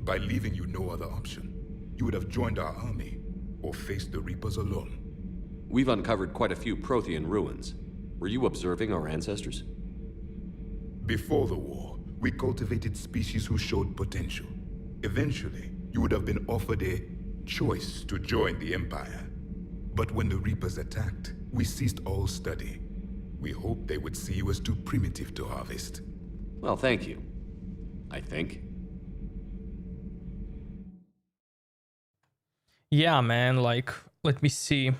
By leaving you no other option. You would have joined our army, or faced the Reapers alone. We've uncovered quite a few Prothean ruins. Were you observing our ancestors? Before the war, we cultivated species who showed potential. Eventually, you would have been offered a choice to join the Empire. But when the Reapers attacked, we ceased all study. We hoped they would see you as too primitive to harvest. Well, thank you. I think. Yeah, man, like, let me see.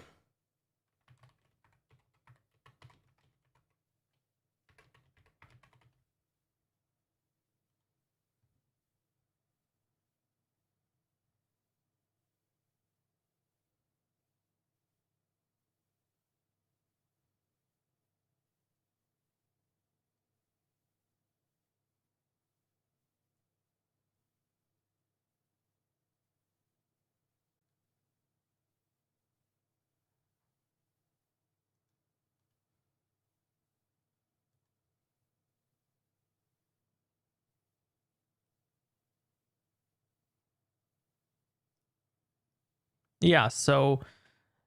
Yeah, so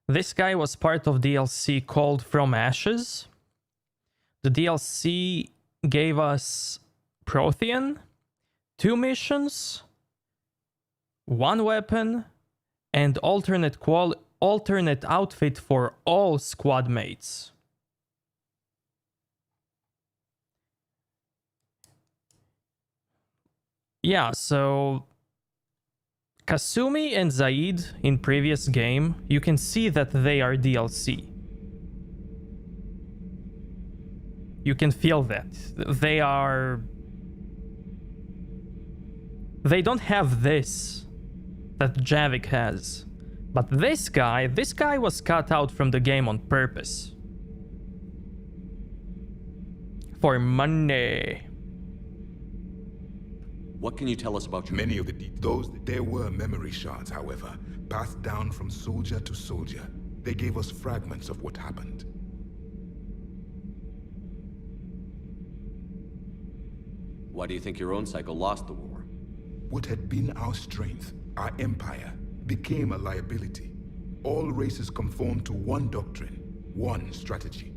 this guy was part of DLC called From Ashes. The DLC gave us Prothean, 2 missions, 1 weapon, and alternate outfit for all squad mates. Yeah, so Kasumi and Zaid in previous game, you can see that they are DLC. You can feel that. They don't have this that Javik has. But this guy was cut out from the game on purpose. For money. What can you tell us about Many of there were memory shards, however, passed down from soldier to soldier. They gave us fragments of what happened. Why do you think your own cycle lost the war? What had been our strength, our empire, became a liability. All races conformed to one doctrine, one strategy.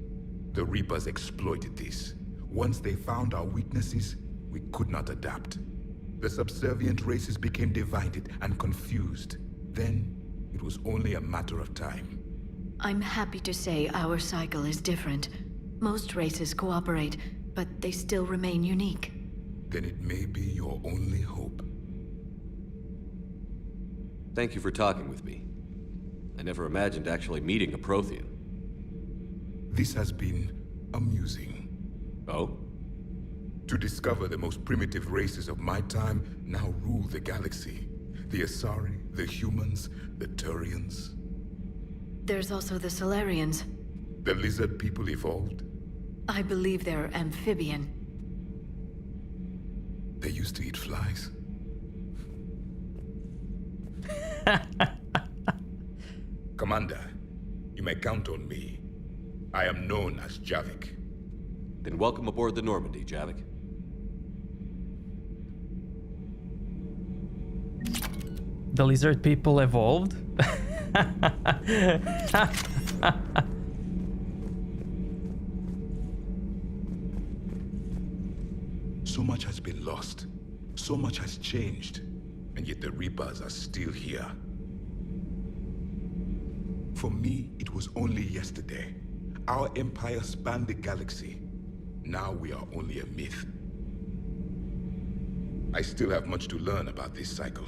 The Reapers exploited this. Once they found our weaknesses, we could not adapt. The subservient races became divided and confused. Then, it was only a matter of time. I'm happy to say our cycle is different. Most races cooperate, but they still remain unique. Then it may be your only hope. Thank you for talking with me. I never imagined actually meeting a Prothean. This has been amusing. Oh? To discover the most primitive races of my time now rule the galaxy. The Asari, the humans, the Turians. There's also the Solarians. The lizard people evolved. I believe they're amphibian. They used to eat flies. Commander, you may count on me. I am known as Javik. Then welcome aboard the Normandy, Javik. The lizard people evolved. So much has been lost. So much has changed. And yet the Reapers are still here. For me, it was only yesterday. Our empire spanned the galaxy. Now we are only a myth. I still have much to learn about this cycle.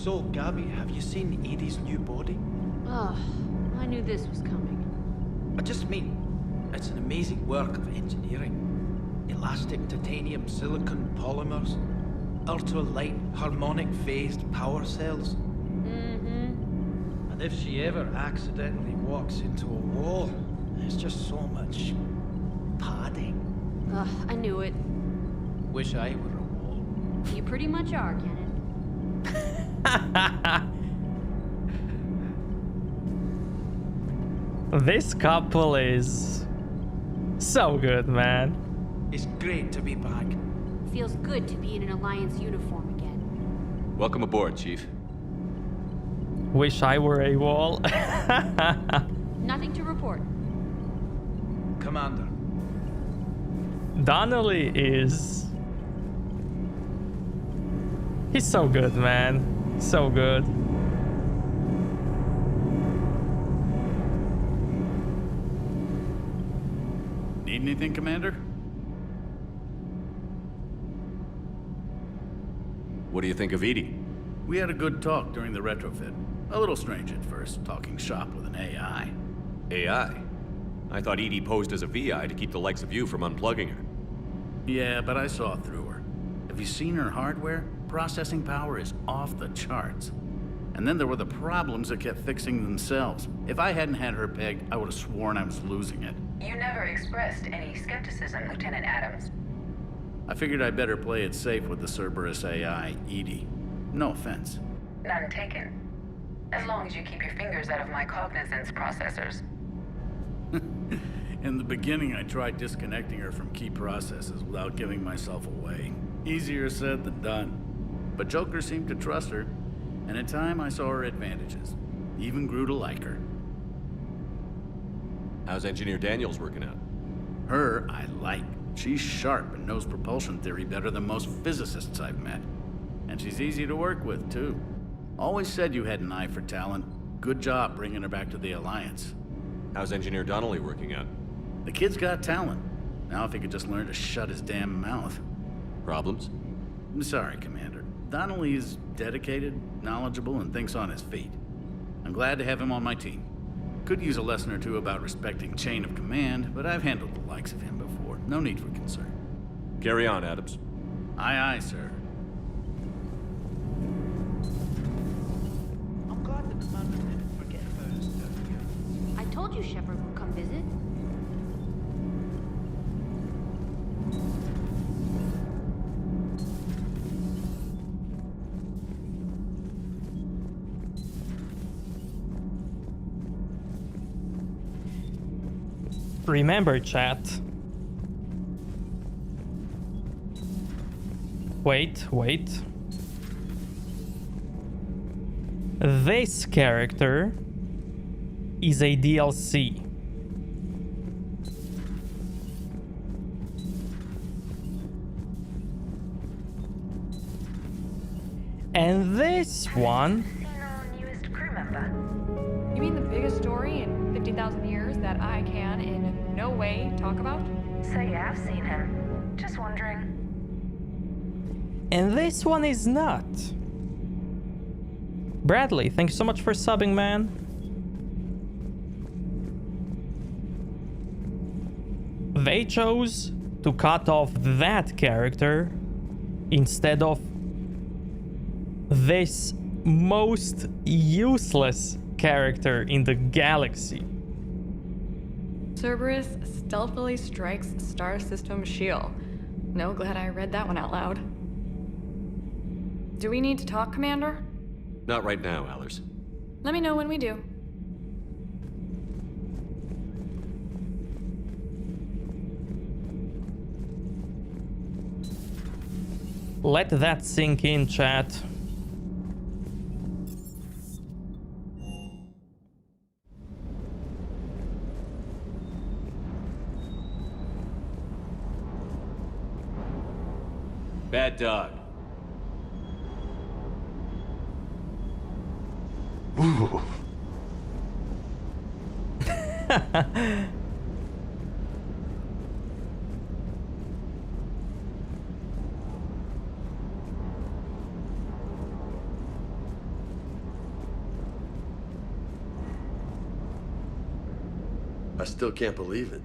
So, Gabby, have you seen Edie's new body? Ugh, I knew this was coming. I just mean, it's an amazing work of engineering. Elastic titanium silicon polymers, ultra-light harmonic phased power cells. Mm-hmm. And if she ever accidentally walks into a wall, there's just so much padding. Ugh, I knew it. Wish I were a wall. You pretty much are, Kenneth. This couple is so good, man. It's great to be back. Feels good to be in an Alliance uniform again. Welcome aboard, Chief. Wish I were a wall. Nothing to report. Commander. Donnelly is... He's so good, man. So good. Need anything, Commander? What do you think of Edie? We had a good talk during the retrofit. A little strange at first, talking shop with an AI. AI? I thought Edie posed as a VI to keep the likes of you from unplugging her. Yeah, but I saw through her. Have you seen her hardware? Processing power is off the charts. And then there were the problems that kept fixing themselves. If I hadn't had her pegged, I would have sworn I was losing it. You never expressed any skepticism, Lieutenant Adams. I figured I'd better play it safe with the Cerberus AI, Edie. No offense. None taken. As long as you keep your fingers out of my cognizance processors. In the beginning, I tried disconnecting her from key processes without giving myself away. Easier said than done. But Joker seemed to trust her, and in time I saw her advantages. Even grew to like her. How's Engineer Daniels working out? Her, I like. She's sharp and knows propulsion theory better than most physicists I've met. And she's easy to work with, too. Always said you had an eye for talent. Good job bringing her back to the Alliance. How's Engineer Donnelly working out? The kid's got talent. Now if he could just learn to shut his damn mouth. Problems? I'm sorry, Commander. Donnelly is dedicated, knowledgeable, and thinks on his feet. I'm glad to have him on my team. Could use a lesson or two about respecting chain of command, but I've handled the likes of him before. No need for concern. Carry on, Adams. Aye, aye, sir. I'm glad the commander didn't forget about us earlier. I told you Shepard would come visit. Remember, chat. Wait. This character is a DLC. And this one... Newest crew member. You mean the biggest story in 50,000 years that I can in no way talk about? So yeah, I've seen him. Just wondering. And this one is not. Bradley, thank you so much for subbing, man. They chose to cut off that character instead of this most useless character in the galaxy. Cerberus stealthily strikes Star System shield. No, glad I read that one out loud. Do we need to talk, Commander? Not right now, Allers. Let me know when we do. Let that sink in, chat. Bad dog. Ooh. I still can't believe it.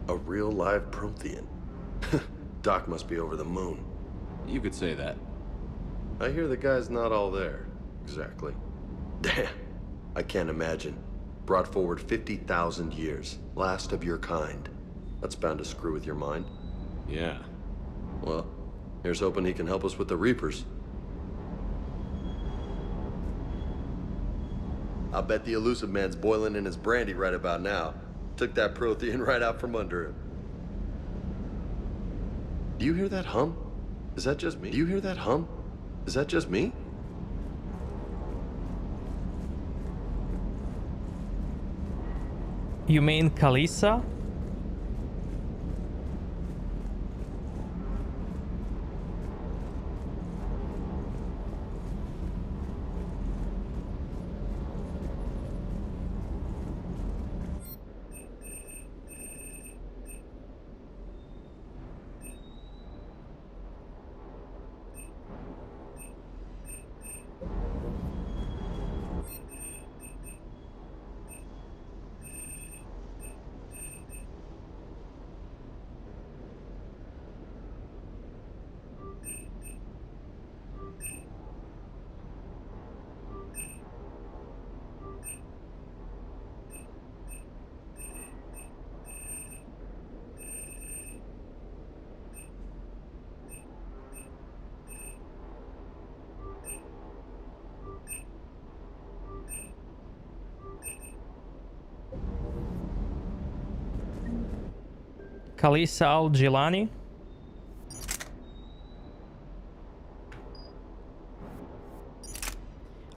A real live Prothean. Doc must be over the moon. You could say that. I hear the guy's not all there. Exactly. Damn. I can't imagine. Brought forward 50,000 years. Last of your kind. That's bound to screw with your mind. Yeah. Well, here's hoping he can help us with the Reapers. I bet the elusive man's boiling in his brandy right about now. Took that Prothean right out from under him. Do you hear that hum? Is that just me? Do you hear that hum? Is that just me? You mean Kalisa? Kalisa al-Jilani?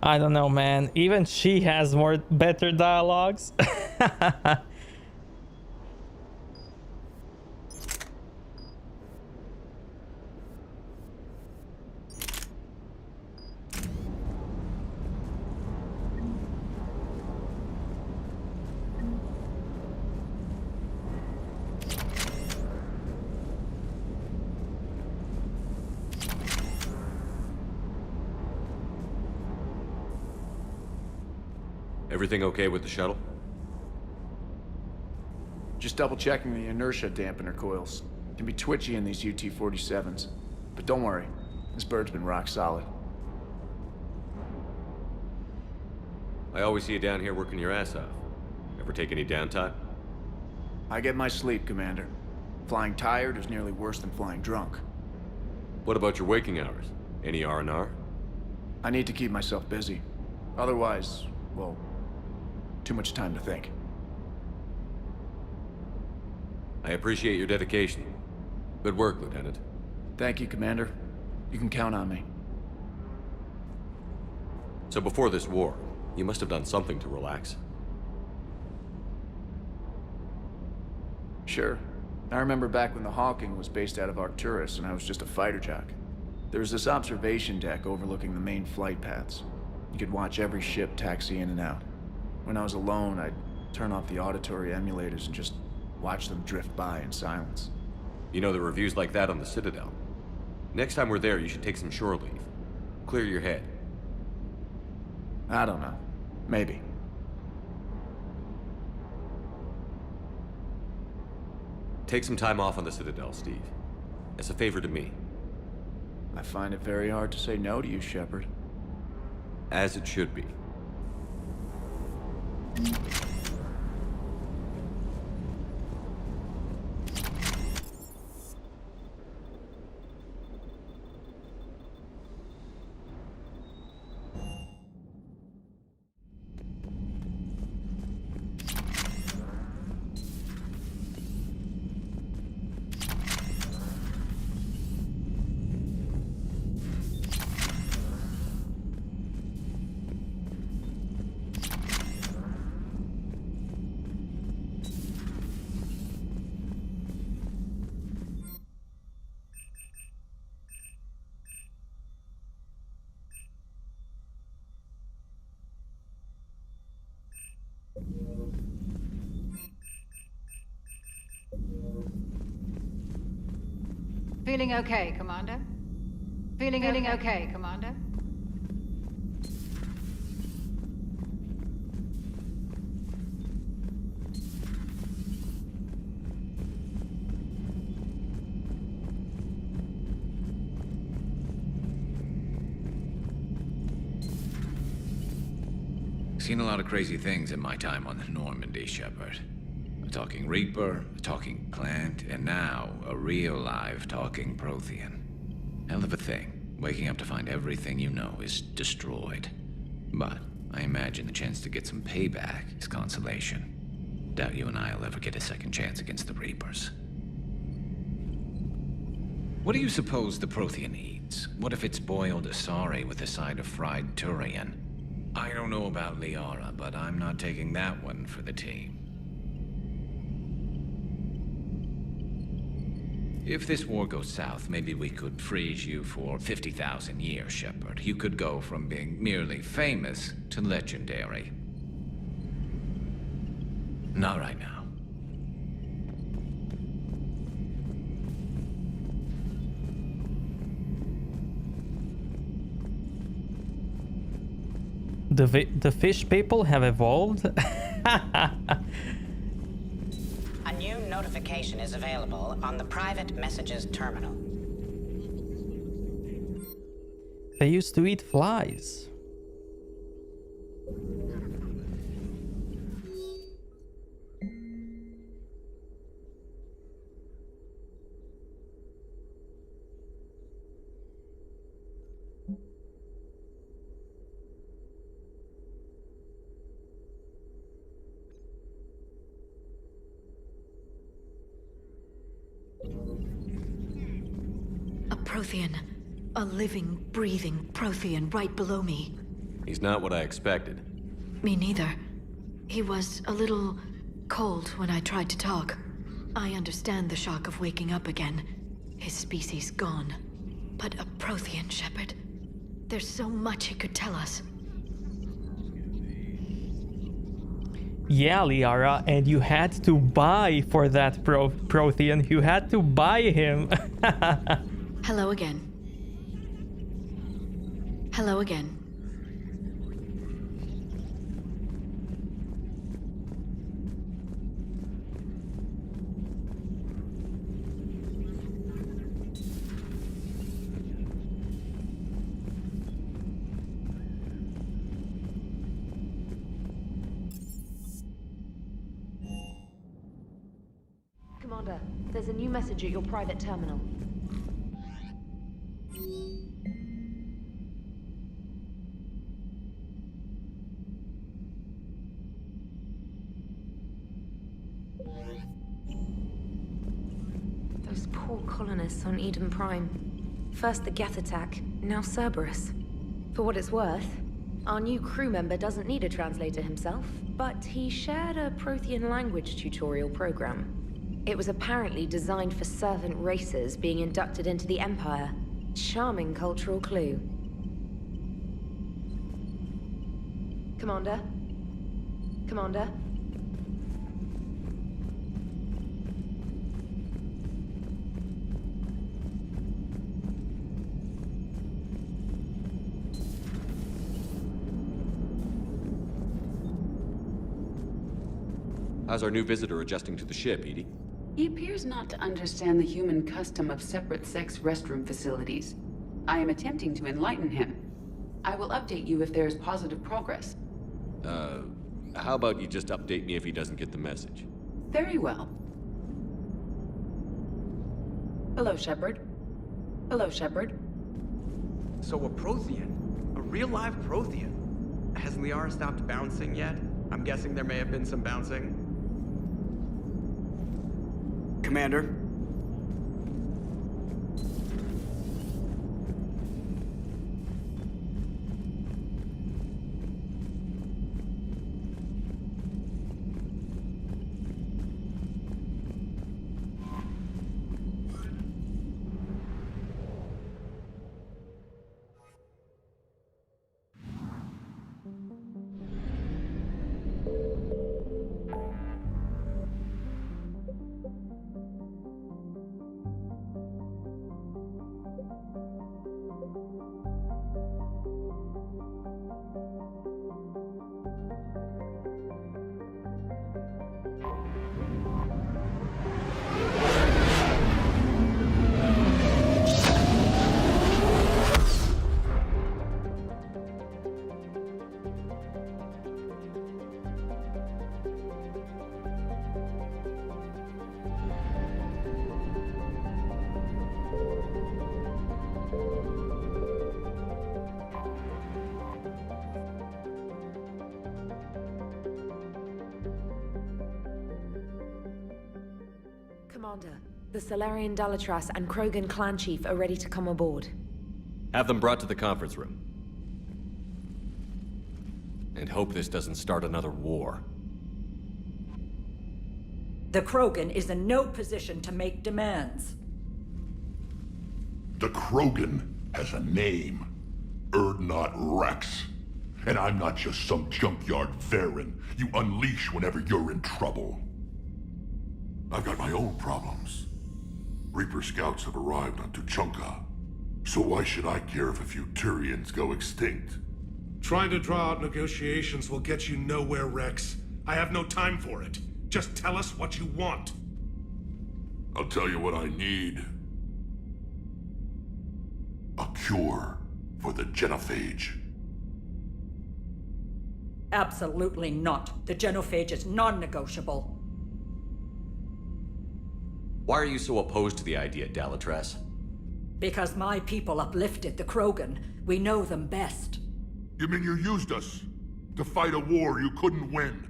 I don't know, man. Even she has better dialogues. Everything okay with the shuttle? Just double checking the inertia dampener coils. Can be twitchy in these UT-47s. But don't worry, this bird's been rock solid. I always see you down here working your ass off. Ever take any downtime? I get my sleep, Commander. Flying tired is nearly worse than flying drunk. What about your waking hours? Any R&R? I need to keep myself busy. Otherwise, well, too much time to think. I appreciate your dedication. Good work, Lieutenant. Thank you, Commander. You can count on me. So before this war, you must have done something to relax. Sure. I remember back when the Hawking was based out of Arcturus and I was just a fighter jock. There was this observation deck overlooking the main flight paths. You could watch every ship taxi in and out. When I was alone, I'd turn off the auditory emulators and just watch them drift by in silence. You know, there are reviews like that on the Citadel. Next time we're there, you should take some shore leave. Clear your head. I don't know. Maybe. Take some time off on the Citadel, Steve. As a favor to me. I find it very hard to say no to you, Shepard. As it should be. Feeling okay, Commander? Feeling okay, Commander? Seen a lot of crazy things in my time on the Normandy, Shepard. A talking Reaper, a talking plant, and now a real live talking Prothean. Hell of a thing, waking up to find everything you know is destroyed. But I imagine the chance to get some payback is consolation. Doubt you and I'll ever get a second chance against the Reapers. What do you suppose the Prothean eats? What if it's boiled Asari with a side of fried Turian? I don't know about Liara, but I'm not taking that one for the team. If this war goes south, maybe we could freeze you for 50,000 years, Shepard. You could go from being merely famous to legendary. Not right now. The fish people have evolved? A new notification is available on the private messages terminal. They used to eat flies. A Prothean. A living, breathing Prothean right below me. He's not what I expected. Me neither. He was a little cold when I tried to talk. I understand the shock of waking up again. His species gone. But a Prothean, Shepard. There's so much he could tell us. Yeah, Liara, and you had to buy for that Prothean. You had to buy him. Hello again. Hello again. Commander, there's a new message at your private terminal. Those poor colonists on Eden Prime. First the Geth attack, now Cerberus. For what it's worth, our new crew member doesn't need a translator himself, but he shared a Prothean language tutorial program. It was apparently designed for servant races being inducted into the Empire. Charming cultural clue. Commander? Commander? How's our new visitor adjusting to the ship, Edie? He appears not to understand the human custom of separate-sex restroom facilities. I am attempting to enlighten him. I will update you if there is positive progress. How about you just update me if he doesn't get the message? Very well. Hello, Shepard. Hello, Shepard. So a Prothean? A real live Prothean? Has Liara stopped bouncing yet? I'm guessing there may have been some bouncing. Commander? Commander, the Salarian Dalatras and Krogan clan chief are ready to come aboard. Have them brought to the conference room. And hope this doesn't start another war. The Krogan is in no position to make demands. The Krogan has a name. Urdnot Rex. And I'm not just some junkyard Varen you unleash whenever you're in trouble. I've got my own problems. Reaper scouts have arrived on Tuchanka. So why should I care if a few Turians go extinct? Trying to draw out negotiations will get you nowhere, Rex. I have no time for it. Just tell us what you want. I'll tell you what I need. A cure for the genophage. Absolutely not. The genophage is non-negotiable. Why are you so opposed to the idea, Dalatras? Because my people uplifted the Krogan. We know them best. You mean you used us to fight a war you couldn't win?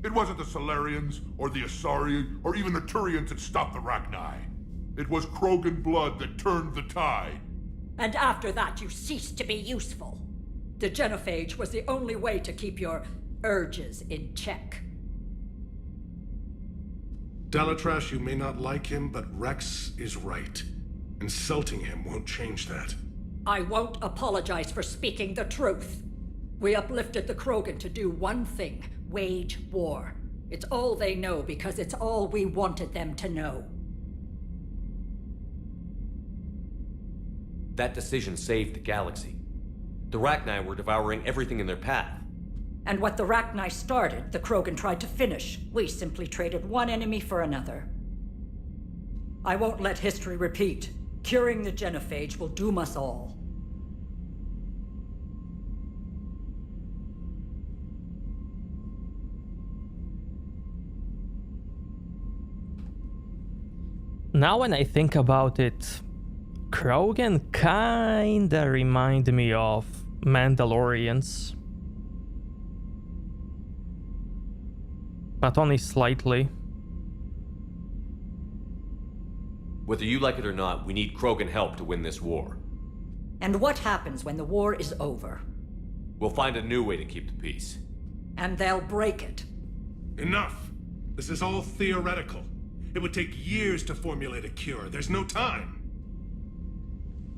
It wasn't the Salarians, or the Asari, or even the Turians that stopped the Rachni. It was Krogan blood that turned the tide. And after that, you ceased to be useful. The genophage was the only way to keep your urges in check. Dalatras, you may not like him, but Rex is right. Insulting him won't change that. I won't apologize for speaking the truth. We uplifted the Krogan to do one thing: wage war. It's all they know because it's all we wanted them to know. That decision saved the galaxy. The Rachni were devouring everything in their path. And what the Rachni started, the Krogan tried to finish. We simply traded one enemy for another. I won't let history repeat. Curing the genophage will doom us all. Now when I think about it, Krogan kinda remind me of Mandalorians. But only slightly. Whether you like it or not, we need Krogan help to win this war. And what happens when the war is over? We'll find a new way to keep the peace. And they'll break it. Enough! This is all theoretical. It would take years to formulate a cure. There's no time.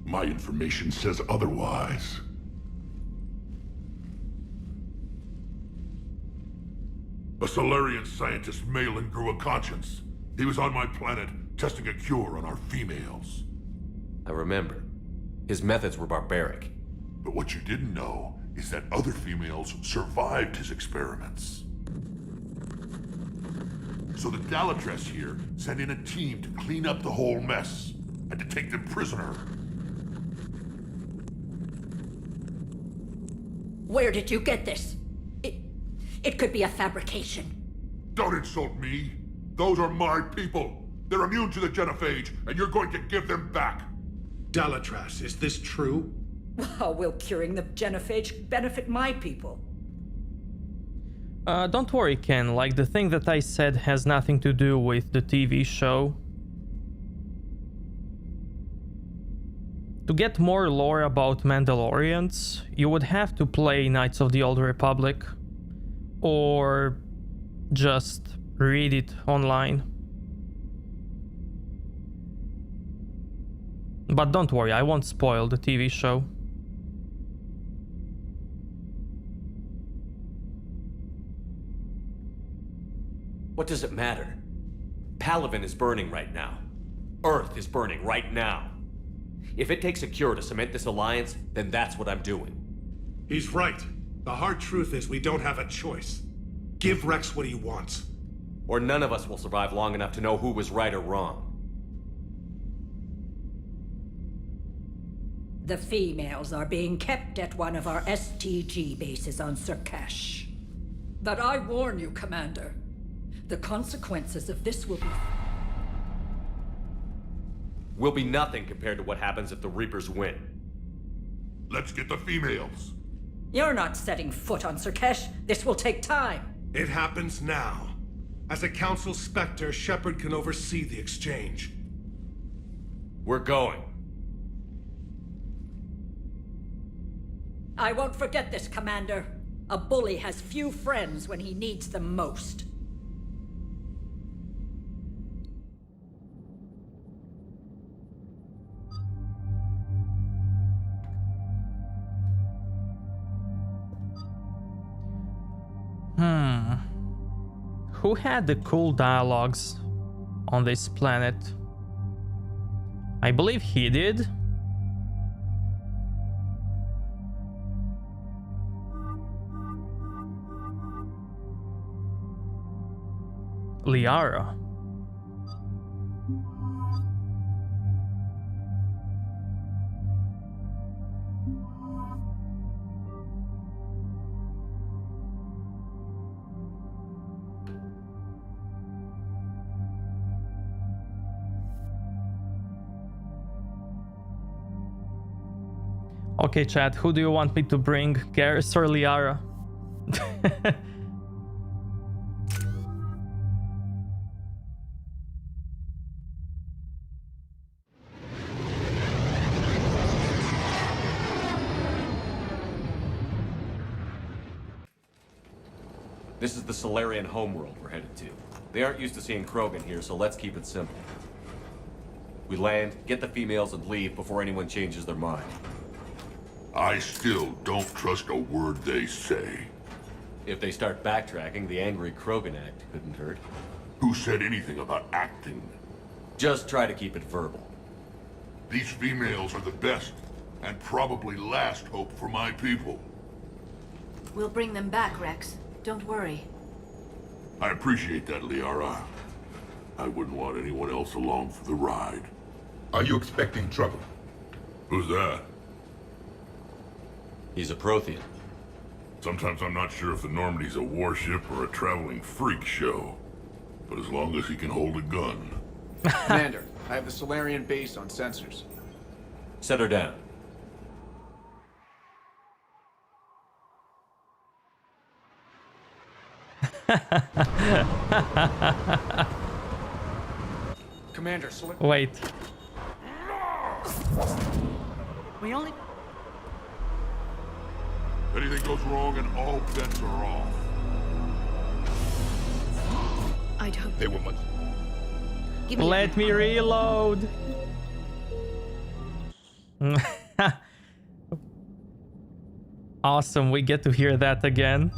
My information says otherwise. A Salarian scientist, Malin, grew a conscience. He was on my planet, testing a cure on our females. I remember. His methods were barbaric. But what you didn't know is that other females survived his experiments. So the Dalatras here sent in a team to clean up the whole mess, and to take them prisoner. Where did you get this? It could be a fabrication. Don't insult me. Those are my people. They're immune to the genophage, and you're going to give them back. Dalatras, is this true? How will curing the genophage benefit my people? Don't worry, Ken. Like, the thing that I said has nothing to do with the TV show. To get more lore about Mandalorians, you would have to play Knights of the Old Republic. Or just read it online. But don't worry, I won't spoil the TV show. What does it matter? Palaven is burning right now. Earth is burning right now. If it takes a cure to cement this alliance, then that's what I'm doing. He's right. The hard truth is we don't have a choice. Give Rex what he wants. Or none of us will survive long enough to know who was right or wrong. The females are being kept at one of our STG bases on Sur'Kesh. But I warn you, Commander. The consequences of this will be nothing compared to what happens if the Reapers win. Let's get the females. You're not setting foot on Sur'Kesh. This will take time. It happens now. As a Council Spectre, Shepard can oversee the exchange. We're going. I won't forget this, Commander. A bully has few friends when he needs them most. Who had the cool dialogues on this planet? I believe he did. Liara. Okay, chat, who do you want me to bring? Garrus or Liara? This is the Solarian homeworld we're headed to. They aren't used to seeing Krogan here, so let's keep it simple. We land, get the females, and leave before anyone changes their mind. I still don't trust a word they say. If they start backtracking, the angry Krogan act couldn't hurt. Who said anything about acting? Just try to keep it verbal. These females are the best, and probably last hope for my people. We'll bring them back, Rex. Don't worry. I appreciate that, Liara. I wouldn't want anyone else along for the ride. Are you expecting trouble? Who's that? He's a Prothean. Sometimes I'm not sure if the Normandy's a warship or a traveling freak show. But as long as he can hold a gun. Commander, I have the Solarian base on sensors. Set her down. Commander, Wait. We only... Anything goes wrong and all bets are off. I don't... They were much... Let me reload. Awesome, we get to hear that again.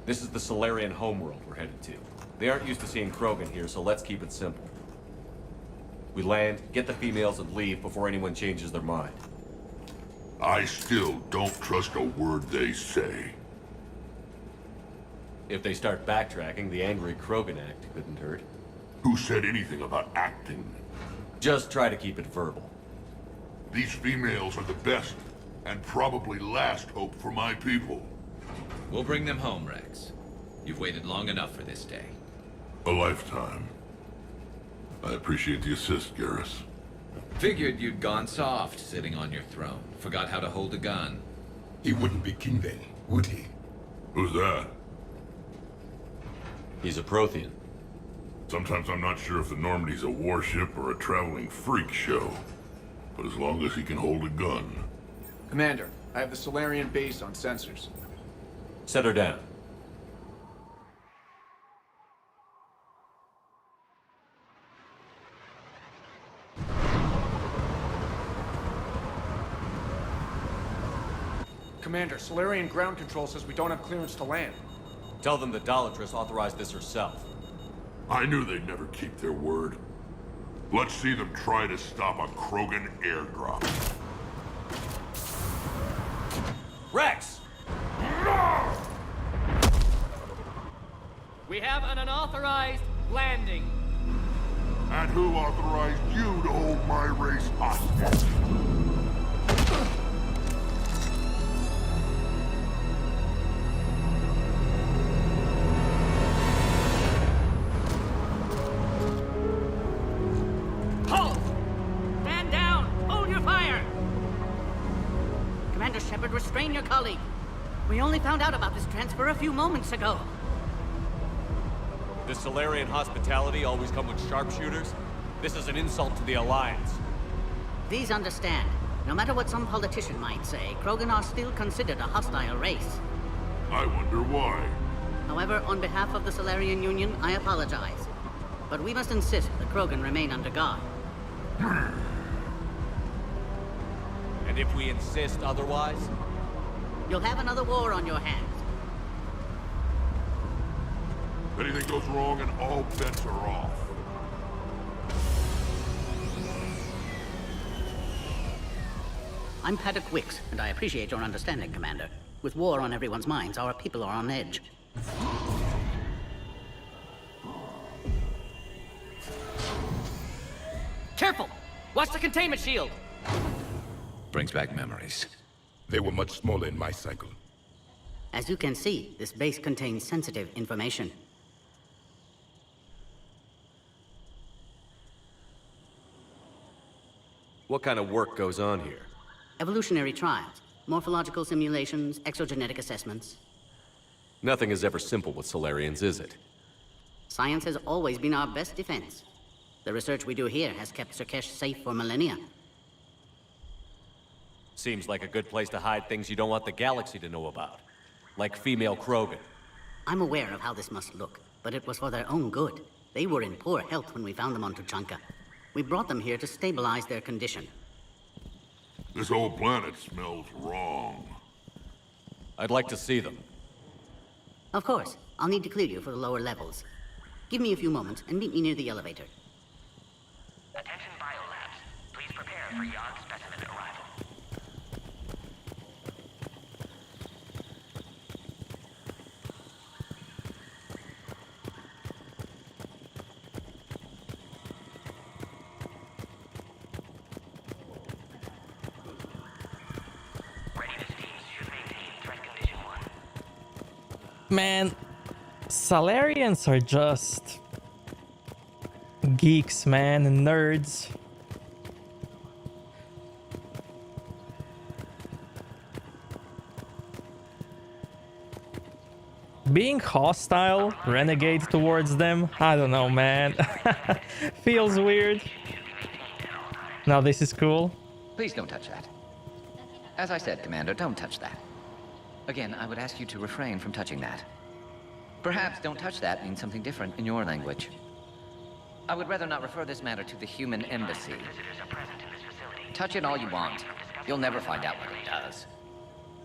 This is the Solarian homeworld we're headed to. They aren't used to seeing Krogan here, so let's keep it simple. We land, get the females, and leave before anyone changes their mind. I still don't trust a word they say. If they start backtracking, the angry Krogan act couldn't hurt. Who said anything about acting? Just try to keep it verbal. These females are the best, and probably last hope for my people. We'll bring them home, Rex. You've waited long enough for this day. A lifetime. I appreciate the assist, Garrus. Figured you'd gone soft, sitting on your throne. Forgot how to hold a gun. He wouldn't be king then, would he? Who's that? He's a Prothean. Sometimes I'm not sure if the Normandy's a warship or a traveling freak show. But as long as he can hold a gun. Commander, I have the Solarian base on sensors. Set her down. Commander, Solarian ground control says we don't have clearance to land. Tell them the Dolatress authorized this herself. I knew they'd never keep their word. Let's see them try to stop a Krogan airdrop. Rex! We have an unauthorized landing. And who authorized you to hold my race hostage? Halt! Stand down! Hold your fire! Commander Shepard, restrain your colleague. We only found out about this transfer a few moments ago. Does Solarian hospitality always come with sharpshooters? This is an insult to the Alliance. Please understand, no matter what some politician might say, Krogan are still considered a hostile race. I wonder why. However, on behalf of the Solarian Union, I apologize. But we must insist the Krogan remain under guard. And if we insist otherwise? You'll have another war on your hands. If anything goes wrong and all bets are off. I'm Paddock Wicks, and I appreciate your understanding, Commander. With war on everyone's minds, our people are on edge. Careful! Watch the containment shield! Brings back memories. They were much smaller in my cycle. As you can see, this base contains sensitive information. What kind of work goes on here? Evolutionary trials, morphological simulations, exogenetic assessments. Nothing is ever simple with Solarians, is it? Science has always been our best defense. The research we do here has kept Sur'Kesh safe for millennia. Seems like a good place to hide things you don't want the galaxy to know about. Like female Krogan. I'm aware of how this must look, but it was for their own good. They were in poor health when we found them on Tuchanka. We brought them here to stabilize their condition. This whole planet smells wrong. I'd like to see them. Of course. I'll need to clear you for the lower levels. Give me a few moments and meet me near the elevator. Attention biolabs. Please prepare for yacht specimen arrival. Man, Solarians are just geeks, man, and nerds. Being hostile, renegade towards them, I don't know, man. Feels weird. Now this is cool. Please don't touch that. As I said, Commander, don't touch that. Again, I would ask you to refrain from touching that. Perhaps don't touch that means something different in your language. I would rather not refer this matter to the human embassy. Touch it all you want. You'll never find out what it does.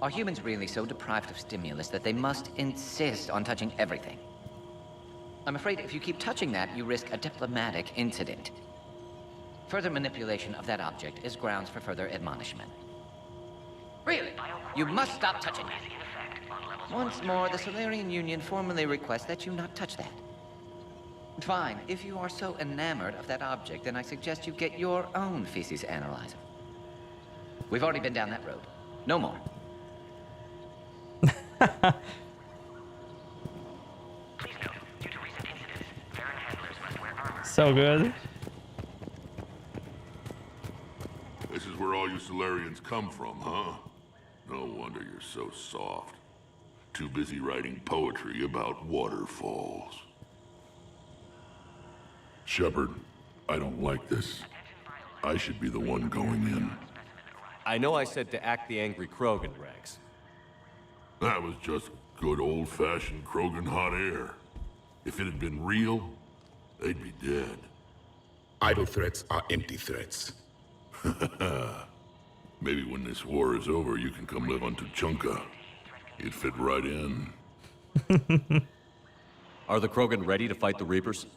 Are humans really so deprived of stimulus that they must insist on touching everything? I'm afraid if you keep touching that, you risk a diplomatic incident. Further manipulation of that object is grounds for further admonishment. Really? You must stop touching that. Once more, the Solarian Union formally requests that you not touch that. Fine. If you are so enamored of that object, then I suggest you get your own feces analyzer. We've already been down that road. No more. So good. This is where all you Solarians come from, huh? No wonder you're so soft. Too busy writing poetry about waterfalls. Shepard, I don't like this. I should be the one going in. I know I said to act the angry Krogan, Rex. That was just good old-fashioned Krogan hot air. If it had been real, they'd be dead. Idle threats are empty threats. Maybe when this war is over, you can come live on Tuchanka. You'd fit right in. Are the Krogan ready to fight the Reapers?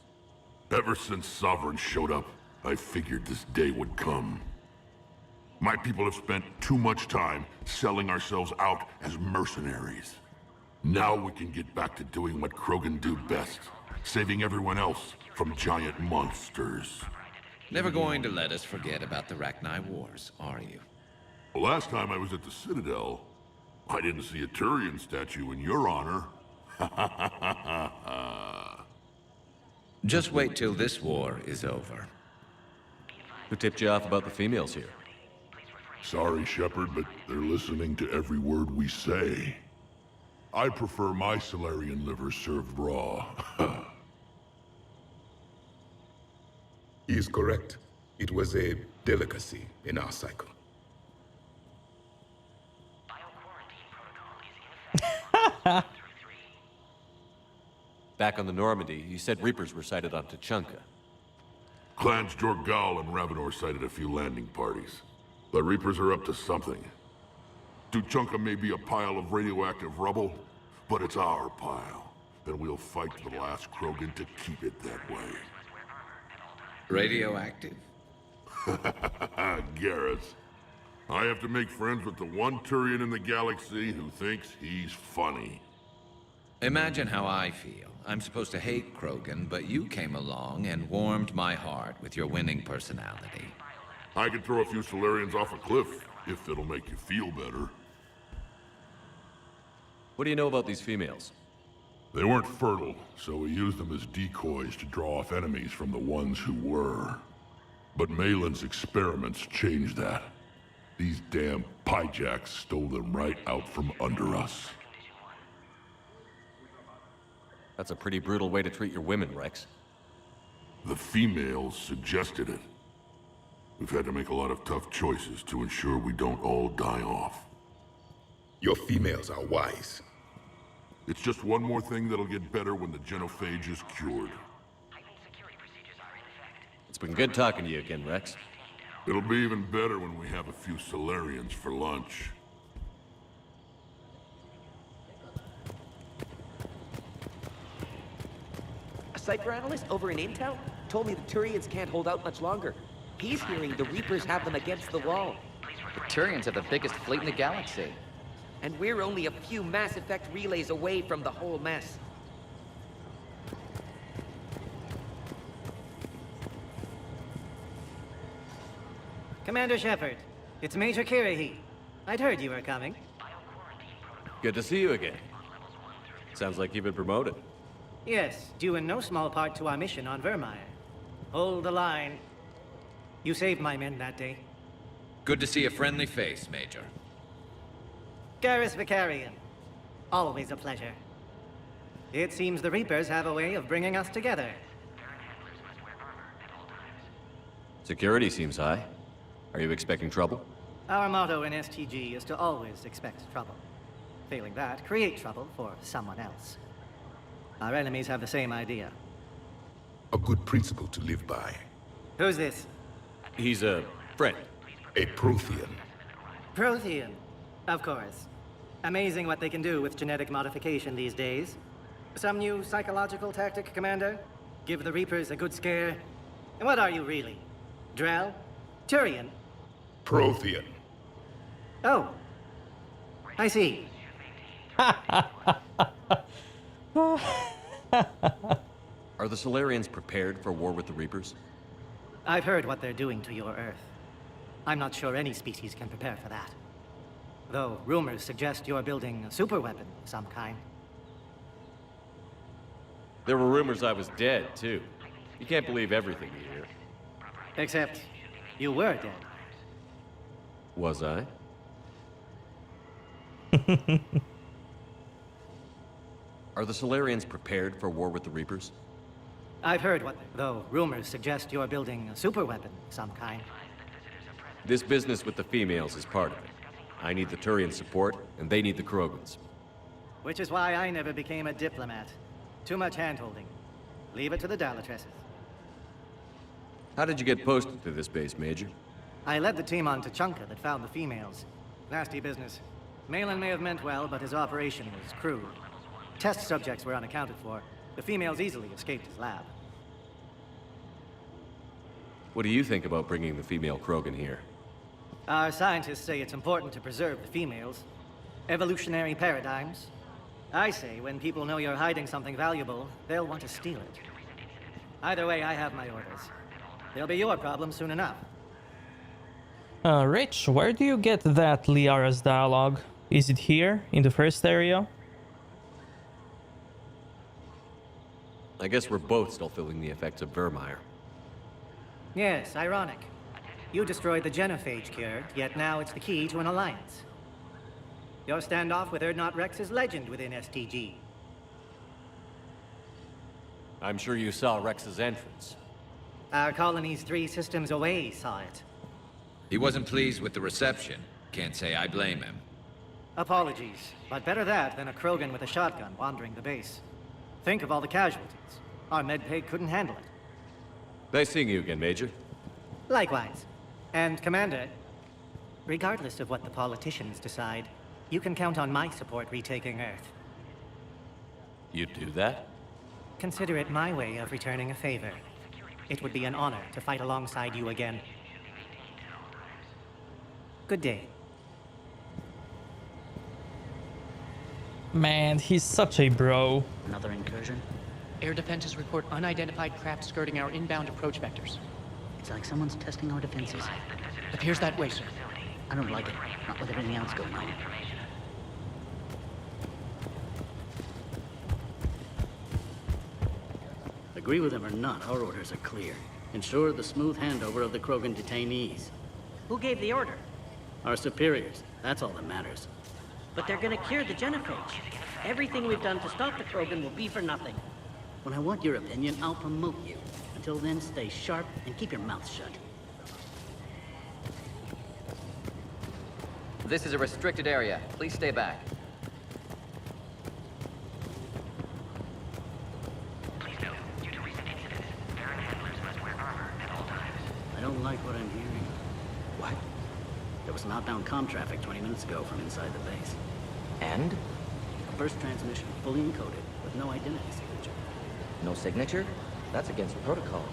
Ever since Sovereign showed up, I figured this day would come. My people have spent too much time selling ourselves out as mercenaries. Now we can get back to doing what Krogan do best, saving everyone else from giant monsters. Never going to let us forget about the Rachni Wars, are you? The last time I was at the Citadel, I didn't see a Turian statue in your honor. Just wait till this war is over. Who tipped you off about the females here? Sorry, Shepard, but they're listening to every word we say. I prefer my Solarian liver served raw. He is correct. It was a delicacy in our cycle. Back on the Normandy, you said Reapers were sighted on Tuchanka. Clans Jorgal and Ravenor sighted a few landing parties. The Reapers are up to something. Tuchanka may be a pile of radioactive rubble, but it's our pile. And we'll fight to the last Krogan to keep it that way. Radioactive? Garrus. I have to make friends with the one Turian in the galaxy who thinks he's funny. Imagine how I feel. I'm supposed to hate Krogan, but you came along and warmed my heart with your winning personality. I could throw a few Solarians off a cliff, if it'll make you feel better. What do you know about these females? They weren't fertile, so we used them as decoys to draw off enemies from the ones who were. But Malin's experiments changed that. These damn pyjacks stole them right out from under us. That's a pretty brutal way to treat your women, Rex. The females suggested it. We've had to make a lot of tough choices to ensure we don't all die off. Your females are wise. It's just one more thing that'll get better when the genophage is cured. It's been good talking to you again, Rex. It'll be even better when we have a few Solarians for lunch. A Cypher analyst over in Intel told me the Turians can't hold out much longer. He's hearing the Reapers have them against the wall. The Turians have the biggest fleet in the galaxy. And we're only a few Mass Effect relays away from the whole mess. Commander Shepard, it's Major Kirahi. I'd heard you were coming. Good to see you again. Sounds like you've been promoted. Yes, due in no small part to our mission on Vermeer. Hold the line. You saved my men that day. Good to see a friendly face, Major. Garrus Vicarian. Always a pleasure. It seems the Reapers have a way of bringing us together. Security seems high. Are you expecting trouble? Our motto in STG is to always expect trouble. Failing that, create trouble for someone else. Our enemies have the same idea. A good principle to live by. Who's this? He's a friend. A Prothean. Prothean. Of course. Amazing what they can do with genetic modification these days. Some new psychological tactic, Commander? Give the Reapers a good scare? And what are you really? Drell? Turian? Prothean. Oh. I see. Are the Solarians prepared for war with the Reapers? I've heard what they're doing to your Earth. I'm not sure any species can prepare for that. Though rumors suggest you're building a superweapon of some kind. There were rumors I was dead, too. You can't believe everything you hear. Except, you were dead. Was I? Are the Solarians prepared for war with the Reapers? I've heard what, though rumors suggest you're building a superweapon of some kind. This business with the females is part of it. I need the Turian support, and they need the Krogans. Which is why I never became a diplomat. Too much hand-holding. Leave it to the Dalatresses. How did you get posted to this base, Major? I led the team on Tuchanka that found the females. Nasty business. Malin may have meant well, but his operation was crude. Test subjects were unaccounted for. The females easily escaped his lab. What do you think about bringing the female Krogan here? Our scientists say it's important to preserve the females. Evolutionary paradigms. I say when people know you're hiding something valuable, they'll want to steal it. Either way, I have my orders. They'll be your problem soon enough. Rich, where do you get that Liara's dialogue? Is it here, in the first area? I guess we're both still feeling the effects of Vermeer. Yes, ironic. You destroyed the genophage cure, yet now it's the key to an alliance. Your standoff with Erdnot Rex is legend within STG. I'm sure you saw Rex's entrance. Our colony's 3 systems away saw it. He wasn't pleased with the reception. Can't say I blame him. Apologies, but better that than a Krogan with a shotgun wandering the base. Think of all the casualties. Our medpay couldn't handle it. Nice seeing you again, Major. Likewise. And Commander, regardless of what the politicians decide, you can count on my support retaking Earth. You'd do that? Consider it my way of returning a favor. It would be an honor to fight alongside you again. Good day. Man, he's such a bro. Another incursion? Air defenses report unidentified craft skirting our inbound approach vectors. It's like someone's testing our defenses. Appears that way, sir. I don't like it. Not with everything else going on. Agree with him or not, our orders are clear. Ensure the smooth handover of the Krogan detainees. Who gave the order? Our superiors. That's all that matters. But they're gonna cure the genophage. Everything we've done to stop the Krogan will be for nothing. When I want your opinion, I'll promote you. Until then, stay sharp and keep your mouth shut. This is a restricted area. Please stay back. I don't like what I'm hearing. What? There was an outbound comm traffic 20 minutes ago from inside the base. And? A burst transmission, fully encoded, with no identity signature. No signature? That's against protocol.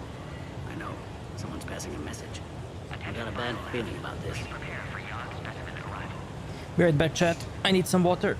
I know. Someone's passing a message. I've got a bad feeling about this. Be right back, chat. I need some water.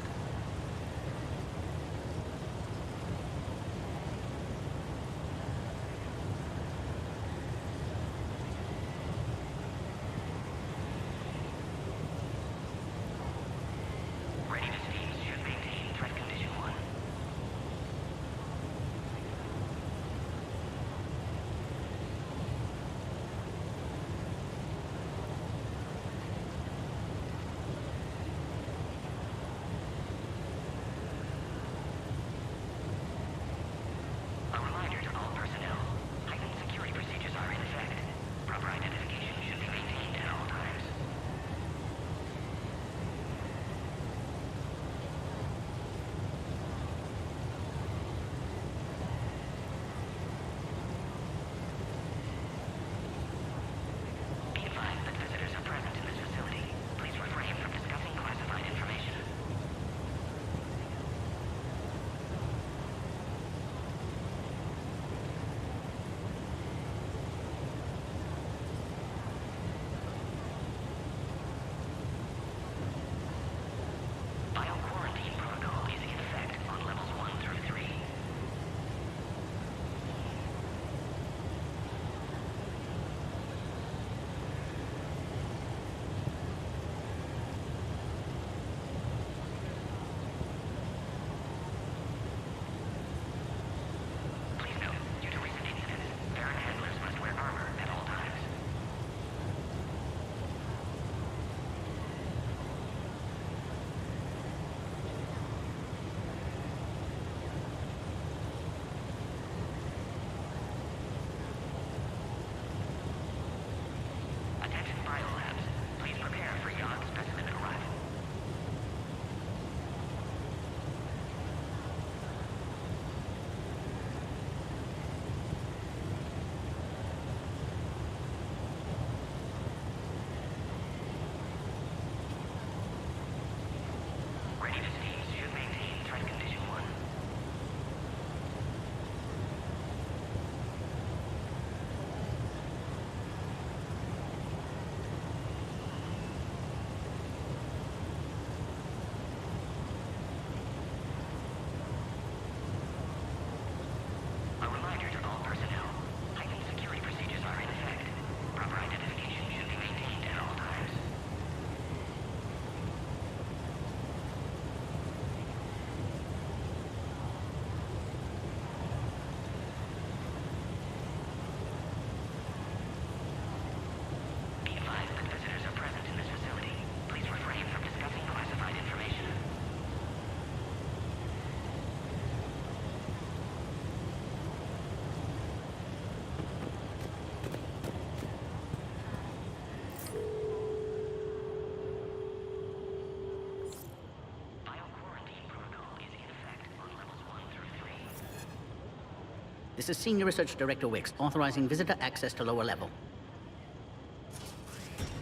This is Senior Research Director Wicks, authorizing visitor access to lower level.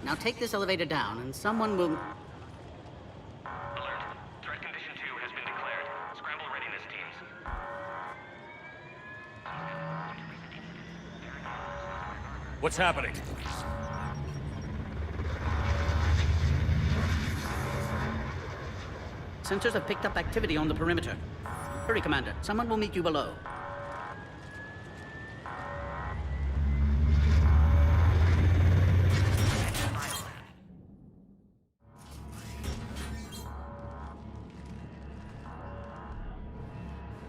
Now take this elevator down, and someone will... Alert. Threat condition 2 has been declared. Scramble readiness teams. What's happening? Sensors have picked up activity on the perimeter. Hurry, Commander. Someone will meet you below.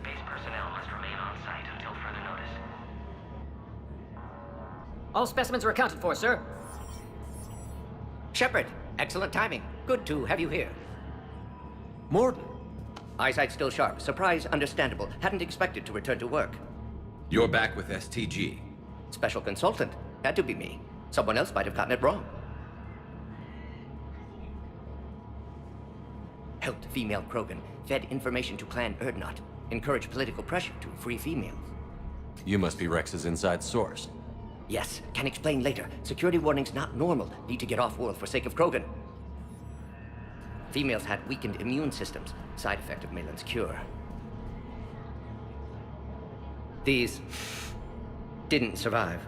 Base personnel must remain on site until further notice. All specimens are accounted for, sir. Shepard, excellent timing. Good to have you here. Morden. Eyesight still sharp. Surprise understandable. Hadn't expected to return to work. You're back with STG. Special consultant. Had to be me. Someone else might have gotten it wrong. Helped female Krogan. Fed information to Clan Erdnot. Encouraged political pressure to free females. You must be Rex's inside source. Yes, can explain later. Security warnings not normal. Need to get off-world for sake of Krogan. Females had weakened immune systems. Side effect of Malin's cure. These didn't survive.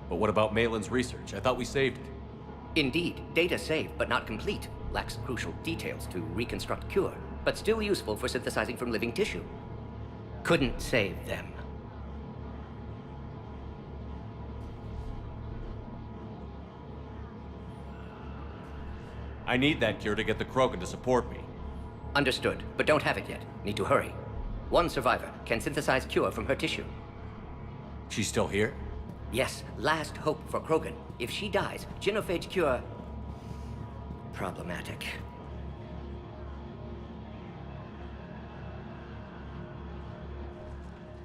But what about Malin's research? I thought we saved it. Indeed, data saved, but not complete. Lacks crucial details to reconstruct cure, but still useful for synthesizing from living tissue. Couldn't save them. I need that cure to get the Krogan to support me. Understood, but don't have it yet. Need to hurry. One survivor can synthesize cure from her tissue. She's still here? Yes, last hope for Krogan. If she dies, genophage cure... problematic.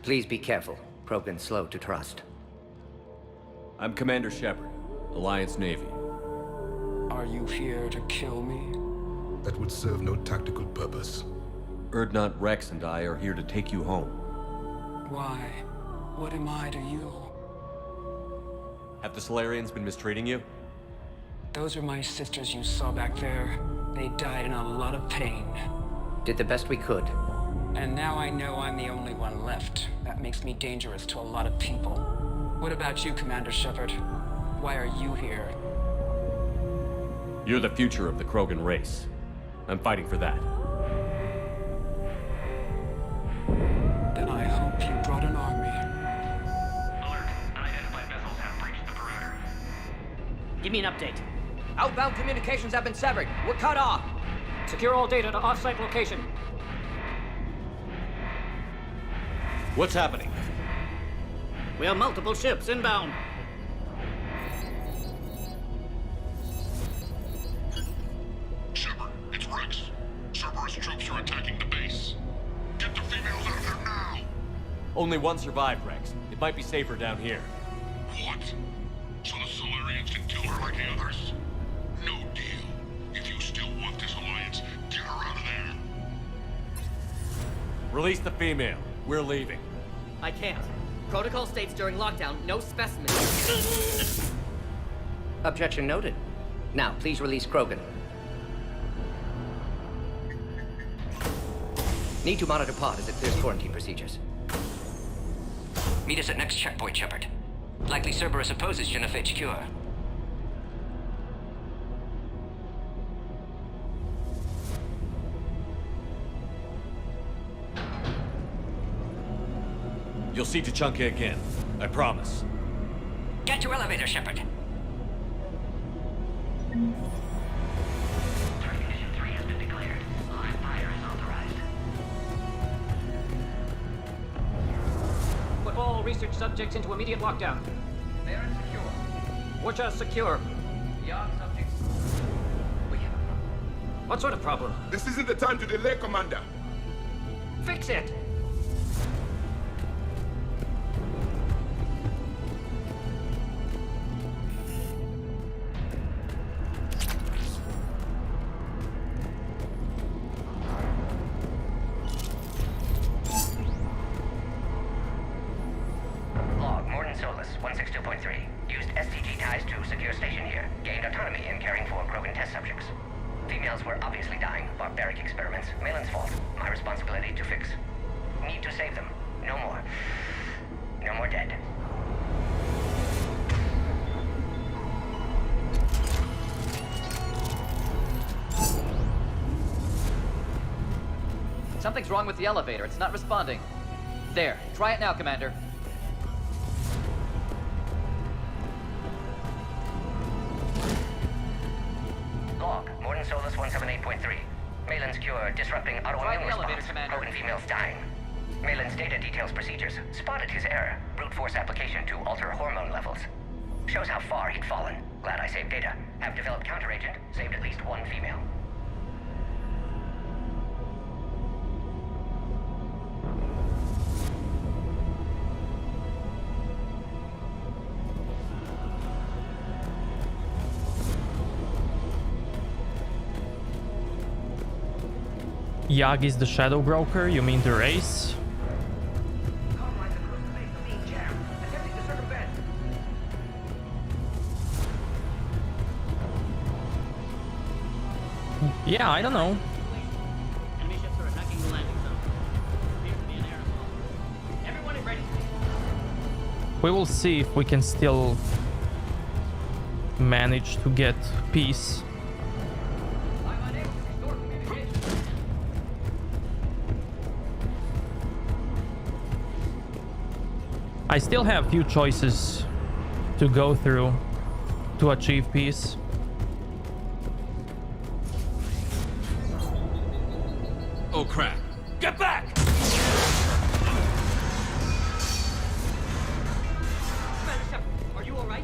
Please be careful. Krogan's slow to trust. I'm Commander Shepard, Alliance Navy. Are you here to kill me? That would serve no tactical purpose. Erdnot, Rex, and I are here to take you home. Why? What am I to you? Have the Solarians been mistreating you? Those are my sisters you saw back there. They died in a lot of pain. Did the best we could. And now I know I'm the only one left. That makes me dangerous to a lot of people. What about you, Commander Shepard? Why are you here? You're the future of the Krogan race. I'm fighting for that. Then I hope you brought an army. Alert. Unidentified vessels have breached the perimeter. Give me an update. Outbound communications have been severed. We're cut off. Secure all data to off-site location. What's happening? We have multiple ships inbound. Shepard, it's Rex. Cerberus troops are attacking the base. Get the females out of there now! Only one survived, Rex. It might be safer down here. What? So the Solarians can kill her like the others? No deal. If you still want this alliance, get her out of there. Release the female. We're leaving. I can't. Protocol states during lockdown, no specimens. Objection noted. Now, please release Krogan. Need to monitor pod as it clears quarantine procedures. Meet us at next checkpoint, Shepard. Likely Cerberus opposes genophage cure. You'll see Tuchanka again. I promise. Get to elevator, Shepard. Threat condition 3 has been declared. Live fire is authorized. Put all research subjects into immediate lockdown. They're insecure. Which are secure. Beyond subjects. We have a problem. What sort of problem? This isn't the time to delay, Commander. Fix it! accidents. Malin's fault. My responsibility to fix. Need to save them. No more. No more dead. Something's wrong with the elevator. It's not responding. There. Try it now, Commander. Log. Morden Solus 178.3. Malin's cure disrupting autoimmune response. Krogan females dying. Malin's data details procedures. Spotted his error. Brute force application to alter hormone levels. Shows how far he'd fallen. Glad I saved data. Have developed counteragent. Saved at least one female. Yag is the Shadow Broker, you mean the race? Yeah, I don't know. Enemy ships are attacking the landing zone. Appears to be an air assault. Everyone is ready. We will see if we can still manage to get peace. I still have few choices to go through to achieve peace. Oh crap. Get back! Commander Shepard, are you alright?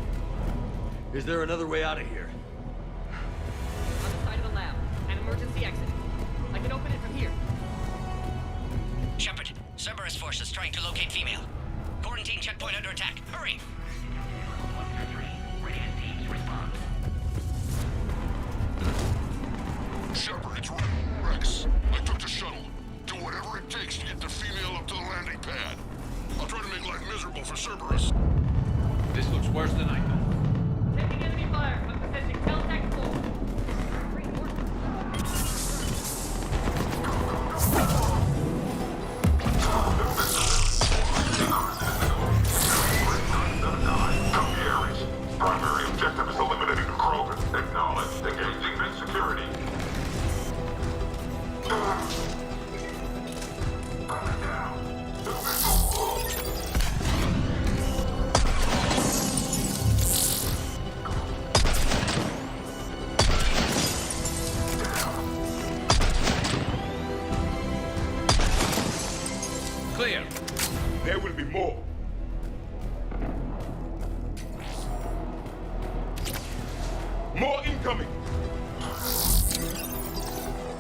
Is there another way out of here? On the side of the lab. An emergency exit. I can open it from here. Shepard, Cerberus forces trying to locate female. Quarantine checkpoint under attack. Hurry! Shepard, it's Rex. I took the shuttle. Do whatever it takes to get the female up to the landing pad. I'll try to make life miserable for Cerberus. This looks worse than I thought. Taking enemy fire from position. Teltech 4. Primary objective is eliminating the Krogan. Acknowledged. Engaging mid-security. Clear. There will be more. More incoming!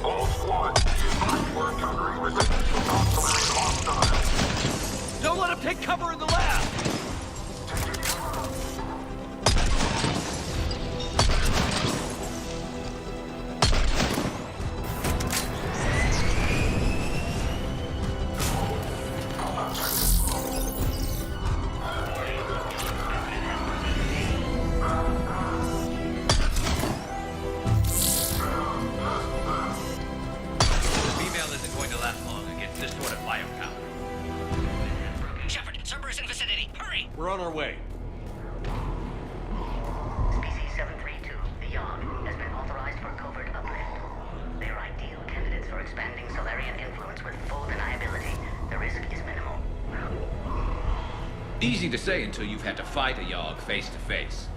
All squad, we're encountering resistance from non-Solarian hostiles. Don't let him take cover in the lab! We're on our way. Species 732, the Yawn, has been authorized for covert uplift. They're ideal candidates for expanding Solarian influence with full deniability. The risk is minimal. Easy to say until you've had to fight a Yogg face to face.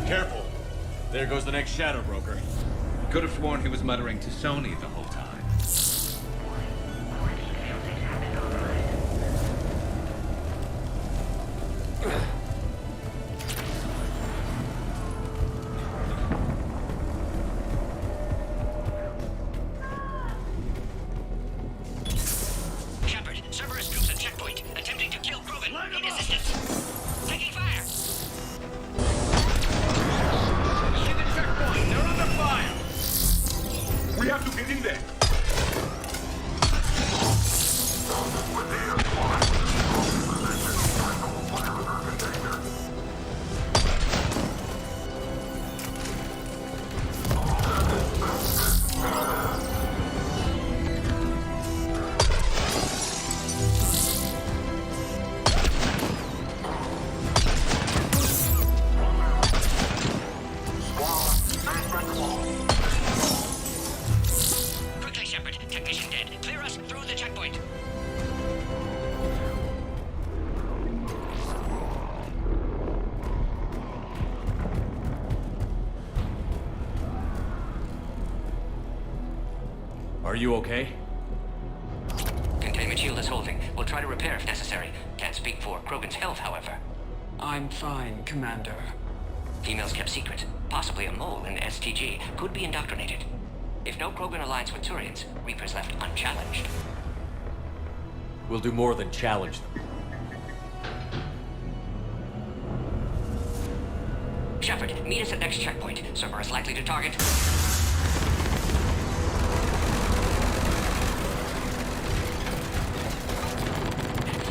Careful. There goes the next Shadow Broker. Could have sworn he was muttering to Sony the whole time. Shepard, Cerberus troops at checkpoint, attempting to kill Krogan. Need assistance. Taking fire. See the checkpoint. They're under fire. We have to get in there! Quickly, Shepard. Technician dead. Clear us through the checkpoint. Are you okay? Containment shield is holding. We'll try to repair if necessary. Can't speak for Krogan's health, however. I'm fine, Commander. Females kept secret. Possibly a mole in STG. Could be indoctrinated. If no Krogan aligns with Turians, Reaper's left unchallenged. We'll do more than challenge them. Shepard, meet us at next checkpoint. Cerberus likely to target.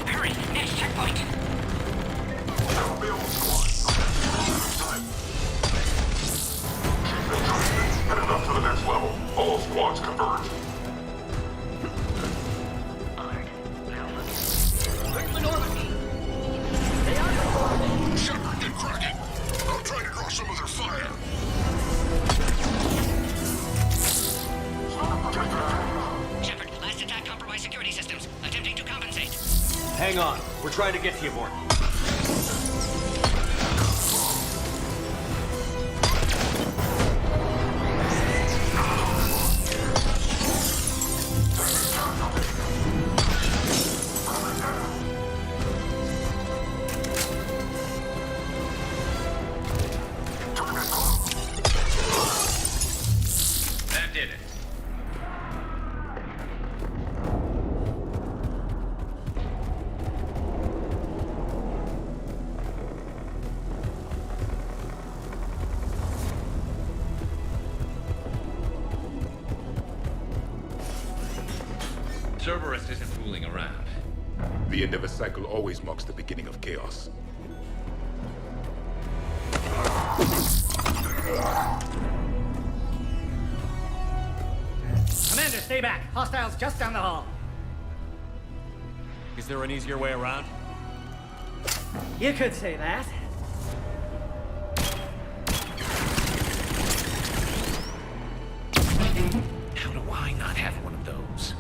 Hurry! Next checkpoint! Headed up to the next level. All squads converge. Shepard, get cracking. I'll try to draw some of their fire. Shepard, last attack compromised security systems. Attempting to compensate. Hang on. We're trying to get to you, Morton. That did it. Cerberus isn't fooling around. The end of a cycle always marks the beginning of chaos. Commander, stay back. Hostiles just down the hall. Is there an easier way around? You could say that. How do I not have one of those?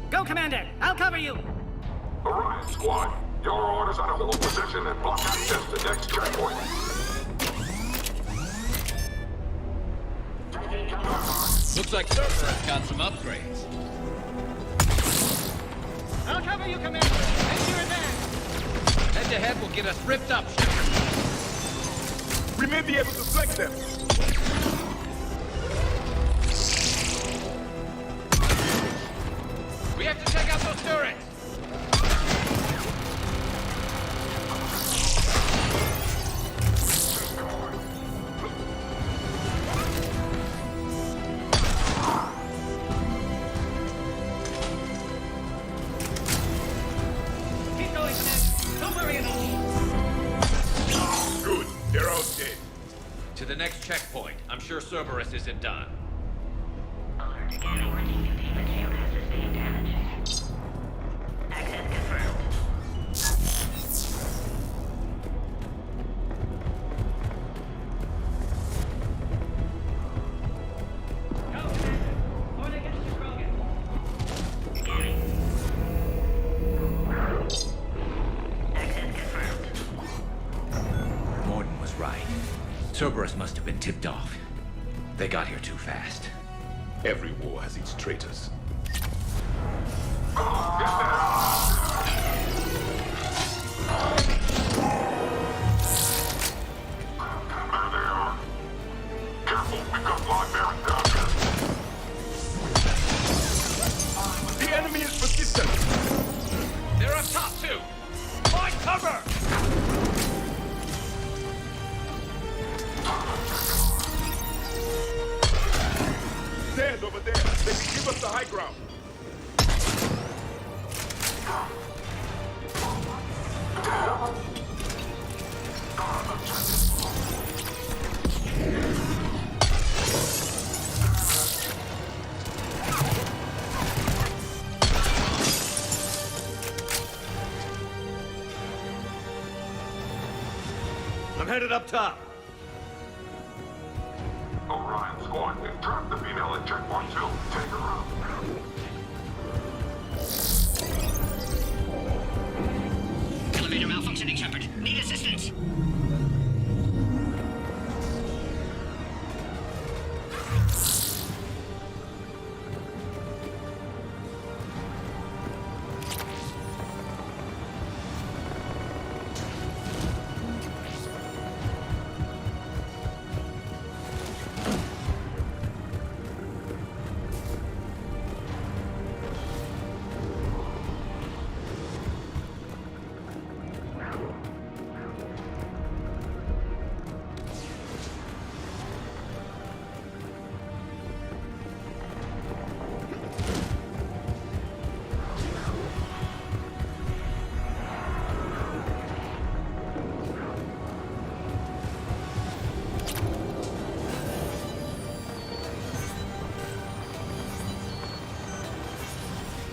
Go, Commander! I'll cover you! Orion squad, your orders are to hold position and block access to next checkpoint. Looks like Cerberus got some upgrades. I'll cover you, Commander! Make your advance! Head-to-head will get us ripped up, Shepard. We may be able to flank them. We have to take out those turrets! Keep going, Commander! Don't worry about me! Good, they're all dead. To the next checkpoint. I'm sure Cerberus isn't done. Alert again. Warning, containment shield has sustained damage. Access confirmed. Go, Commander! Or they get to Krogan! Scanning. Access confirmed. Morton was right. Cerberus must have been tipped off. They got here too fast. Every war has its traitors. Careful, we've got live bearing down here. The enemy is persistent. They're up top, too! Find cover! ground. I'm headed up top. Orion squad, they've trapped the female at checkpoint 2. Take her out. Elevator malfunctioning, Shepard. Need assistance.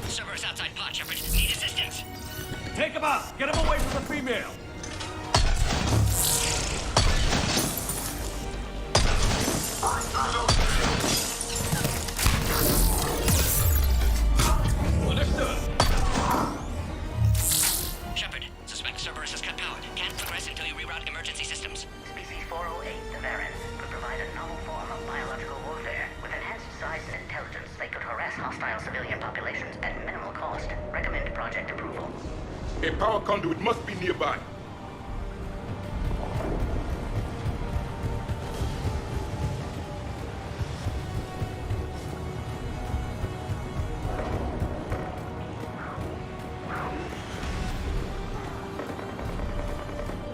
Cerberus outside pod, Shepard. Need assistance. Take him out! Get him away from the female! Understood. Shepard, suspect Cerberus has cut power. Can't progress until you reroute emergency systems. Species 408, the errands, could provide a novel form of biological warfare. With enhanced size and intelligence, they could harass hostile civilian populations at minimal cost. Recommend project approval. A power conduit must be nearby.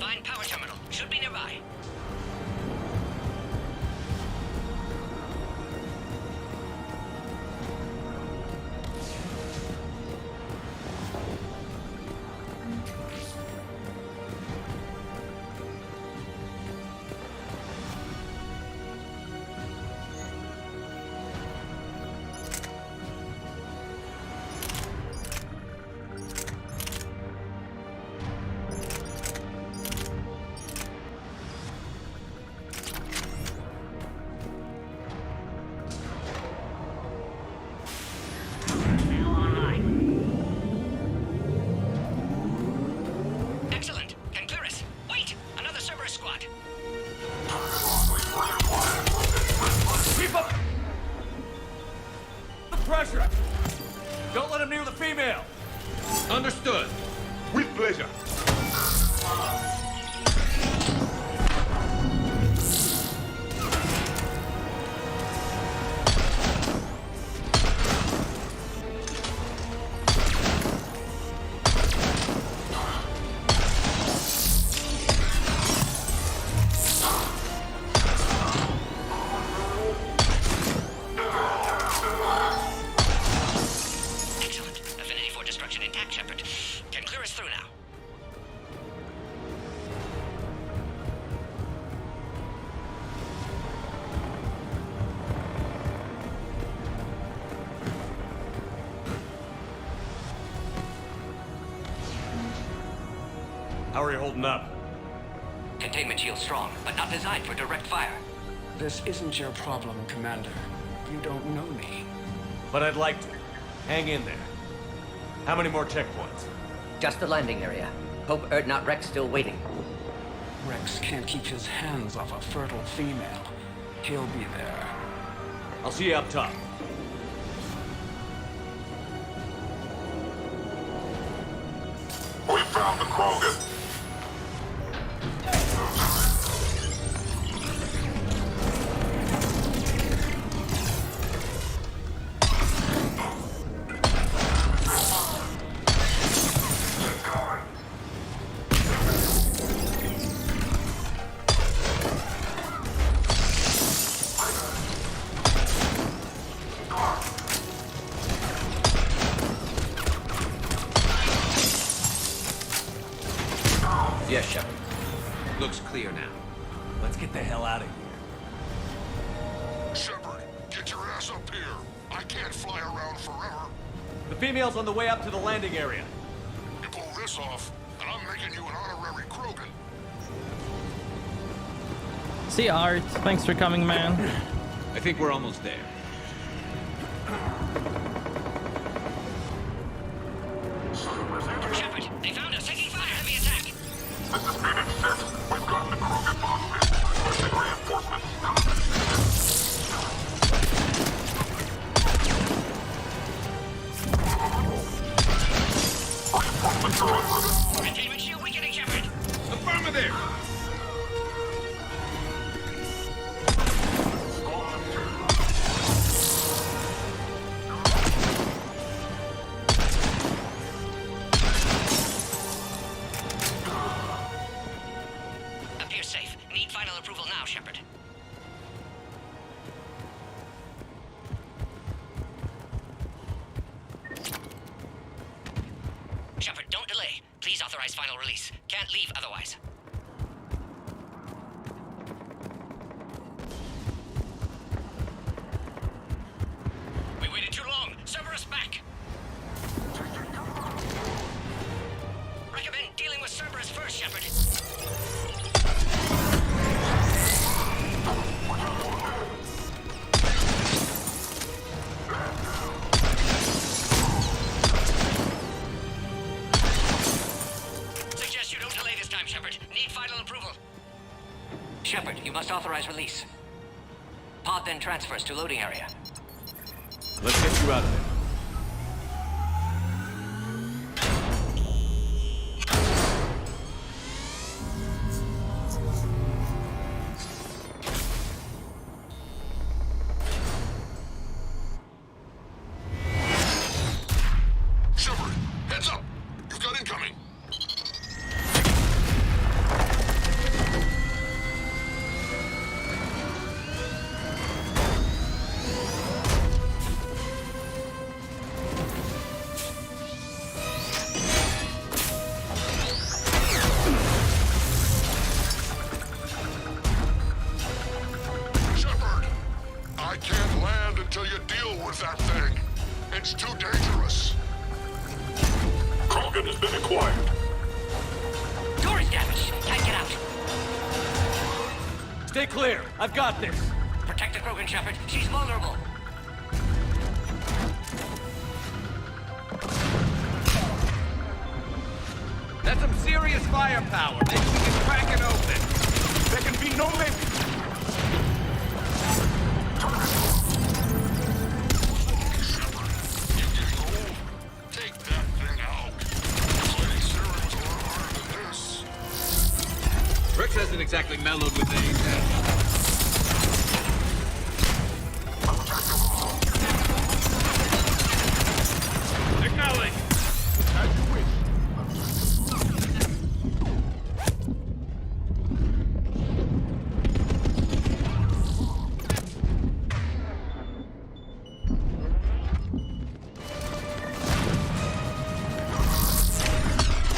Find power terminal. Should be nearby. Excellent. Can clear us. Wait! Another Cerberus squad. Keep up the pressure! Don't let him near the female! Understood. With pleasure. Excellent. Affinity for destruction intact, Shepard. Can clear us through now. How are you holding up? Containment shield strong, but not designed for direct fire. This isn't your problem, Commander. You don't know me. But I'd like to. Hang in there. How many more checkpoints? Just the landing area. Hope not Rex still waiting. Rex can't keep his hands off a fertile female. He'll be there. I'll see you up top. We found the Krogan. female's on the way up to the landing area. You pull this off, and I'm making you an honorary Krogan. See ya, Art. Thanks for coming, man. I think we're almost there. Shepard, they found us taking fire. Heavy attack. This is Phoenix 6. We've got the Krogan boxes. Requesting reinforcements. Containment shield weakening, Shepard. Affirmative! Appears safe. Need final approval now, Shepard. Shepard, don't delay. Please authorize final release. Can't leave otherwise. We waited too long. Cerberus back. Recommend dealing with Cerberus first, Shepard. Suggest you don't delay this time, Shepard. Need final approval. Shepard, you must authorize release. Pod then transfers to loading area. Let's get you out of there. Shepard, heads up! You've got incoming! Shepard! I can't land until you deal with that thing. It's too dangerous. Krogan has been acquired. Door is damaged. Can't get out. Stay clear. I've got this. Protect the Krogan, Shepard. She's vulnerable. That's some serious firepower. Maybe we can crack it open. There can be no maybe. Shepard, you getting old? Take that thing out. Fighting Cerberus was a lot harder than this. Rex hasn't exactly mellowed with age. Acknowledge. As you wish.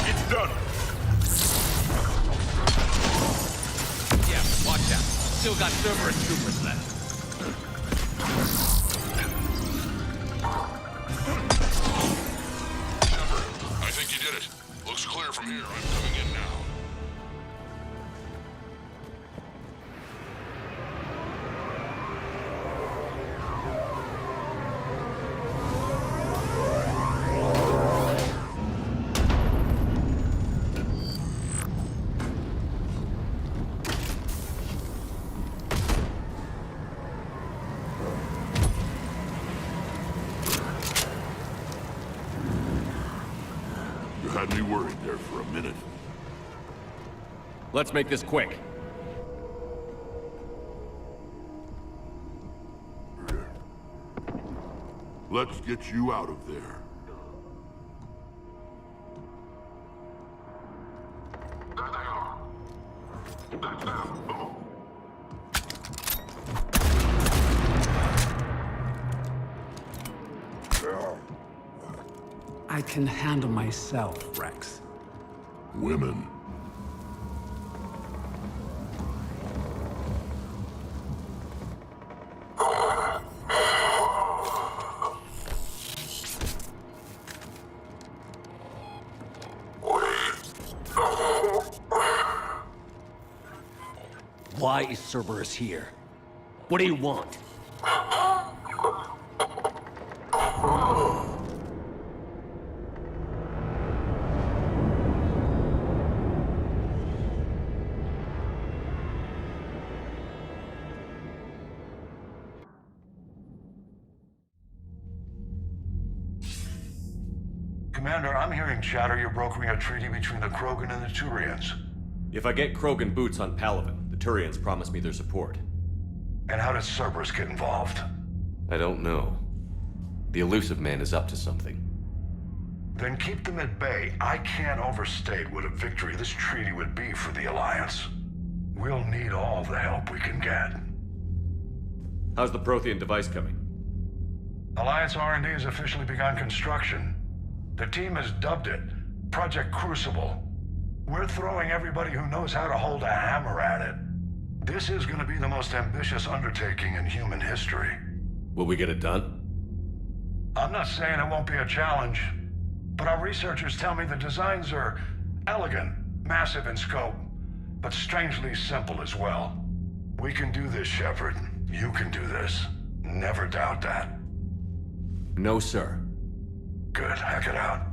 It's done. Yeah, watch out. Still got Cerberus troopers left. Shepard, I think you did it. Looks clear from here. I'm coming in now. You had me worried there for a minute. Let's make this quick. Let's get you out of there. There they are. That's them. I can handle myself, Rex. Women. Cerberus here. What do you want? Commander, I'm hearing chatter you're brokering a treaty between the Krogan and the Turians. If I get Krogan boots on Palaven, the Turians promise me their support. And how does Cerberus get involved? I don't know. The elusive man is up to something. Then keep them at bay. I can't overstate what a victory this treaty would be for the Alliance. We'll need all the help we can get. How's the Prothean device coming? Alliance R&D has officially begun construction. The team has dubbed it Project Crucible. We're throwing everybody who knows how to hold a hammer at it. This is going to be the most ambitious undertaking in human history. Will we get it done? I'm not saying it won't be a challenge, but our researchers tell me the designs are elegant, massive in scope, but strangely simple as well. We can do this, Shepard. You can do this. Never doubt that. No, sir. Good. Hack it out.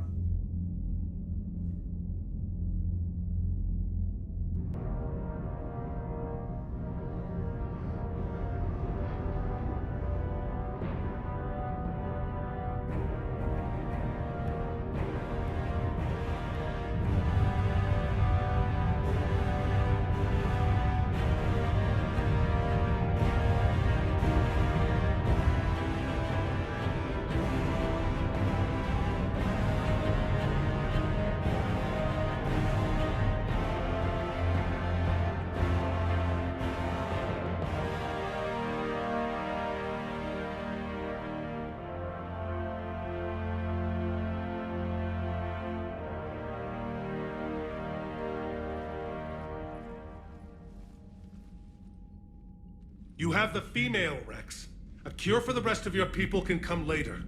You have the female, Rex. A cure for the rest of your people can come later.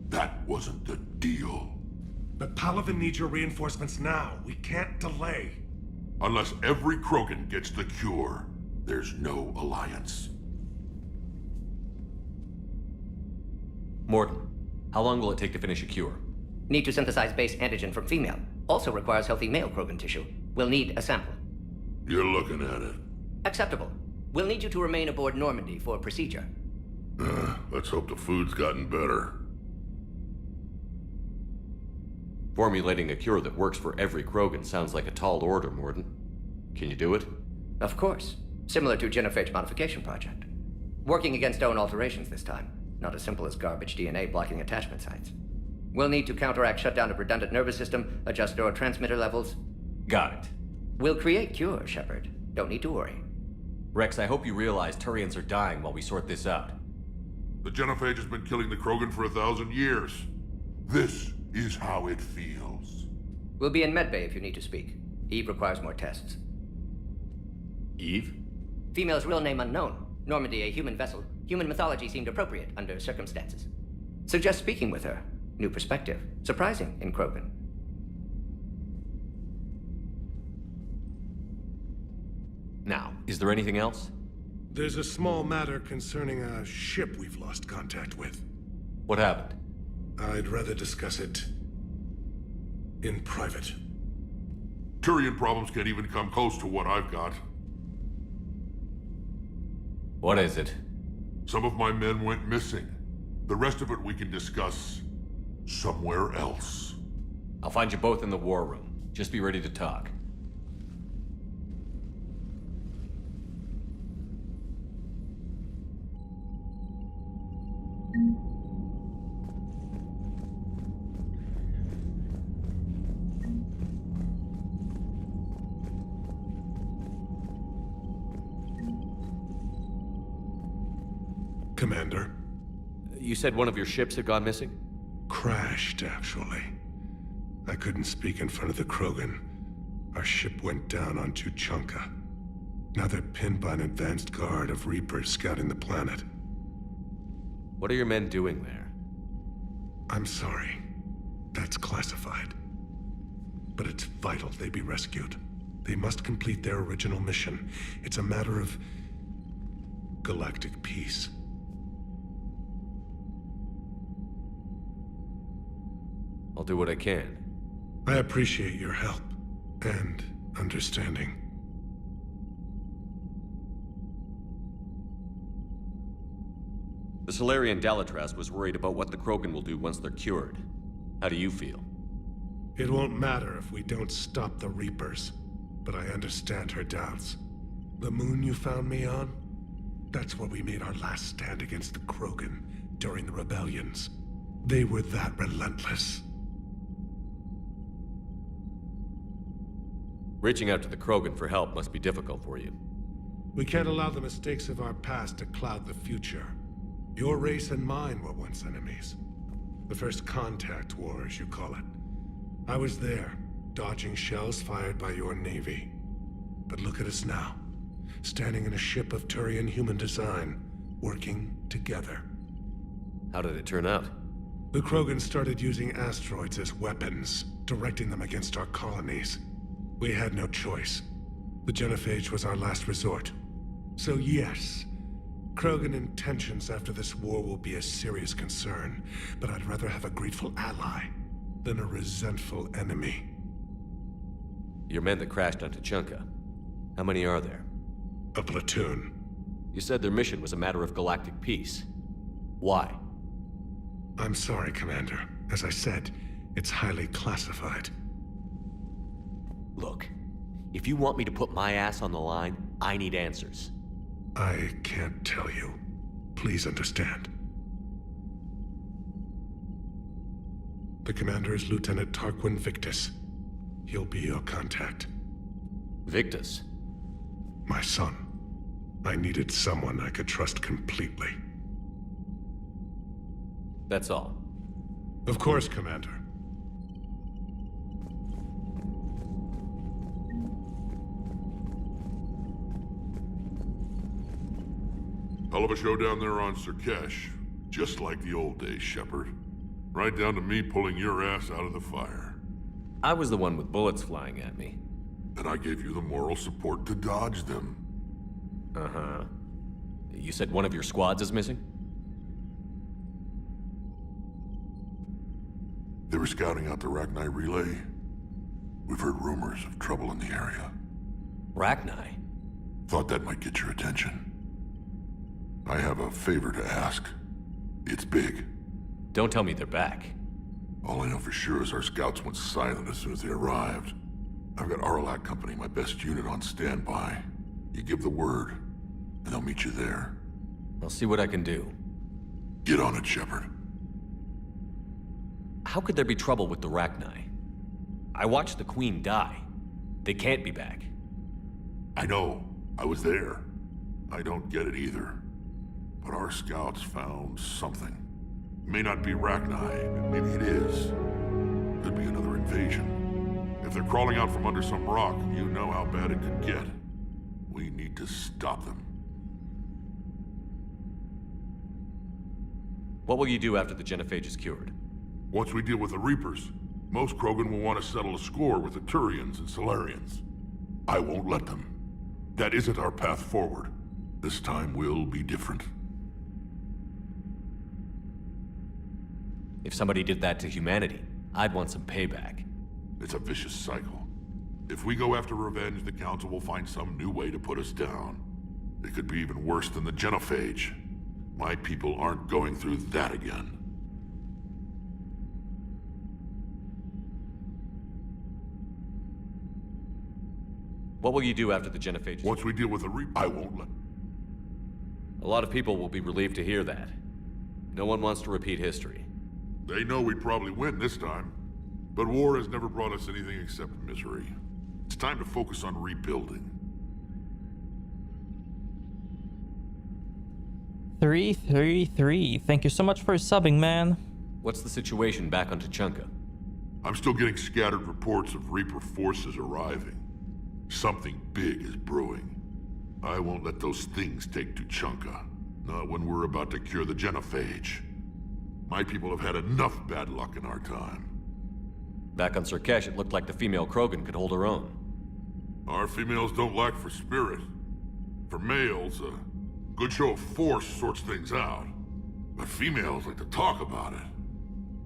That wasn't the deal. But Palaven needs your reinforcements now. We can't delay. Unless every Krogan gets the cure, there's no alliance. Morton, how long will it take to finish a cure? Need to synthesize base antigen from female. Also requires healthy male Krogan tissue. We'll need a sample. You're looking at it. Acceptable. We'll need you to remain aboard Normandy for procedure. Let's hope the food's gotten better. Formulating a cure that works for every Krogan sounds like a tall order, Morton. Can you do it? Of course. Similar to genophage modification project. Working against own alterations this time. Not as simple as garbage DNA blocking attachment sites. We'll need to counteract shutdown of redundant nervous system, adjust neurotransmitter levels. Got it. We'll create cure, Shepard. Don't need to worry. Rex, I hope you realize Turians are dying while we sort this out. The genophage has been killing the Krogan for 1,000 years. This is how it feels. We'll be in medbay if you need to speak. Eve requires more tests. Eve? Female's real name unknown. Normandy, a human vessel. Human mythology seemed appropriate under circumstances. Suggest speaking with her. New perspective. Surprising in Krogan. Now, is there anything else? There's a small matter concerning a ship we've lost contact with. What happened? I'd rather discuss it in private. Turian problems can't even come close to what I've got. What is it? Some of my men went missing. The rest of it we can discuss somewhere else. I'll find you both in the war room. Just be ready to talk. Commander. You said one of your ships had gone missing? Crashed, actually. I couldn't speak in front of the Krogan. Our ship went down on Tuchanka. Now they're pinned by an advanced guard of Reapers scouting the planet. What are your men doing there? I'm sorry. That's classified. But it's vital they be rescued. They must complete their original mission. It's a matter of galactic peace. I'll do what I can. I appreciate your help and understanding. The Solarian Dalatras was worried about what the Krogan will do once they're cured. How do you feel? It won't matter if we don't stop the Reapers, but I understand her doubts. The moon you found me on? That's where we made our last stand against the Krogan during the rebellions. They were that relentless. Reaching out to the Krogan for help must be difficult for you. We can't allow the mistakes of our past to cloud the future. Your race and mine were once enemies. The first contact war, as you call it. I was there, dodging shells fired by your navy. But look at us now, standing in a ship of Turian human design, working together. How did it turn out? The Krogan started using asteroids as weapons, directing them against our colonies. We had no choice. The genophage was our last resort. So yes, Krogan intentions after this war will be a serious concern, but I'd rather have a grateful ally than a resentful enemy. Your men that crashed on Tuchanka. How many are there? A platoon. You said their mission was a matter of galactic peace. Why? I'm sorry, Commander. As I said, it's highly classified. Look, if you want me to put my ass on the line, I need answers. I can't tell you. Please understand. The commander is Lieutenant Tarquin Victus. He'll be your contact. Victus? My son. I needed someone I could trust completely. That's all. Of course, Commander. Hell of a show down there on Sur'Kesh. Just like the old days, Shepard. Right down to me pulling your ass out of the fire. I was the one with bullets flying at me. And I gave you the moral support to dodge them. Uh-huh. You said one of your squads is missing? They were scouting out the Rachni relay. We've heard rumors of trouble in the area. Rachni? Thought that might get your attention. I have a favor to ask. It's big. Don't tell me they're back. All I know for sure is our scouts went silent as soon as they arrived. I've got Oraka Company, my best unit, on standby. You give the word, and they'll meet you there. I'll see what I can do. Get on it, Shepard. How could there be trouble with the Rachni? I watched the Queen die. They can't be back. I know. I was there. I don't get it either. But our scouts found something. May not be Rachni, maybe it is. Could be another invasion. If they're crawling out from under some rock, you know how bad it could get. We need to stop them. What will you do after the genophage is cured? Once we deal with the Reapers, most Krogan will want to settle a score with the Turians and Solarians. I won't let them. That isn't our path forward. This time will be different. If somebody did that to humanity, I'd want some payback. It's a vicious cycle. If we go after revenge, the Council will find some new way to put us down. It could be even worse than the genophage. My people aren't going through that again. What will you do after the genophage? Once we deal with the I won't let... A lot of people will be relieved to hear that. No one wants to repeat history. They know we'd probably win this time. But war has never brought us anything except misery. It's time to focus on rebuilding. 333. Thank you so much for subbing, man. What's the situation back on Tuchanka? I'm still getting scattered reports of Reaper forces arriving. Something big is brewing. I won't let those things take Tuchanka. Not when we're about to cure the genophage. My people have had enough bad luck in our time. Back on Sur'Kesh, it looked like the female Krogan could hold her own. Our females don't lack for spirit. For males, Good show of force sorts things out. But females like to talk about it.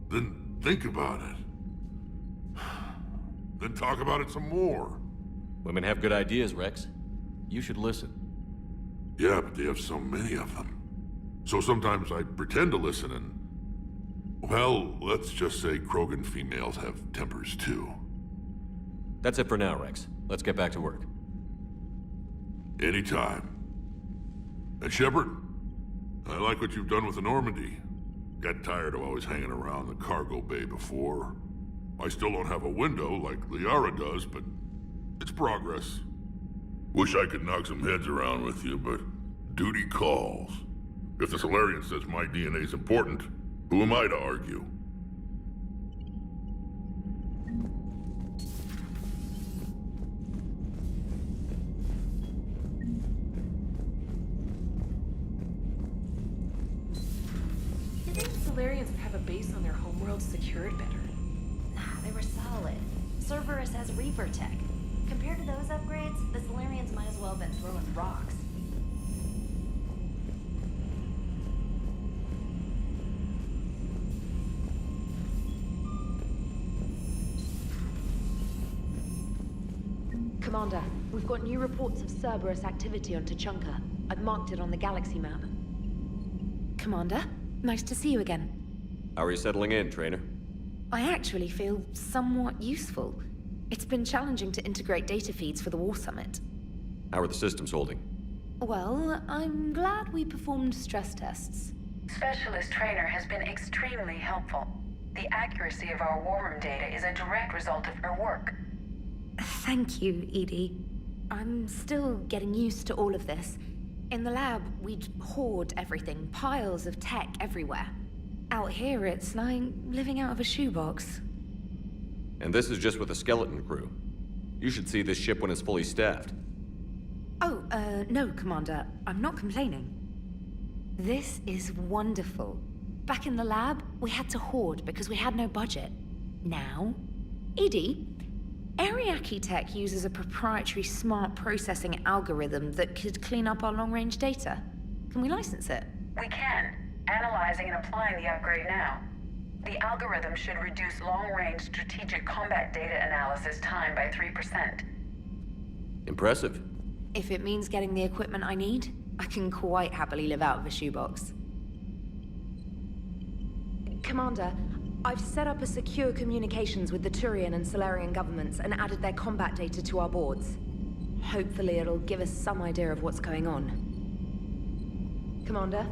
Then think about it. Then talk about it some more. Women have good ideas, Rex. You should listen. Yeah, but they have so many of them. So sometimes I pretend to listen and... Well, let's just say Krogan females have tempers too. That's it for now, Rex. Let's get back to work. Anytime. And Shepard, I like what you've done with the Normandy. Got tired of always hanging around the cargo bay before. I still don't have a window like Liara does, but it's progress. Wish I could knock some heads around with you, but duty calls. If the Solarian says my DNA's important, who am I to argue? You'd think the Solarians would have a base on their homeworld secured better. Nah, they were solid. Cerberus has Reaper tech. Compared to those upgrades, the Solarians might as well have been throwing rocks. Commander, we've got new reports of Cerberus activity on Tuchanka. I've marked it on the galaxy map. Commander, nice to see you again. How are you settling in, Trainer? I actually feel somewhat useful. It's been challenging to integrate data feeds for the War Summit. How are the systems holding? Well, I'm glad we performed stress tests. Specialist Trainer has been extremely helpful. The accuracy of our war room data is a direct result of her work. Thank you, Edie. I'm still getting used to all of this. In the lab, we'd hoard everything, piles of tech everywhere. Out here, it's like living out of a shoebox. And this is just with a skeleton crew. You should see this ship when it's fully staffed. Oh, no, Commander. I'm not complaining. This is wonderful. Back in the lab, we had to hoard because we had no budget. Now, Edie, Ariaki Tech uses a proprietary smart processing algorithm that could clean up our long-range data. Can we license it? We can. Analyzing and applying the upgrade now. The algorithm should reduce long-range strategic combat data analysis time by 3%. Impressive. If it means getting the equipment I need, I can quite happily live out of a shoebox. Commander, I've set up a secure communications with the Turian and Solarian governments and added their combat data to our boards. Hopefully it'll give us some idea of what's going on. Commander?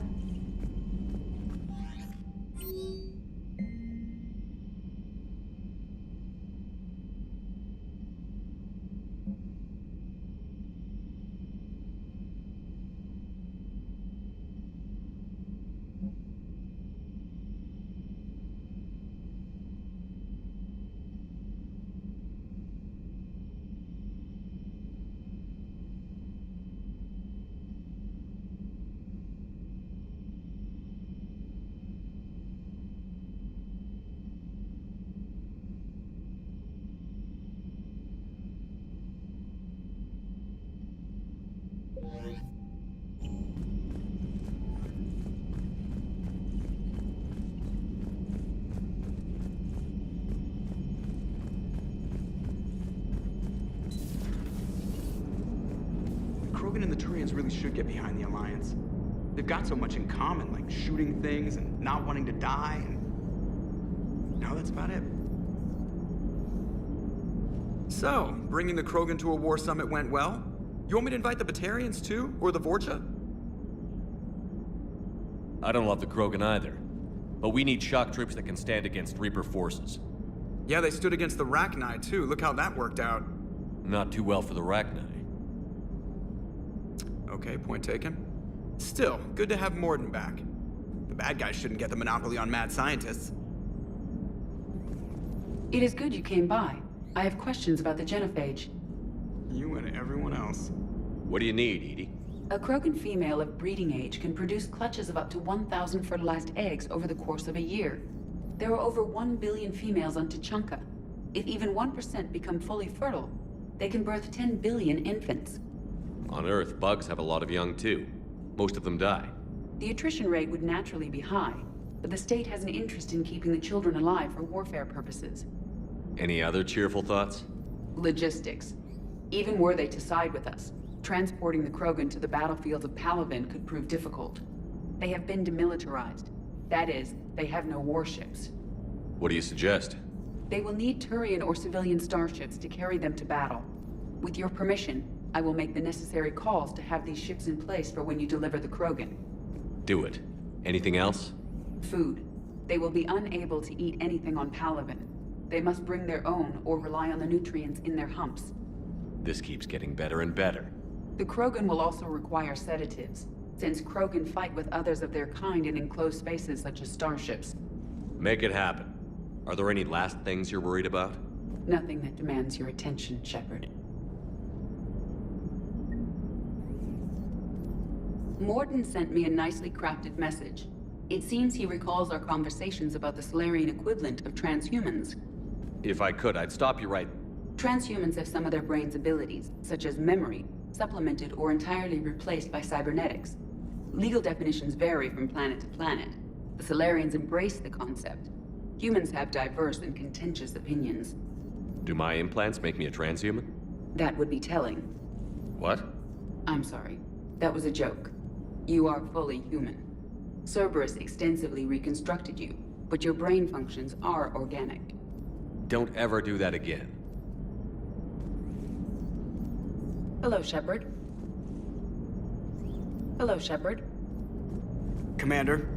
Krogan and the Turians really should get behind the Alliance. They've got so much in common, like shooting things and not wanting to die, and now that's about it. So, bringing the Krogan to a war summit went well? You want me to invite the Batarians too, or the Vorcha? I don't love the Krogan either. But we need shock troops that can stand against Reaper forces. Yeah, they stood against the Rachni too. Look how that worked out. Not too well for the Rachni. Okay, point taken. Still, good to have Morden back. The bad guys shouldn't get the monopoly on mad scientists. It is good you came by. I have questions about the genophage. You and everyone else. What do you need, Edie? A Krogan female of breeding age can produce clutches of up to 1,000 fertilized eggs over the course of a year. There are over 1 billion females on Tuchanka. If even 1% become fully fertile, they can birth 10 billion infants. On Earth, bugs have a lot of young too. Most of them die. The attrition rate would naturally be high, but the state has an interest in keeping the children alive for warfare purposes. Any other cheerful thoughts? Logistics. Even were they to side with us, transporting the Krogan to the battlefields of Palaven could prove difficult. They have been demilitarized. That is, they have no warships. What do you suggest? They will need Turian or civilian starships to carry them to battle. With your permission, I will make the necessary calls to have these ships in place for when you deliver the Krogan. Do it. Anything else? Food. They will be unable to eat anything on Palaven. They must bring their own or rely on the nutrients in their humps. This keeps getting better and better. The Krogan will also require sedatives, since Krogan fight with others of their kind in enclosed spaces such as starships. Make it happen. Are there any last things you're worried about? Nothing that demands your attention, Shepard. Morden sent me a nicely crafted message. It seems he recalls our conversations about the Solarian equivalent of transhumans. If I could, I'd stop you right... Transhumans have some of their brain's abilities, such as memory, supplemented or entirely replaced by cybernetics. Legal definitions vary from planet to planet. The Solarians embrace the concept. Humans have diverse and contentious opinions. Do my implants make me a transhuman? That would be telling. What? I'm sorry. That was a joke. You are fully human. Cerberus extensively reconstructed you, but your brain functions are organic. Don't ever do that again. Hello, Shepard. Hello, Shepard. Commander.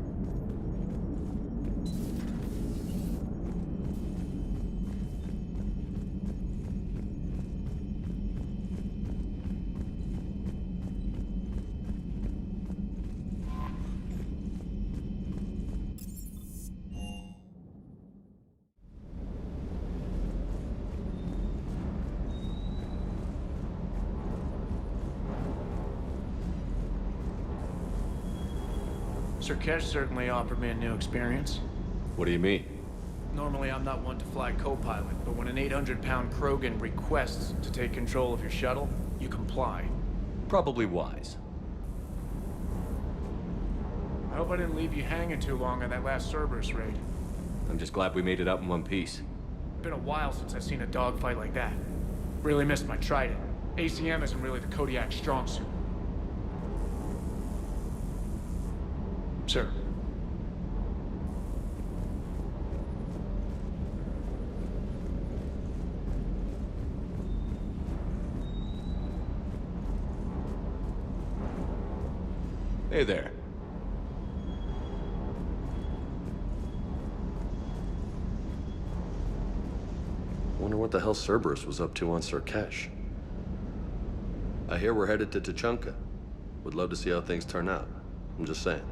Sur'Kesh certainly offered me a new experience. What do you mean? Normally I'm not one to fly co-pilot, but when an 800-pound Krogan requests to take control of your shuttle, you comply. Probably wise. I hope I didn't leave you hanging too long on that last Cerberus raid. I'm just glad we made it out in one piece. Been a while since I've seen a dogfight like that. Really missed my Trident. ACM isn't really the Kodiak's strong suit. Sir. Hey there. Wonder what the hell Cerberus was up to on Sur'Kesh. I hear we're headed to Tuchanka. Would love to see how things turn out. I'm just saying.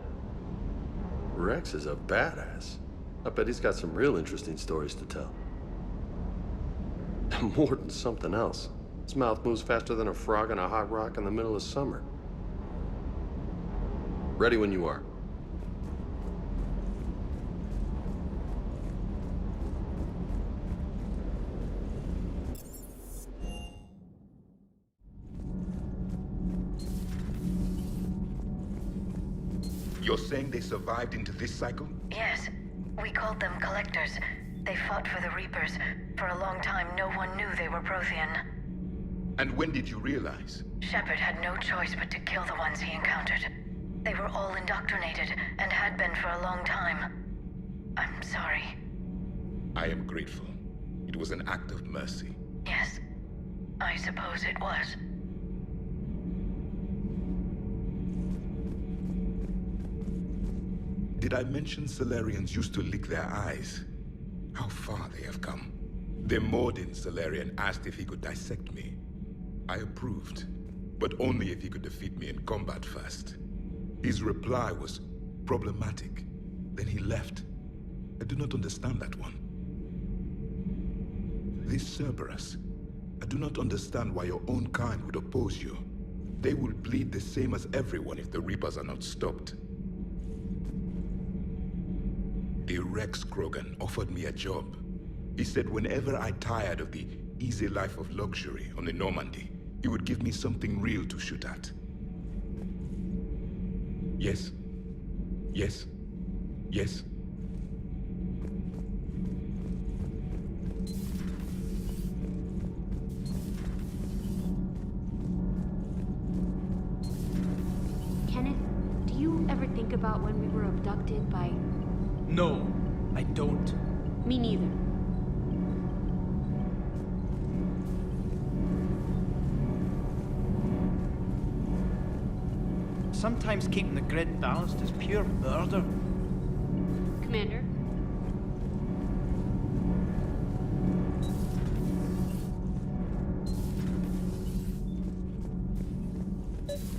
Rex is a badass. I bet he's got some real interesting stories to tell. More than something else. His mouth moves faster than a frog on a hot rock in the middle of summer. Ready when you are. You're saying they survived into this cycle? Yes. We called them Collectors. They fought for the Reapers. For a long time, no one knew they were Prothean. And when did you realize? Shepard had no choice but to kill the ones he encountered. They were all indoctrinated, and had been for a long time. I'm sorry. I am grateful. It was an act of mercy. Yes. I suppose it was. Did I mention Solarians used to lick their eyes? How far they have come. The Morden Solarian asked if he could dissect me. I approved, but only if he could defeat me in combat first. His reply was problematic. Then he left. I do not understand that one. This Cerberus, I do not understand why your own kind would oppose you. They will bleed the same as everyone if the Reapers are not stopped. The Rex Krogan offered me a job. He said whenever I tired of the easy life of luxury on the Normandy, he would give me something real to shoot at. Yes. Yes. Yes. Kenneth, do you ever think about when we were abducted by... No, I don't. Me neither. Sometimes keeping the grid balanced is pure murder. Commander?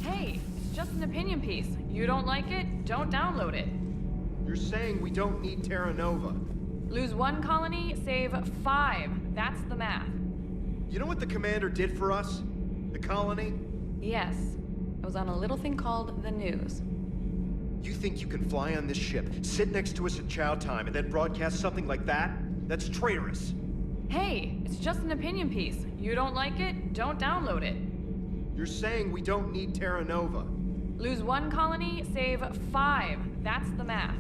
Hey, it's just an opinion piece. You don't like it, don't download it. You're saying we don't need Terra Nova. Lose 1 colony, save 5. That's the math. You know what the commander did for us? The colony? Yes. I was on a little thing called the news. You think you can fly on this ship, sit next to us at chow time, and then broadcast something like that? That's traitorous. Hey, it's just an opinion piece. You don't like it, don't download it. You're saying we don't need Terra Nova. Lose 1 colony, save 5. That's the math.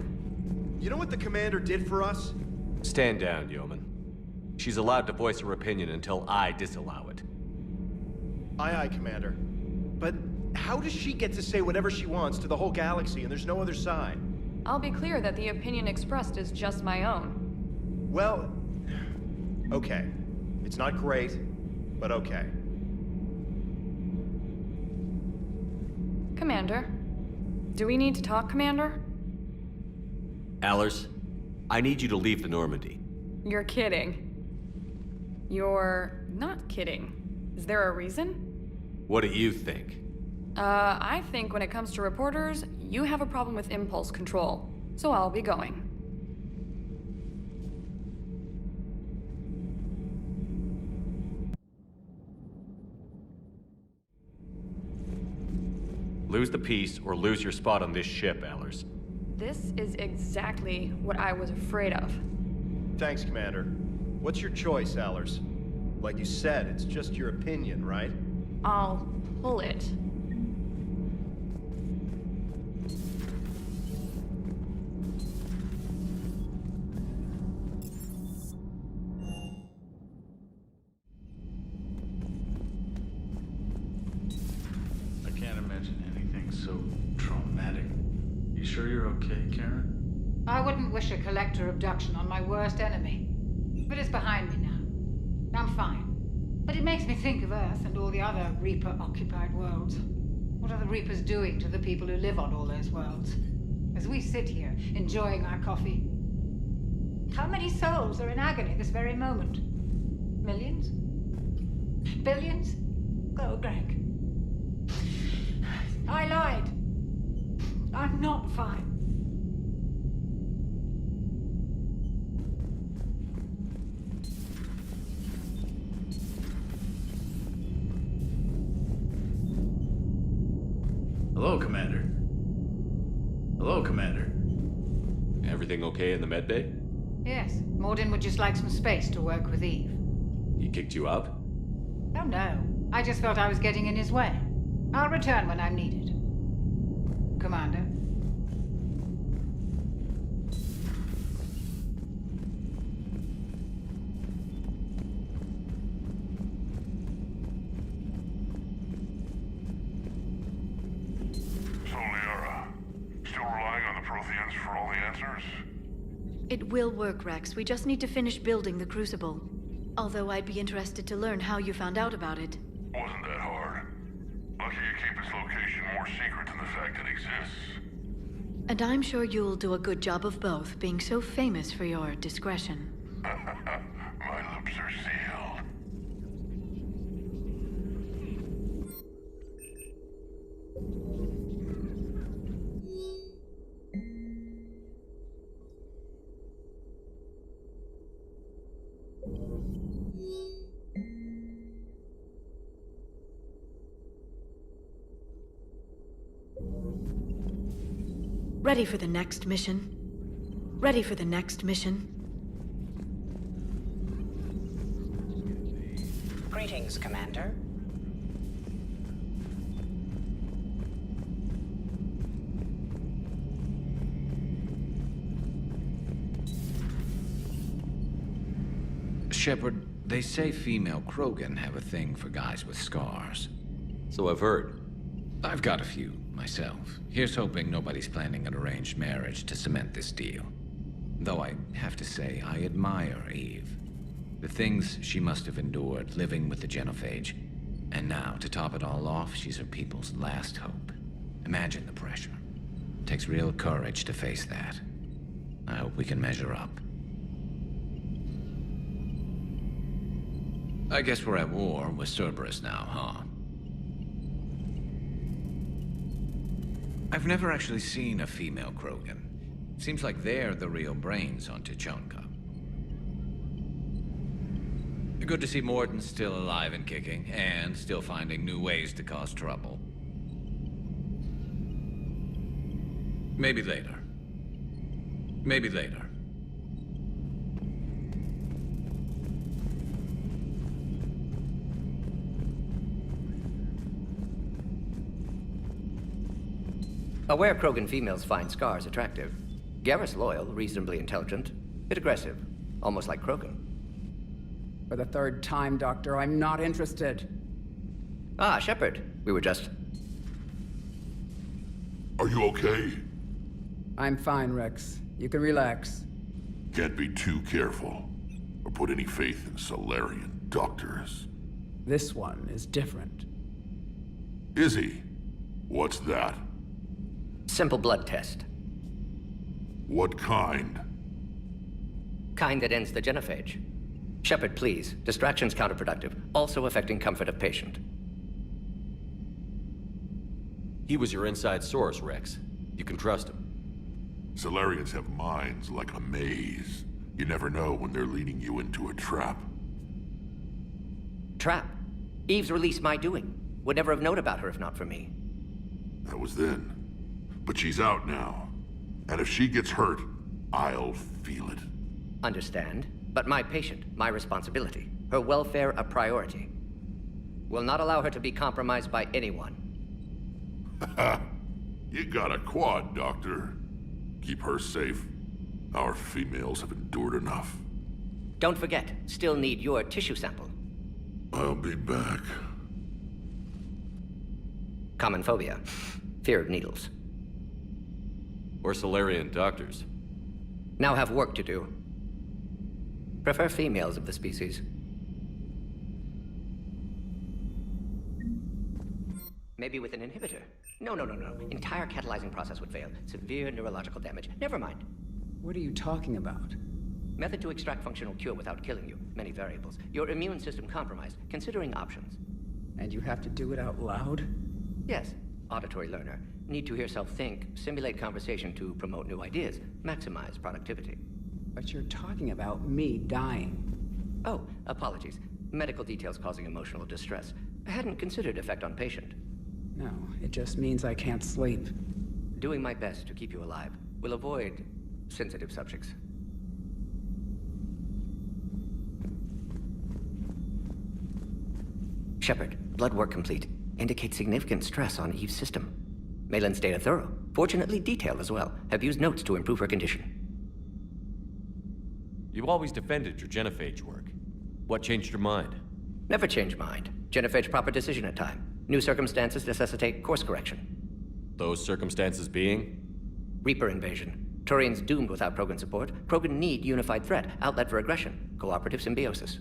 You know what the commander did for us? Stand down, Yeoman. She's allowed to voice her opinion until I disallow it. Aye, aye, Commander. But how does she get to say whatever she wants to the whole galaxy and there's no other side? I'll be clear that the opinion expressed is just my own. Well, okay. It's not great, but okay. Commander? Do we need to talk, Commander? Allers, I need you to leave the Normandy. You're kidding. You're not kidding. Is there a reason? What do you think? I think when it comes to reporters, you have a problem with impulse control. So I'll be going. Lose the peace or lose your spot on this ship, Allers. This is exactly what I was afraid of. Thanks, Commander. What's your choice, Allers? Like you said, it's just your opinion, right? I'll pull it. I can't imagine anything so traumatic. You sure you're okay, Karen? I wouldn't wish a collector abduction on my worst enemy. But it's behind me now. I'm fine. But it makes me think of Earth and all the other Reaper-occupied worlds. What are the Reapers doing to the people who live on all those worlds? As we sit here, enjoying our coffee. How many souls are in agony this very moment? Millions? Billions? Go, Greg. I lied. I'm not fine. Hello, Commander. Hello, Commander. Everything okay in the medbay? Yes, Mordin would just like some space to work with Eve. He kicked you out? Oh no, I just felt I was getting in his way. I'll return when I'm needed. Commander. So, Liara, still relying on the Protheans for all the answers? It will work, Rex. We just need to finish building the Crucible. Although I'd be interested to learn how you found out about it. Wasn't that hard. Lucky you keep its location more secret than the fact it exists. And I'm sure you'll do a good job of both, being so famous for your discretion. My lips are sealed. Ready for the next mission? Ready for the next mission? Greetings, Commander. Shepard, they say female Krogan have a thing for guys with scars. So I've heard. I've got a few, myself. Here's hoping nobody's planning an arranged marriage to cement this deal. Though I have to say, I admire Eve. The things she must have endured living with the genophage. And now, to top it all off, she's her people's last hope. Imagine the pressure. It takes real courage to face that. I hope we can measure up. I guess we're at war with Cerberus now, huh? I've never actually seen a female Krogan. Seems like they're the real brains on Tuchanka. Good to see Morton's still alive and kicking, and still finding new ways to cause trouble. Maybe later. Maybe later. Aware Krogan females find scars attractive. Garrus loyal, reasonably intelligent, bit aggressive, almost like Krogan. For the third time, Doctor, I'm not interested. Ah, Shepard. We were just... Are you okay? I'm fine, Rex. You can relax. Can't be too careful, or put any faith in Solarian doctors. This one is different. Is he? What's that? Simple blood test. What kind? Kind that ends the genophage. Shepard, please. Distraction's counterproductive, also affecting comfort of patient. He was your inside source, Rex. You can trust him. Solarians have minds like a maze. You never know when they're leading you into a trap. Trap? Eve's release my doing. Would never have known about her if not for me. That was then. But she's out now. And if she gets hurt, I'll feel it. Understand. But my patient, my responsibility. Her welfare a priority. Will not allow her to be compromised by anyone. You got a quad, Doctor. Keep her safe. Our females have endured enough. Don't forget, still need your tissue sample. I'll be back. Common phobia. Fear of needles. Or Solarian doctors. Now have work to do. Prefer females of the species. Maybe with an inhibitor. No. Entire catalyzing process would fail. Severe neurological damage. Never mind. What are you talking about? Method to extract functional cure without killing you. Many variables. Your immune system compromised. Considering options. And you have to do it out loud? Yes. Auditory learner. Need to hear self-think, simulate conversation to promote new ideas, maximize productivity. But you're talking about me dying. Oh, apologies. Medical details causing emotional distress. I hadn't considered effect on patient. No, it just means I can't sleep. Doing my best to keep you alive. Will avoid sensitive subjects. Shepard, blood work complete. Indicates significant stress on Eve's system. Malin's data thorough. Fortunately detailed as well. Have used notes to improve her condition. You always defended your genophage work. What changed your mind? Never change mind. Genophage proper decision at time. New circumstances necessitate course correction. Those circumstances being? Reaper invasion. Turians doomed without Krogan support. Krogan need unified threat. Outlet for aggression. Cooperative symbiosis.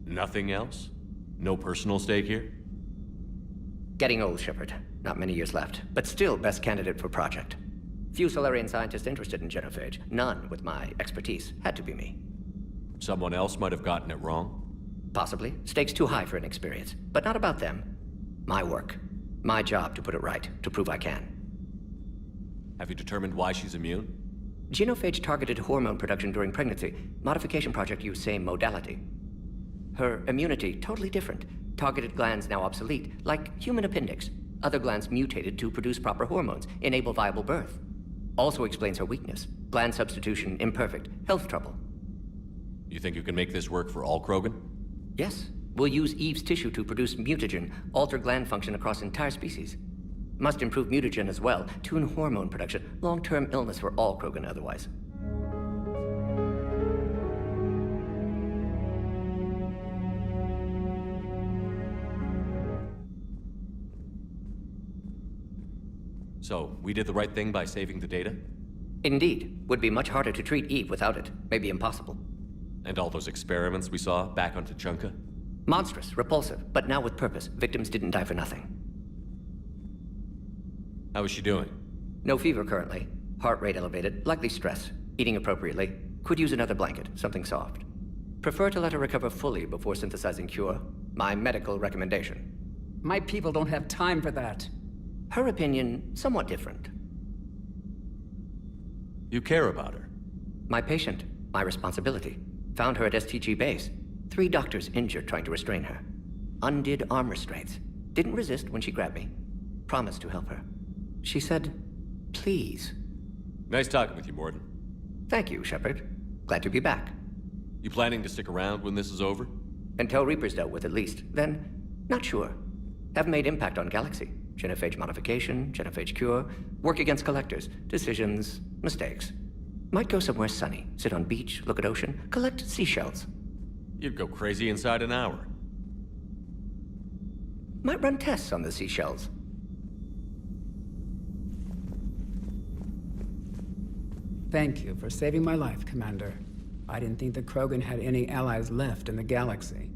Nothing else? No personal stake here? Getting old, Shepard. Not many years left. But still best candidate for project. Few Solarian scientists interested in genophage. None with my expertise. Had to be me. Someone else might have gotten it wrong? Possibly. Stakes too high for inexperience. But not about them. My work. My job to put it right. To prove I can. Have you determined why she's immune? Genophage targeted hormone production during pregnancy. Modification project used same modality. Her immunity totally different. Targeted glands now obsolete, like human appendix. Other glands mutated to produce proper hormones, enable viable birth. Also explains her weakness. Gland substitution imperfect. Health trouble. You think you can make this work for all Krogan? Yes. We'll use Eve's tissue to produce mutagen, alter gland function across entire species. Must improve mutagen as well, tune hormone production. Long-term illness for all Krogan otherwise. So, we did the right thing by saving the data? Indeed. Would be much harder to treat Eve without it. Maybe impossible. And all those experiments we saw back on Tuchanka? Monstrous, repulsive, but now with purpose. Victims didn't die for nothing. How is she doing? No fever currently. Heart rate elevated, likely stress. Eating appropriately. Could use another blanket, something soft. Prefer to let her recover fully before synthesizing cure. My medical recommendation. My people don't have time for that. Her opinion, somewhat different. You care about her? My patient, my responsibility. Found her at STG base. 3 doctors injured trying to restrain her. Undid arm restraints. Didn't resist when she grabbed me. Promised to help her. She said, please. Nice talking with you, Morden. Thank you, Shepard. Glad to be back. You planning to stick around when this is over? Until Reaper's dealt with at least. Then, not sure. Have made impact on Galaxy. Genophage modification, genophage cure, work against collectors, decisions, mistakes. Might go somewhere sunny, sit on beach, look at ocean, collect seashells. You'd go crazy inside an hour. Might run tests on the seashells. Thank you for saving my life, Commander. I didn't think the Krogan had any allies left in the galaxy.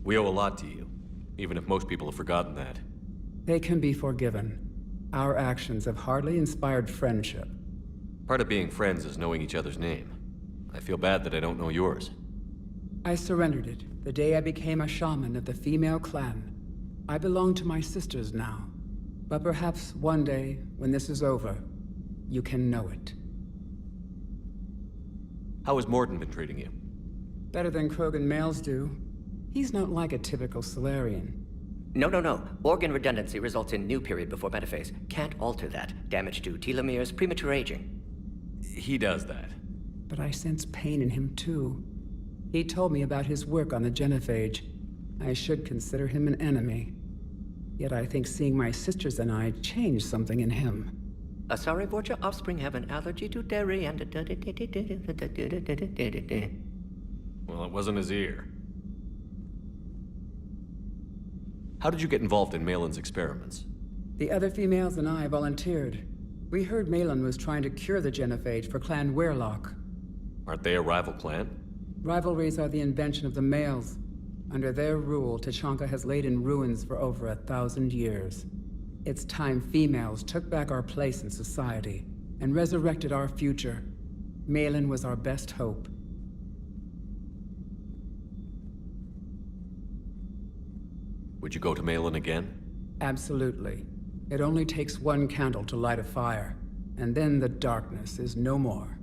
We owe a lot to you, even if most people have forgotten that. They can be forgiven. Our actions have hardly inspired friendship. Part of being friends is knowing each other's name. I feel bad that I don't know yours. I surrendered it the day I became a shaman of the female clan. I belong to my sisters now. But perhaps one day, when this is over, you can know it. How has Morden been treating you? Better than Krogan males do. He's not like a typical Solarian. No. Organ redundancy results in new period before metaphase. Can't alter that. Damage to telomeres, premature aging. He does that. But I sense pain in him too. He told me about his work on the genophage. I should consider him an enemy. Yet I think seeing my sisters and I changed something in him. Asari Vorcha offspring have an allergy to dairy and... Well, it wasn't his ear. How did you get involved in Malin's experiments? The other females and I volunteered. We heard Malin was trying to cure the genophage for Clan Whitelocks. Aren't they a rival clan? Rivalries are the invention of the males. Under their rule, Tuchanka has laid in ruins for over 1,000 years. It's time females took back our place in society and resurrected our future. Malin was our best hope. Would you go to Malin again? Absolutely. It only takes one candle to light a fire, and then the darkness is no more.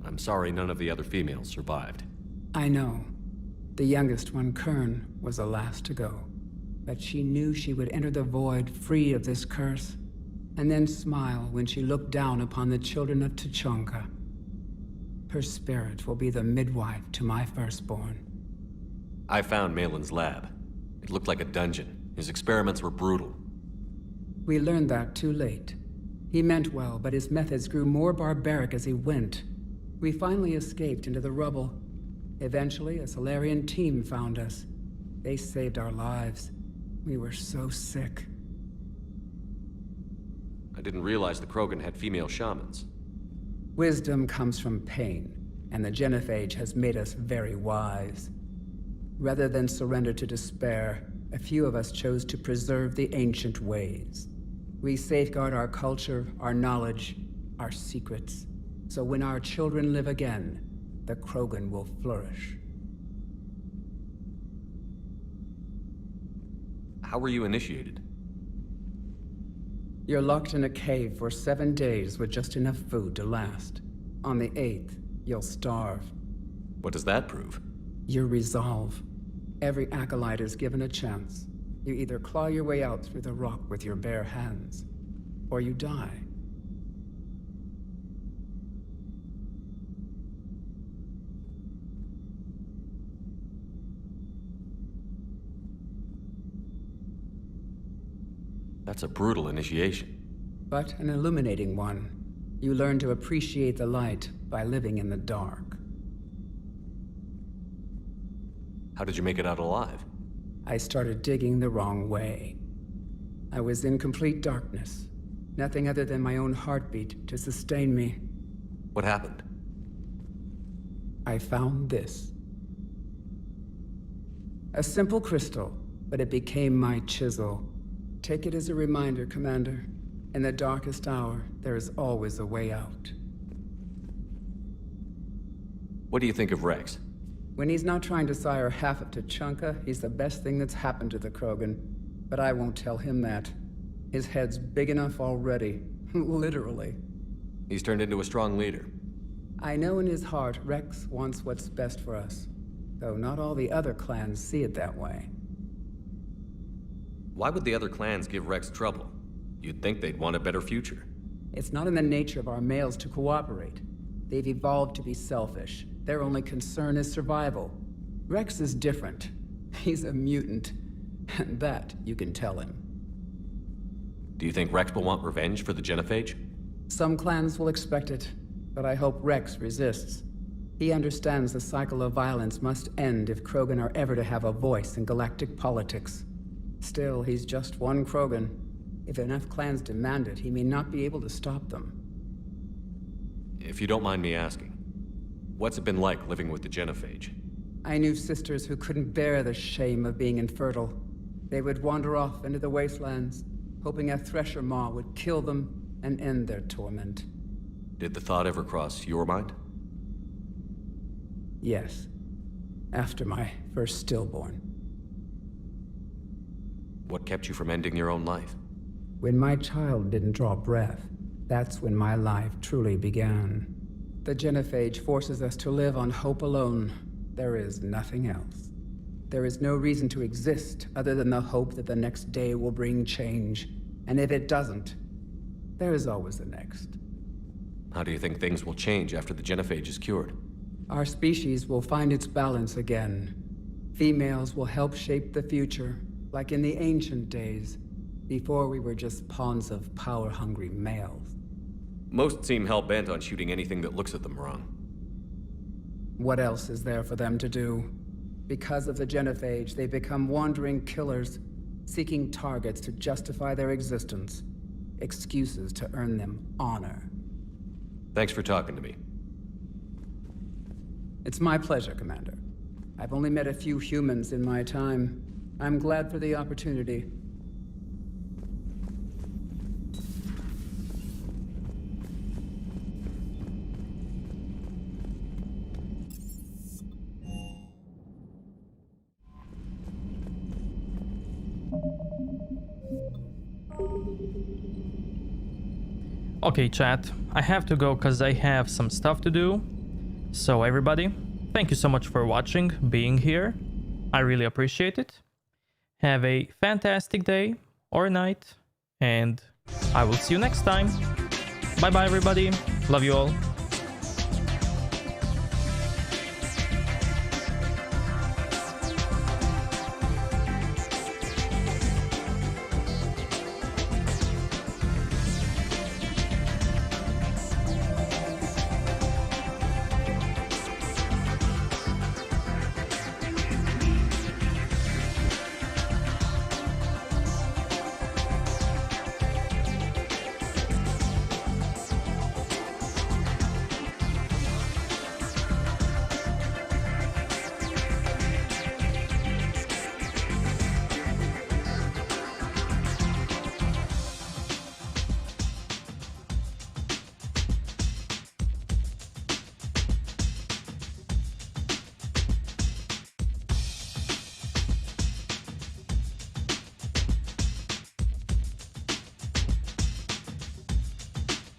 I'm sorry none of the other females survived. I know. The youngest one, Kern, was the last to go. But she knew she would enter the void free of this curse, and then smile when she looked down upon the children of Tuchanka. Her spirit will be the midwife to my firstborn. I found Malin's lab. It looked like a dungeon. His experiments were brutal. We learned that too late. He meant well, but his methods grew more barbaric as he went. We finally escaped into the rubble. Eventually, a Solarian team found us. They saved our lives. We were so sick. I didn't realize the Krogan had female shamans. Wisdom comes from pain, and the genophage has made us very wise. Rather than surrender to despair, a few of us chose to preserve the ancient ways. We safeguard our culture, our knowledge, our secrets. So when our children live again, the Krogan will flourish. How were you initiated? You're locked in a cave for 7 days with just enough food to last. On the 8th, you'll starve. What does that prove? Your resolve. Every acolyte is given a chance. You either claw your way out through the rock with your bare hands, or you die. That's a brutal initiation. But an illuminating one. You learn to appreciate the light by living in the dark. How did you make it out alive? I started digging the wrong way. I was in complete darkness. Nothing other than my own heartbeat to sustain me. What happened? I found this. A simple crystal, but it became my chisel. Take it as a reminder, Commander. In the darkest hour, there is always a way out. What do you think of Rex? When he's not trying to sire half of Tuchanka, he's the best thing that's happened to the Krogan. But I won't tell him that. His head's big enough already. Literally. He's turned into a strong leader. I know in his heart Rex wants what's best for us. Though not all the other clans see it that way. Why would the other clans give Rex trouble? You'd think they'd want a better future. It's not in the nature of our males to cooperate. They've evolved to be selfish. Their only concern is survival. Rex is different. He's a mutant. And that you can tell him. Do you think Rex will want revenge for the genophage? Some clans will expect it, but I hope Rex resists. He understands the cycle of violence must end if Krogan are ever to have a voice in galactic politics. Still, he's just one Krogan. If enough clans demand it, he may not be able to stop them. If you don't mind me asking, what's it been like living with the genophage? I knew sisters who couldn't bear the shame of being infertile. They would wander off into the wastelands, hoping a thresher maw would kill them and end their torment. Did the thought ever cross your mind? Yes. After my first stillborn. What kept you from ending your own life? When my child didn't draw breath, that's when my life truly began. The genophage forces us to live on hope alone. There is nothing else. There is no reason to exist other than the hope that the next day will bring change. And if it doesn't, there is always the next. How do you think things will change after the genophage is cured? Our species will find its balance again. Females will help shape the future, like in the ancient days, before we were just pawns of power-hungry males. Most seem hell-bent on shooting anything that looks at them wrong. What else is there for them to do? Because of the genophage, they become wandering killers, seeking targets to justify their existence. Excuses to earn them honor. Thanks for talking to me. It's my pleasure, Commander. I've only met a few humans in my time. I'm glad for the opportunity. Okay, chat, I have to go because I have some stuff to do. So everybody, thank you so much for watching, being here. I really appreciate it. Have a fantastic day or night, and I will see you next time. Bye bye everybody. Love you all.